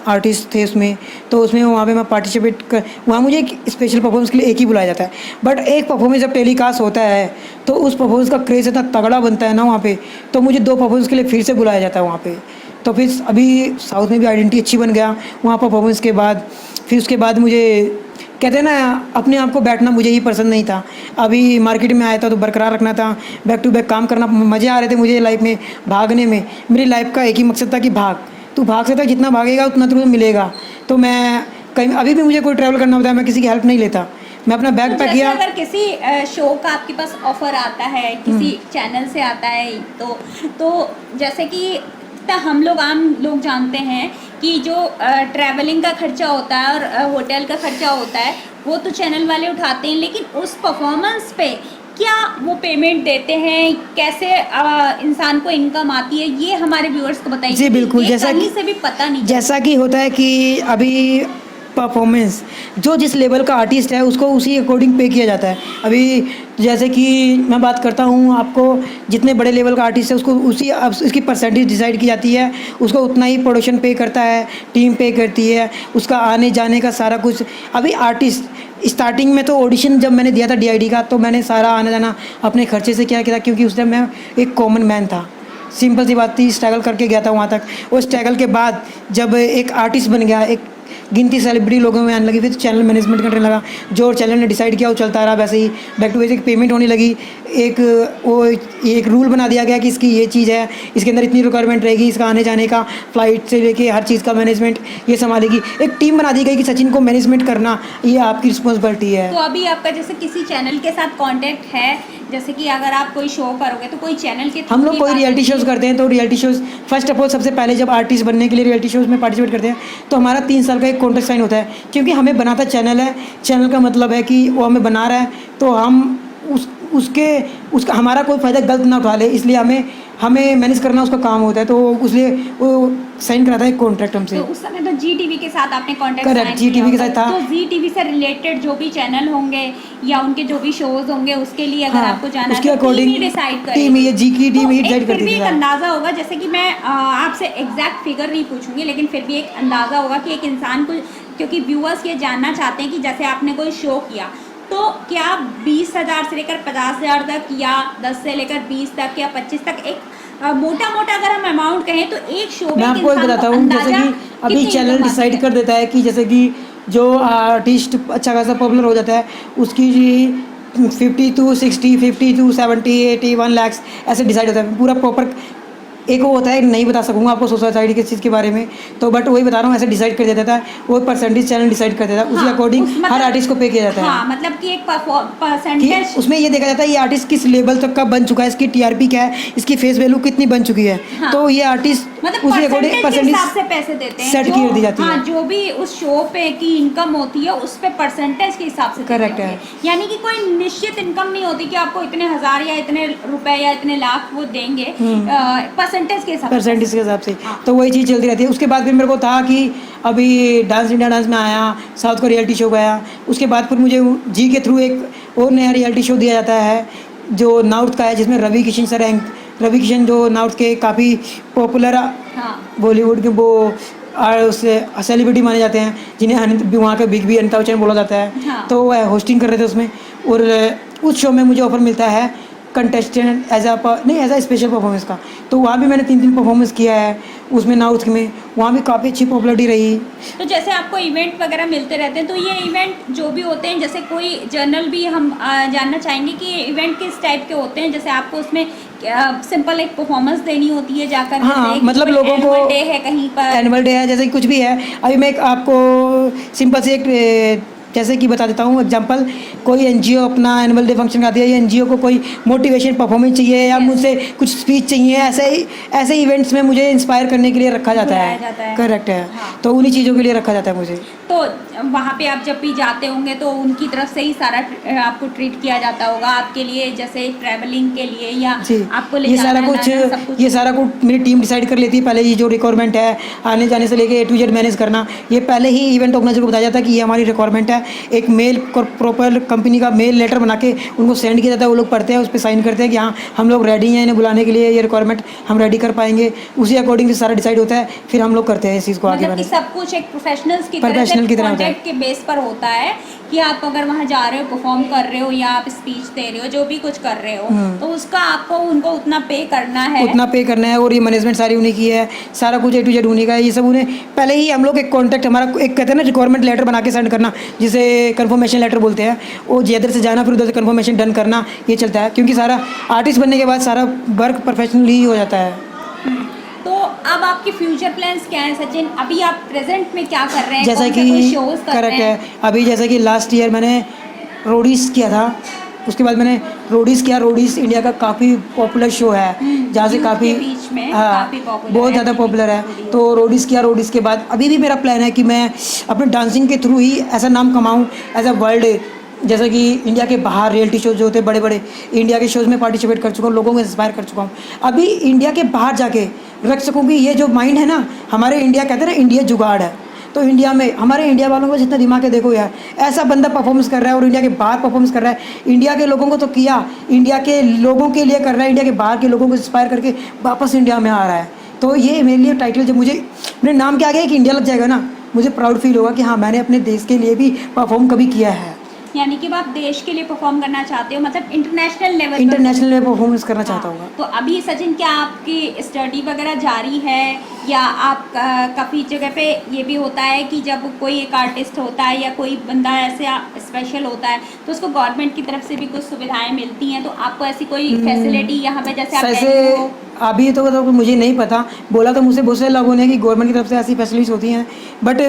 आर्टिस्ट थे उसमें, तो उसमें वहाँ पे मैं पार्टिसिपेट कर, वहाँ मुझे एक स्पेशल परफॉर्मेंस के लिए एक ही बुलाया जाता है, बट एक परफॉर्मेंस जब टेलीकास्ट होता है तो उस परफॉर्मेंस का क्रेज़ इतना तगड़ा बनता है ना वहाँ पे, तो मुझे 2 परफॉर्मेंस के लिए फिर से बुलाया जाता है वहाँ पे। तो फिर अभी साउथ में भी आइडेंटिटी अच्छी बन गया वहाँ परफॉर्मेंस के बाद। फिर उसके बाद मुझे कहते हैं ना, अपने आप को बैठना मुझे ही पसंद नहीं था। अभी मार्केट में आया था तो बरकरार रखना था, बैक टू बैक काम करना, मज़े आ रहे थे मुझे लाइफ में भागने में। मेरी लाइफ का एक ही मकसद था कि तू भाग सकता है, जितना भागेगा उतना तुम्हें मिलेगा। तो मैं कहीं अभी भी मुझे कोई ट्रैवल करना होता है, मैं किसी की हेल्प नहीं लेता, मैं अपना बैग पैक किया। अगर किसी शो का आपके पास ऑफर आता है, किसी चैनल से आता है, तो जैसे कि हम लोग आम लोग जानते हैं कि जो ट्रैवलिंग का खर्चा होता है और होटल का खर्चा होता है वो तो चैनल वाले उठाते हैं, लेकिन उस परफॉर्मेंस पे क्या वो पेमेंट देते हैं, कैसे इंसान को इनकम आती है, ये हमारे व्यूअर्स को बताइए। जी बिल्कुल, जैसा कहीं से भी पता नहीं, जैसा कि होता है कि अभी परफॉर्मेंस जो जिस लेवल का आर्टिस्ट है उसको उसी अकॉर्डिंग पे किया जाता है। अभी जैसे कि मैं बात करता हूँ, आपको जितने बड़े लेवल का आर्टिस्ट है उसको उसी उसकी परसेंटेज डिसाइड की जाती है, उसको उतना ही प्रोडक्शन पे करता है, टीम पे करती है, उसका आने जाने का सारा कुछ। अभी आर्टिस्ट स्टार्टिंग में तो ऑडिशन जब मैंने दिया था डीआईडी का, तो मैंने सारा आना जाना अपने खर्चे से किया था, क्योंकि उस टाइम मैं एक कॉमन मैन था, सिंपल सी बात थी, स्ट्रगल करके गया था वहाँ तक। उस स्ट्रगल के बाद जब एक आर्टिस्ट बन गया, एक गिनती सेलिब्रिटी लोगों में आने लगी, फिर चैनल मैनेजमेंट करने लगा, जो चैनल ने डिसाइड किया वो चलता रहा, वैसे ही बैक टू बेसिक पेमेंट होने लगी। एक रूल बना दिया गया कि इसकी ये चीज़ है, इसके अंदर इतनी रिक्वायरमेंट रहेगी, इसका आने जाने का, फ्लाइट से लेके हर चीज़ का मैनेजमेंट ये संभालेगी। एक टीम बना दी गई कि सचिन को मैनेजमेंट करना ये आपकी रिस्पॉन्सिबिलिटी है। तो अभी आपका जैसे किसी चैनल के साथ कॉन्टेक्ट है, जैसे कि अगर आप कोई शो करोगे तो कोई चैनल के हम लोग कोई रियलिटी शोज़ करते हैं, तो reality shows first of all सबसे पहले जब आर्टिस्ट बनने के लिए रियलिटी शोज़ में पार्टिसिपेट करते हैं तो हमारा 3 साल का एक कॉन्ट्रैक्ट साइन होता है, क्योंकि हमें बनाता चैनल है। चैनल का मतलब है कि वो हमें बना रहा है, तो हम उसका हमारा कोई फ़ायदा गलत ना उठा ले, इसलिए हमें मैनेज करना उसका काम होता है, तो इसलिए वो साइन कराता है कॉन्ट्रैक्ट हमसे। तो उस समय तो जी टीवी के साथ आपने कॉन्ट्रैक्ट करेक्ट, जी टीवी के साथ था। तो जी टीवी से रिलेटेड जो भी चैनल होंगे या उनके जो भी शोज होंगे उसके लिए अगर आपको जाना है तो टीम ही डिसाइड करेगी, टीम ये जी की टीम ही डिसाइड करती है। फिर भी एक अंदाज़ा होगा, जैसे कि मैं आपसे एग्जैक्ट फिगर नहीं पूछूंगी, लेकिन फिर भी एक अंदाज़ा होगा कि एक इंसान को, क्योंकि व्यूअर्स ये जानना चाहते हैं कि जैसे आपने कोई शो किया तो क्या 20,000 से लेकर 50,000 तक या 10 से लेकर 20 तक या 25 तक, एक मोटा मोटा अगर हम अमाउंट कहें तो एक शो में मैं आपको एक बताता हूँ, जैसे कि अभी चैनल डिसाइड कर देता है कि जैसे कि जो आर्टिस्ट अच्छा खासा पॉपुलर हो जाता है उसकी 50 to 60, 50 to 70, 80, 1 लाख ऐसे डिसाइड होता है पूरा प्रॉपर। एक वो होता है, नहीं बता सकूँगा आपको सोसाइटी के चीज़ के बारे में, तो बट वही बता रहा हूँ, ऐसे डिसाइड कर देता था, वो परसेंटेज चैनल डिसाइड कर देता है, उसी अकॉर्डिंग हर आर्टिस्ट को पे किया जाता है। हाँ, मतलब कि एक परसेंटेज उसमें ये देखा जाता है ये आर्टिस्ट किस लेवल तक का बन चुका है, इसकी टीआरपी क्या है, इसकी फेस वैल्यू कितनी बन चुकी है। हाँ। तो ये आर्टिस्ट मतलब उसी अकॉर्डिंग परसेंटेज से पैसे देते हैं, सेट कर दी जाती है। हाँ, जो भी उस शो पे की इनकम होती है उस पे परसेंटेज के हिसाब से करेक्ट है, यानी कि कोई निश्चित इनकम नहीं होती कि आपको इतने हजार या इतने रुपए या इतने लाख वो देंगे, परसेंटेज के हिसाब से। के हिसाब से। तो वही चीज़ चलती रहती है। उसके बाद फिर मेरे को था कि अभी डांस इंडिया डांस में आया, साउथ का रियलिटी शो गया, उसके बाद फिर मुझे जी के थ्रू एक और नया रियलिटी शो दिया जाता है जो नॉर्थ का है, जिसमें रवि किशन सर रवि किशन जो नॉर्थ के काफ़ी पॉपुलर बॉलीवुड के वो उससे सेलिब्रिटी माने जाते हैं, जिन्हें वहाँ का बिग बी अमिताभ बच्चन बोला जाता है। तो वो होस्टिंग कर रहे थे उसमें, और उस शो में मुझे ऑफर मिलता है contestant as a special performance का। तो वहाँ भी मैंने 3 परफॉर्मेंस किया है उसमें नॉर्थ में, वहाँ भी काफ़ी अच्छी पॉपुलरिटी रही। तो जैसे आपको इवेंट वगैरह मिलते रहते हैं, तो ये इवेंट जो भी होते हैं, जैसे कोई जर्नल भी हम जानना चाहेंगे कि ये इवेंट किस टाइप के होते हैं। जैसे आपको उसमें सिंपल एक परफॉर्मेंस देनी होती है जाकर, हाँ, मतलब लोगों को एनुअल डे है कहीं पर, एनुअल डे है, जैसे कुछ भी है। अभी मैं आपको सिंपल से एक जैसे कि बता देता हूँ एग्जांपल, कोई एनजीओ अपना एनुअल डे फंक्शन कराती है, या एनजीओ को कोई मोटिवेशन परफॉर्मेंस चाहिए या मुझसे कुछ स्पीच चाहिए, ऐसे इवेंट्स में मुझे इंस्पायर करने के लिए रखा जाता है। करेक्ट है। हाँ। तो उन्हीं चीज़ों के लिए रखा जाता है मुझे। तो वहाँ पे आप जब भी जाते होंगे तो उनकी तरफ से ही सारा आपको ट्रीट किया जाता होगा आपके लिए, जैसे ट्रैवलिंग के लिए या आपको ले जाना सब कुछ? ये सारा कुछ मेरी टीम डिसाइड कर लेती है पहले ही। जो रिक्वायरमेंट है आने जाने से लेके A to Z मैनेज करना, ये पहले ही इवेंट ऑर्गेनाइजर को बताया जाता है कि ये हमारी रिक्वायरमेंट है। एक मेल प्रॉपर कंपनी का मेल लेटर बना के उनको सेंड किया जाता है, वो लोग पढ़ते हैं, उस पर साइन करते हैं कि हाँ हम लोग रेडी हैं इन्हें बुलाने के लिए, ये रिक्वायरमेंट हम रेडी कर पाएंगे। उसी अकॉर्डिंग सारा डिसाइड होता है, फिर हम लोग करते हैं इस चीज़ को आगे। मतलब कि सब कुछ एक प्रोफेशनल की तरह कॉन्ट्रैक्ट के बेस पर होता है कि आप अगर वहाँ जा रहे हो, परफॉर्म कर रहे हो या आप स्पीच दे रहे हो, जो भी कुछ कर रहे हो, तो उसका आपको उनको उतना पे करना है, और ये मैनेजमेंट सारी उन्हीं की है, सारा कुछ A to Z उन्हीं का है। ये सब उन्हें पहले ही हम लोग एक कॉन्टैक्ट, हमारा एक कहते हैं ना रिक्वायरमेंट लेटर बना के सेंड करना, जिसे कंफर्मेशन लेटर बोलते हैं, वो जिधर से जाना फिर उधर से कंफर्मेशन डन करना, ये चलता है। क्योंकि सारा आर्टिस्ट बनने के बाद सारा वर्क प्रोफेशनली ही हो जाता है। तो अब आपके फ्यूचर प्लान्स क्या हैं सचिन? अभी आप प्रेजेंट में क्या कर रहे हैं? जैसा कि शोज कर करेक्ट रहे हैं? है, अभी जैसा कि लास्ट ईयर मैंने रोडीज किया था, उसके बाद मैंने रोडीज किया। रोडीज इंडिया का काफ़ी पॉपुलर शो है, जहाँ से काफ़ी बहुत ज़्यादा पॉपुलर है। तो रोडीज किया, रोडीज के बाद अभी भी मेरा प्लान है कि मैं अपने डांसिंग के थ्रू ही ऐसा नाम कमाऊँ एज अ वर्ल्ड, जैसे कि इंडिया के बाहर रियलिटी शोज जो होते हैं बड़े बड़े, इंडिया के शोज़ में पार्टिसिपेट कर चुका हूँ, लोगों को इंस्पायर कर चुका हूँ। अभी इंडिया के बाहर जाके रख सकूँगी ये जो माइंड है ना, हमारे इंडिया कहते हैं ना इंडिया जुगाड़ है, तो इंडिया में हमारे इंडिया वालों को जितना दिमाग है, देखो यार ऐसा बंदा परफॉर्मेंस कर रहा है और इंडिया के बाहर परफॉर्मेंस कर रहा है। इंडिया के लोगों को तो किया, इंडिया के लोगों के लिए कर रहा है, इंडिया के बाहर के लोगों को इंस्पायर करके वापस इंडिया में आ रहा है। तो ये मेरे लिए टाइटल, जब मुझे मेरे नाम के आगे एक इंडिया लग जाएगा ना, मुझे प्राउड फील होगा कि हाँ मैंने अपने देश के लिए भी परफॉर्म कभी किया है। यानी कि आप देश के लिए परफॉर्म करना चाहते हो, मतलब इंटरनेशनल लेवल परफॉर्मेंस करना चाहता हूँ। तो अभी सचिन क्या आपकी स्टडी वगैरह जारी है, या आप काफ़ी जगह पे ये भी होता है कि जब कोई एक आर्टिस्ट होता है या कोई बंदा ऐसे स्पेशल होता है तो उसको गवर्नमेंट की तरफ से भी कुछ सुविधाएं मिलती हैं, तो आपको ऐसी कोई फैसिलिटी यहाँ पे जैसे आप अभी तो मुझे नहीं पता, बोला तो मुझसे बहुत से लोगों ने कि गवर्नमेंट की तरफ से ऐसी फैसिलिटीज़ होती हैं, बट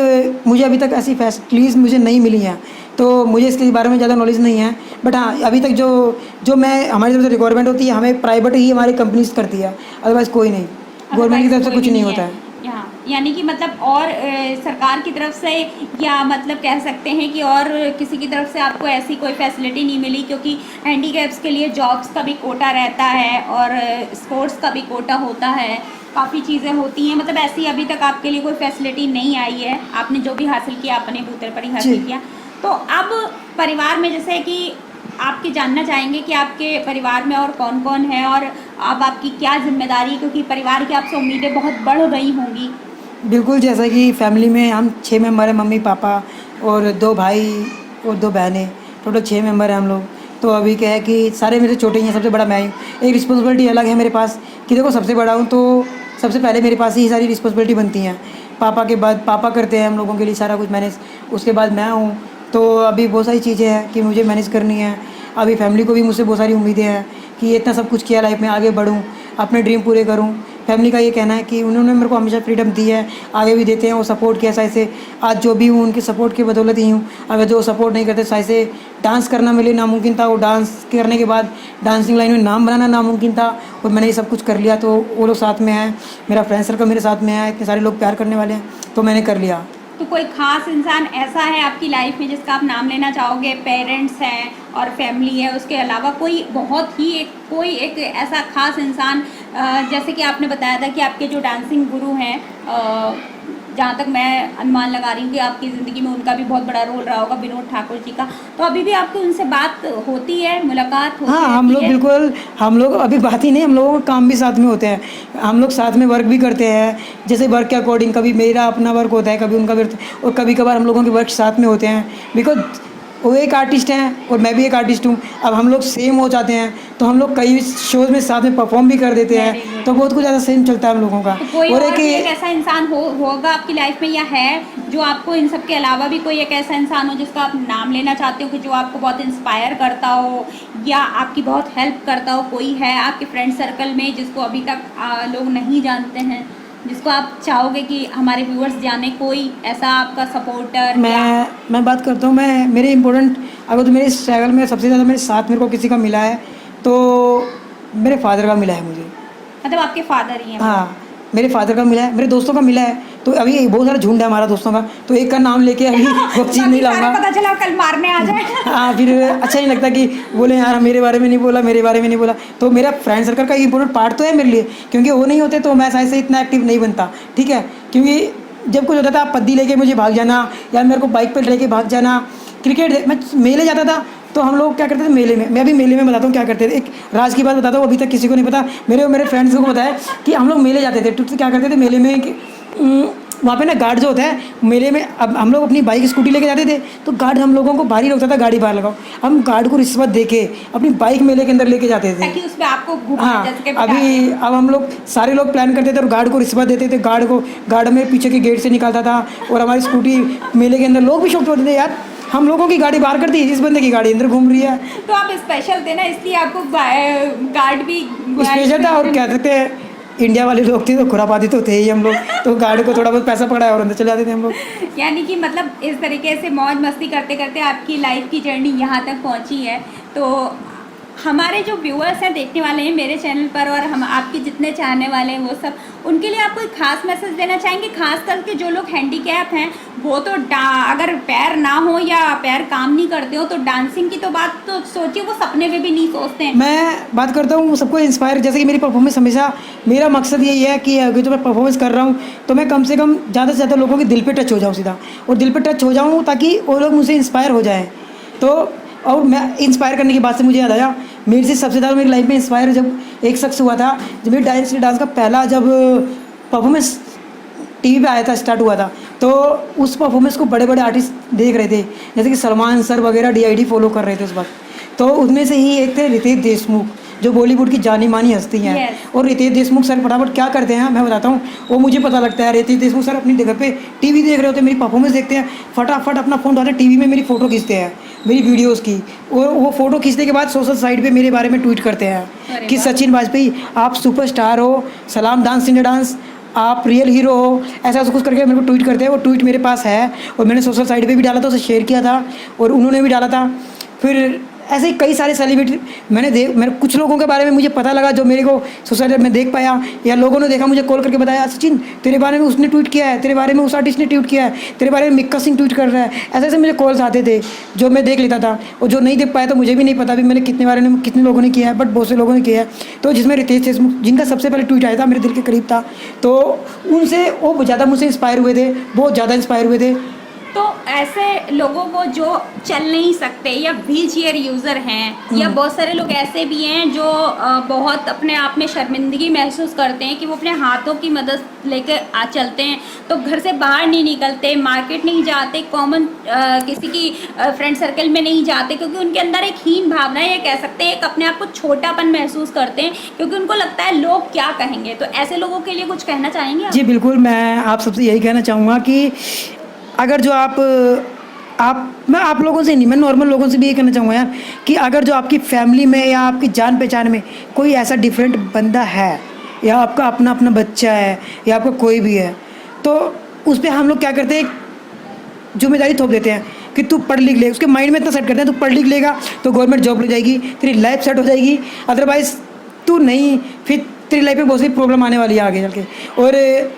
मुझे अभी तक ऐसी फैसिलिटीज़ मुझे नहीं मिली हैं, तो मुझे इसके बारे में ज़्यादा नॉलेज नहीं है। बट हाँ, अभी तक जो मैं हमारी तरफ से रिक्वायरमेंट होती है, हमें प्राइवेट ही हमारी कंपनीज करती है, अदरवाइज़ कोई नहीं, गवर्नमेंट की तरफ से कुछ नहीं होता है। यानी कि मतलब और सरकार की तरफ से, या मतलब कह सकते हैं कि और किसी की तरफ से आपको ऐसी कोई फैसिलिटी नहीं मिली, क्योंकि हैंडीकैप्स के लिए जॉब्स का भी कोटा रहता है और स्पोर्ट्स का भी कोटा होता है, काफ़ी चीज़ें होती हैं, मतलब ऐसी अभी तक आपके लिए कोई फैसिलिटी नहीं आई है। आपने जो भी हासिल किया अपने बूते पर ही हासिल किया। तो अब परिवार में जैसे कि आपके जानना चाहेंगे कि आपके परिवार में और कौन कौन है और अब आपकी क्या जिम्मेदारी है, क्योंकि परिवार की आपसे उम्मीदें बहुत बढ़ गई होंगी। बिल्कुल, जैसा कि फैमिली में हम 6 मेंबर हैं, मम्मी पापा और 2 भाई और 2 बहनें, टोटल 6 मेंबर हैं हम लोग। तो अभी क्या है कि सारे मेरे छोटे ही हैं, सबसे बड़ा मैं हूँ। एक रिस्पॉन्सिबिलिटी अलग है मेरे पास कि देखो सबसे बड़ा हूँ तो सबसे पहले मेरे पास ही सारी रिस्पॉन्सिबिलिटी बनती हैं। पापा के बाद पापा करते हैं हम लोगों के लिए सारा कुछ मैनेज, उसके बाद मैं हूँ। तो अभी बहुत सारी चीज़ें हैं कि मुझे मैनेज करनी है। अभी फैमिली को भी मुझसे बहुत सारी उम्मीदें हैं कि ये इतना सब कुछ किया लाइफ में, आगे बढ़ूँ, अपने ड्रीम पूरे करूँ। फैमिली का ये कहना है कि उन्होंने मेरे को हमेशा फ्रीडम दी है, आगे भी देते हैं, वो सपोर्ट किया साइड से। आज जो भी हूँ उनके सपोर्ट की बदौलत ही हूँ। अगर जो सपोर्ट नहीं करते, साइड से डांस करना मेरे लिए नामुमकिन था, वो डांस करने के बाद डांसिंग लाइन में नाम बनाना नामुमकिन था, और मैंने ये सब कुछ कर लिया। तो वो लोग साथ में हैं, मेरा फ्रेंड सर्कल मेरे साथ में है, इतने सारे लोग प्यार करने वाले हैं, तो मैंने कर लिया। तो कोई ख़ास इंसान ऐसा है आपकी लाइफ में जिसका आप नाम लेना चाहोगे? पेरेंट्स हैं और फैमिली है, उसके अलावा कोई बहुत ही कोई एक ऐसा ख़ास इंसान, जैसे कि आपने बताया था कि आपके जो डांसिंग गुरु हैं जहाँ तक मैं अनुमान लगा रही हूँ कि आपकी ज़िंदगी में उनका भी बहुत बड़ा रोल रहा होगा, विनोद ठाकुर जी का। तो अभी भी आपकी उनसे बात होती है, मुलाकात होती हाँ, हम लोग रहती है? बिल्कुल, हम लोग अभी बात ही नहीं, हम लोगों का काम भी साथ में होते हैं, हम लोग साथ में वर्क भी करते हैं। जैसे वर्क के अकॉर्डिंग कभी मेरा अपना वर्क होता है, कभी उनका वर्क, और कभी कभार हम लोगों के वर्क साथ में होते हैं। बिकॉज वो एक आर्टिस्ट हैं और मैं भी एक आर्टिस्ट हूँ। अब हम लोग सेम हो जाते हैं तो हम लोग कई शोज़ में साथ में परफॉर्म भी कर देते Very हैं, good. तो बहुत कुछ ज़्यादा सेम चलता है हम लोगों का। तो कोई और और भी एक एक ऐसा इंसान होगा आपकी लाइफ में, या है जो आपको इन सब के अलावा भी कोई एक ऐसा इंसान हो जिसका आप नाम लेना चाहते हो कि जो आपको बहुत इंस्पायर करता हो या आपकी बहुत हेल्प करता हो? कोई है आपके फ्रेंड सर्कल में जिसको अभी तक लोग नहीं जानते हैं, जिसको आप चाहोगे कि हमारे व्यूअर्स जाने? कोई ऐसा आपका सपोर्टर? मैं बात करता हूँ, मैं मेरे इम्पोर्टेंट, अगर तो मेरे स्ट्रगल में सबसे ज़्यादा मेरे साथ मेरे को किसी का मिला है तो मेरे फादर का मिला है मुझे। मतलब आपके फादर ही हैं? हाँ, मेरे फादर का मिला है, मेरे दोस्तों का मिला है। तो अभी बहुत सारा झुंड है हमारा दोस्तों का, तो एक का नाम लेके अभी वो चीज़ नहीं लाऊंगा। पता चला कल मारने आ जाए। हाँ, फिर अच्छा नहीं लगता कि बोले यार मेरे बारे में नहीं बोला, मेरे बारे में नहीं बोला। तो मेरा फ्रेंड सर्कल का इम्पोर्टेंट पार्ट तो है मेरे लिए, क्योंकि वो नहीं होते तो मैं शायद से इतना एक्टिव नहीं बनता, ठीक है। क्योंकि जब कुछ होता था आप पद्दी लेके मुझे भाग जाना, या मेरे को बाइक पर लेके भाग जाना। क्रिकेट मैं मेले जाता था तो हम लोग क्या करते थे मेले में, मैं अभी मेले में बताता हूँ क्या करते थे। एक राज की बात बताता हूँ, अभी तक किसी को नहीं पता, मेरे और मेरे फ्रेंड्स को पता है कि हम लोग मेले जाते थे। तो क्या करते थे मेले में कि वहाँ पे ना गार्ड जो होता है मेले में, अब हम लोग अपनी बाइक स्कूटी लेके जाते थे तो गार्ड हम लोगों को बाहर ही रोकता था, गाड़ी बाहर लगाओ। हम गार्ड को रिश्वत दे के अपनी बाइक मेले के अंदर लेके जाते थे, ताकि उसमें आपको घुमाने हाँ। जैसे कि अभी अब हम लोग सारे लोग प्लान करते थे और गार्ड को रिश्वत देते थे। गार्ड में पीछे के गेट से निकालता था और हमारी स्कूटी मेले के अंदर, लोग भी शौक होते थे यार हम लोगों की गाड़ी बाहर कर दी, इस बंदे की गाड़ी अंदर घूम रही है। तो आप स्पेशल थे ना, इसलिए आपको गार्ड भी स्पेशल था। और क्या कहते हैं, इंडिया वाले लोग थे तो खुरापाती तो थे ही हम लोग, तो गाड़ी को थोड़ा बहुत पैसा पकड़ाया और अंदर चले जाते थे हम लोग। यानी कि मतलब इस तरीके से मौज मस्ती करते करते आपकी लाइफ की जर्नी यहाँ तक पहुँची है। तो हमारे जो व्यूअर्स हैं, देखने वाले हैं मेरे चैनल पर, और हम आपके जितने चाहने वाले हैं वो सब, उनके लिए आप कोई खास मैसेज देना चाहेंगे? खास करके जो लोग हैंडीकैप हैं वो तो अगर पैर ना हो या पैर काम नहीं करते हो तो डांसिंग की तो बात तो सोचिए, वो सपने में भी नहीं सोचते हैं। मैं बात करता हूँ सबको इंस्पायर, जैसे कि मेरी परफॉर्मेंस हमेशा, मेरा मकसद यही है कि अगर जो मैं परफॉर्मेंस कर रहा हूँ तो मैं कम से कम ज़्यादा से ज़्यादा लोगों के दिल पे टच हो जाऊँ सीधा, और दिल पे टच हो जाऊँ ताकि वो लोग मुझसे इंस्पायर हो जाएँ। तो और मैं इंस्पायर करने की बात से मुझे याद आया, मेरे से सबसे ज़्यादा मेरी लाइफ में इंस्पायर जब एक शख्स हुआ था, जब मेरी डांस का पहला जब परफॉर्मेंस टीवी पे आया था, स्टार्ट हुआ था, तो उस परफॉर्मेंस को बड़े बड़े आर्टिस्ट देख रहे थे, जैसे कि सलमान सर वगैरह DID फॉलो कर रहे थे उस वक्त। तो उनमें से ही एक थे रितेश देशमुख, जो बॉलीवुड की जानी मानी हस्ती हैं। Yes. और रितेश देशमुख सर फटाफट क्या करते हैं मैं बताता हूँ, वो मुझे पता लगता है। रितेश देशमुख सर अपनी जगह पे टीवी देख रहे होते हैं, मेरी परफॉर्मेंस देखते हैं, फटाफट अपना फ़ोन उठाते हैं, टीवी में मेरी फ़ोटो खींचते हैं, मेरी वीडियोज़ की, और वो फ़ोटो खींचने के बाद सोशल साइट पर मेरे बारे में ट्वीट करते हैं कि सचिन वाजपेयी आप सुपरस्टार हो, सलाम डांस इंडिया डांस, आप रियल हीरो हो, ऐसा कुछ करके मेरे को ट्वीट करते हैं। वो ट्वीट मेरे पास है और मैंने सोशल साइट पे भी डाला था, उसे शेयर किया था और उन्होंने भी डाला था। फिर ऐसे ही कई सारे सेलिब्रिटी मैंने कुछ लोगों के बारे में मुझे पता लगा जो मेरे को सोसाइटी में देख पाया, या लोगों ने देखा, मुझे कॉल करके बताया सचिन तेरे बारे में उसने ट्वीट किया है, तेरे बारे में उस आर्टिस्ट ने ट्वीट किया है, तेरे बारे में मिक्का सिंह ट्वीट कर रहा है। ऐसे ऐसे मुझे कॉल्स आते थे जो मैं देख लेता था, और जो नहीं देख पाया तो मुझे भी नहीं पता भी मैंने कितने लोगों ने किया है, बट बहुत से लोगों ने किया है। तो जिसमें रितेश देशमुख जिनका सबसे पहले ट्वीट आया था मेरे दिल के करीब था, तो उनसे वो ज़्यादा मुझसे इंस्पायर हुए थे, बहुत ज़्यादा इंस्पायर हुए थे। तो ऐसे लोगों को जो चल नहीं सकते या व्हील चेयर यूज़र हैं, या बहुत सारे लोग ऐसे भी हैं जो बहुत अपने आप में शर्मिंदगी महसूस करते हैं कि वो अपने हाथों की मदद लेकर चलते हैं, तो घर से बाहर नहीं निकलते, मार्केट नहीं जाते, कॉमन किसी की फ्रेंड सर्कल में नहीं जाते, क्योंकि उनके अंदर एक हीन भावना है, ये कह सकते हैं एक अपने आप को छोटापन महसूस करते हैं, क्योंकि उनको लगता है लोग क्या कहेंगे। तो ऐसे लोगों के लिए कुछ कहना चाहेंगे आप? जी बिल्कुल, मैं आप सबसे यही कहना चाहूँगा कि अगर जो मैं आप लोगों से नहीं, मैं नॉर्मल लोगों से भी ये कहना चाहूँगा यार, कि अगर जो आपकी फैमिली में या आपकी जान पहचान में कोई ऐसा डिफरेंट बंदा है, या आपका अपना अपना बच्चा है, या आपका कोई भी है, तो उस पर हम लोग क्या करते हैं, जिम्मेदारी थोप देते हैं कि तू पढ़ लिख ले। उसके माइंड में इतना सेट करते हैं तू पढ़ लिख लेगा तो गवर्नमेंट जॉब लग जाएगी, तेरी लाइफ सेट हो जाएगी, अदरवाइज़ तू नहीं, फिर तेरी लाइफ में बहुत सी प्रॉब्लम आने वाली है आगे चल के। और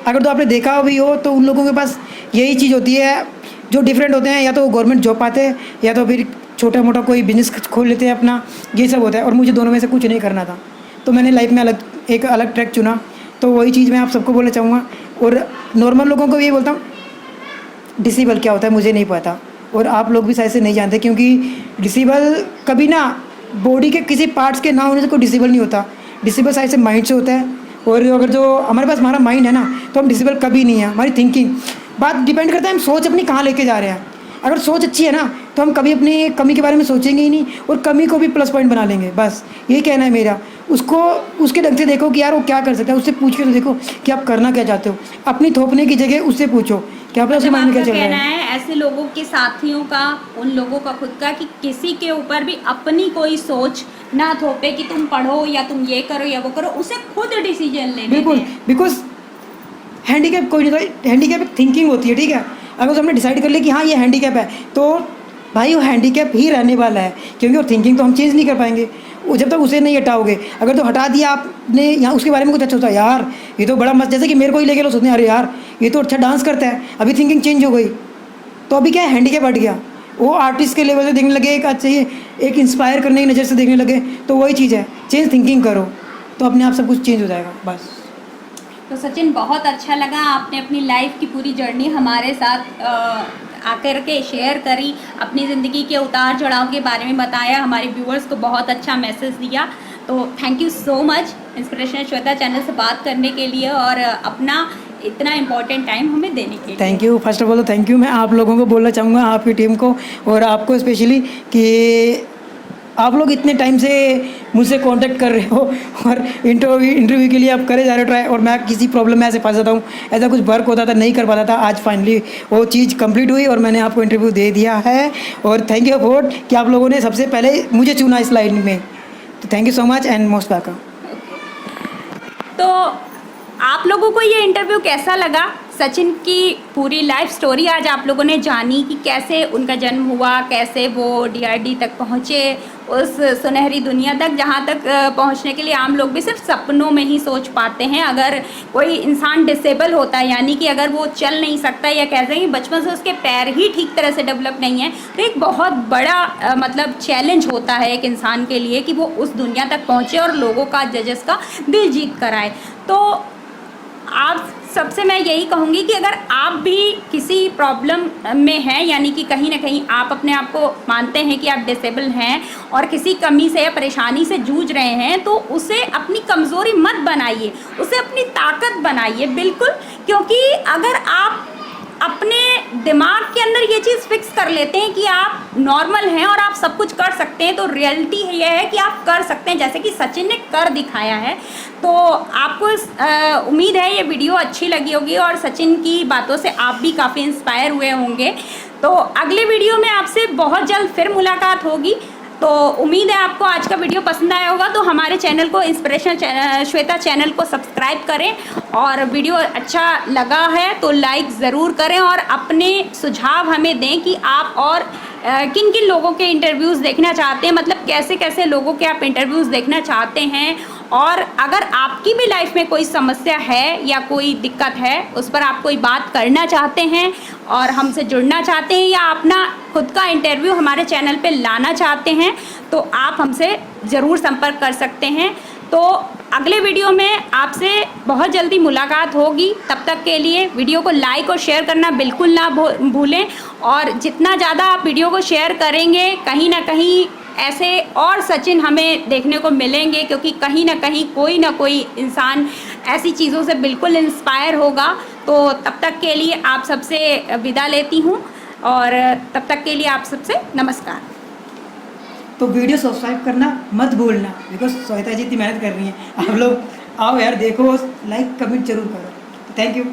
अगर तो आपने देखा भी हो तो उन लोगों के पास यही चीज़ होती है जो डिफरेंट होते हैं, या तो गवर्नमेंट जॉब पाते हैं या तो फिर छोटा मोटा कोई बिजनेस खोल लेते हैं अपना, ये सब होता है। और मुझे दोनों में से कुछ नहीं करना था, तो मैंने लाइफ में एक अलग ट्रैक चुना। तो वही चीज़ मैं आप सबको बोलना चाहूँगा, और नॉर्मल लोगों को ये बोलता हूँ डिसेबल क्या होता है मुझे नहीं पता, और आप लोग भी शायद से नहीं जानते, क्योंकि डिसेबल कभी ना बॉडी के किसी पार्ट्स के ना होने से कोई डिसेबल नहीं होता। डिसेबल शायद से माइंड से होता है, और अगर जो हमारे पास हमारा माइंड है ना तो हम डिसेबल कभी नहीं है। हमारी थिंकिंग बात डिपेंड करता है हम सोच अपनी कहाँ लेके जा रहे हैं। अगर सोच अच्छी है ना तो हम कभी अपनी कमी के बारे में सोचेंगे ही नहीं, और कमी को भी प्लस पॉइंट बना लेंगे। बस यही कहना है मेरा। उसको उसके ढंग से देखो कि यार वो क्या कर सकता है, उससे पूछ के तो देखो कि आप करना क्या चाहते हो। अपनी थोपने की जगह उससे पूछो कि आप उसके माइंड में क्या चल रहा कहना है। है ऐसे लोगों के साथियों का, उन लोगों का खुद का, कि किसी के ऊपर भी अपनी कोई सोच ना थोपे कि तुम पढ़ो या तुम ये करो या वो करो, उसे खुद डिसीजन लेने बिल्कुल, दें। बिकॉज हैंडीकैप कोई नहीं, हैंडीकैप एक थिंकिंग होती है, ठीक है। अगर हमने डिसाइड कर लिया कि हाँ ये हैंडीकैप है, तो भाई वो हैंडीकैप ही रहने वाला है, क्योंकि वो थिंकिंग तो हम चेंज नहीं कर पाएंगे वो जब तक उसे नहीं हटाओगे। अगर तो हटा दिया आपने यहाँ उसके बारे में कुछ अच्छा होता है, यार ये तो बड़ा मस्त, जैसे कि मेरे को ही लेके लो सोचते हैं अरे यार ये तो अच्छा डांस करता है, अभी थिंकिंग चेंज हो गई, तो अभी क्या है हैंडीकैप हट गया। वो आर्टिस्ट के लेवल से देखने लगे, एक अच्छा ये एक इंस्पायर करने की नज़र से देखने लगे, तो वही चीज़ है, चेंज थिंकिंग करो तो अपने आप सब कुछ चेंज हो जाएगा बस। तो सचिन, बहुत अच्छा लगा, आपने अपनी लाइफ की पूरी जर्नी हमारे साथ आकर के शेयर करी, अपनी ज़िंदगी के उतार चढ़ाव के बारे में बताया, हमारे व्यूअर्स को बहुत अच्छा मैसेज दिया। तो thank you so much inspirational Shweta channel से बात करने के लिए और अपना इतना इम्पोर्टेंट टाइम हमें देने के लिए। Thank you, first of all तो थैंक यू मैं आप लोगों को बोलना चाहूँगा, आपकी टीम को और आपको स्पेशली, कि आप लोग इतने टाइम से मुझसे कांटेक्ट कर रहे हो और इंटरव्यू के लिए आप करे जा रहे हो ट्राई, और मैं किसी प्रॉब्लम में ऐसे फंस जाता हूँ, ऐसा कुछ वर्क होता था नहीं कर पाता था, आज फाइनली वो चीज़ कंप्लीट हुई और मैंने आपको इंटरव्यू दे दिया है। और थैंक यू फॉर कि आप लोगों ने सबसे पहले मुझे चुना इस लाइन में, तो thank you so much and most welcome. तो आप लोगों को ये इंटरव्यू कैसा लगा? सचिन की पूरी लाइफ स्टोरी आज आप लोगों ने जानी कि कैसे उनका जन्म हुआ, कैसे वो डीआरडी तक पहुँचे, उस सुनहरी दुनिया तक जहाँ तक पहुँचने के लिए आम लोग भी सिर्फ सपनों में ही सोच पाते हैं। अगर कोई इंसान डिसेबल होता है, यानी कि अगर वो चल नहीं सकता या कहते हैं कि बचपन से उसके पैर ही ठीक तरह से डेवलप नहीं है, तो एक बहुत बड़ा मतलब चैलेंज होता है एक इंसान के लिए कि वो उस दुनिया तक पहुँचे और लोगों का, जजेस का दिल जीत कर आए। तो आप सबसे मैं यही कहूँगी कि अगर आप भी किसी प्रॉब्लम में हैं, यानी कि कहीं ना कहीं आप अपने आप को मानते हैं कि आप डिसेबल हैं और किसी कमी से या परेशानी से जूझ रहे हैं, तो उसे अपनी कमज़ोरी मत बनाइए, उसे अपनी ताकत बनाइए। बिल्कुल, क्योंकि अगर आप अपने दिमाग के अंदर ये चीज़ फिक्स कर लेते हैं कि आप नॉर्मल हैं और आप सब कुछ कर सकते हैं, तो रियलिटी ये है कि आप कर सकते हैं, जैसे कि सचिन ने कर दिखाया है। तो आपको उम्मीद है ये वीडियो अच्छी लगी होगी और सचिन की बातों से आप भी काफ़ी इंस्पायर हुए होंगे। तो अगले वीडियो में आपसे बहुत जल्द फिर मुलाकात होगी। तो उम्मीद है आपको आज का वीडियो पसंद आया होगा। तो हमारे चैनल को इंस्पिरेशनल श्वेता चैनल को सब्सक्राइब करें, और वीडियो अच्छा लगा है तो लाइक ज़रूर करें, और अपने सुझाव हमें दें कि आप और किन किन लोगों के इंटरव्यूज़ देखना चाहते हैं, मतलब कैसे कैसे लोगों के आप इंटरव्यूज़ देखना चाहते हैं। और अगर आपकी भी लाइफ में कोई समस्या है या कोई दिक्कत है, उस पर आप कोई बात करना चाहते हैं और हमसे जुड़ना चाहते हैं, या अपना खुद का इंटरव्यू हमारे चैनल पे लाना चाहते हैं, तो आप हमसे ज़रूर संपर्क कर सकते हैं। तो अगले वीडियो में आपसे बहुत जल्दी मुलाकात होगी। तब तक के लिए वीडियो को लाइक और शेयर करना बिल्कुल ना भूलें, और जितना ज़्यादा आप वीडियो को शेयर करेंगे, कहीं ना कहीं ऐसे और सचिन हमें देखने को मिलेंगे, क्योंकि कहीं ना कहीं कोई ना कोई इंसान ऐसी चीज़ों से बिल्कुल इंस्पायर होगा। तो तब तक के लिए आप सबसे विदा लेती हूँ, और तब तक के लिए आप सबसे नमस्कार। तो वीडियो सब्सक्राइब करना मत भूलना, बिकॉज श्वेता जी इतनी मेहनत कर रही हैं। आप लोग आओ यार, देखो, लाइक कमेंट जरूर करो। Thank you.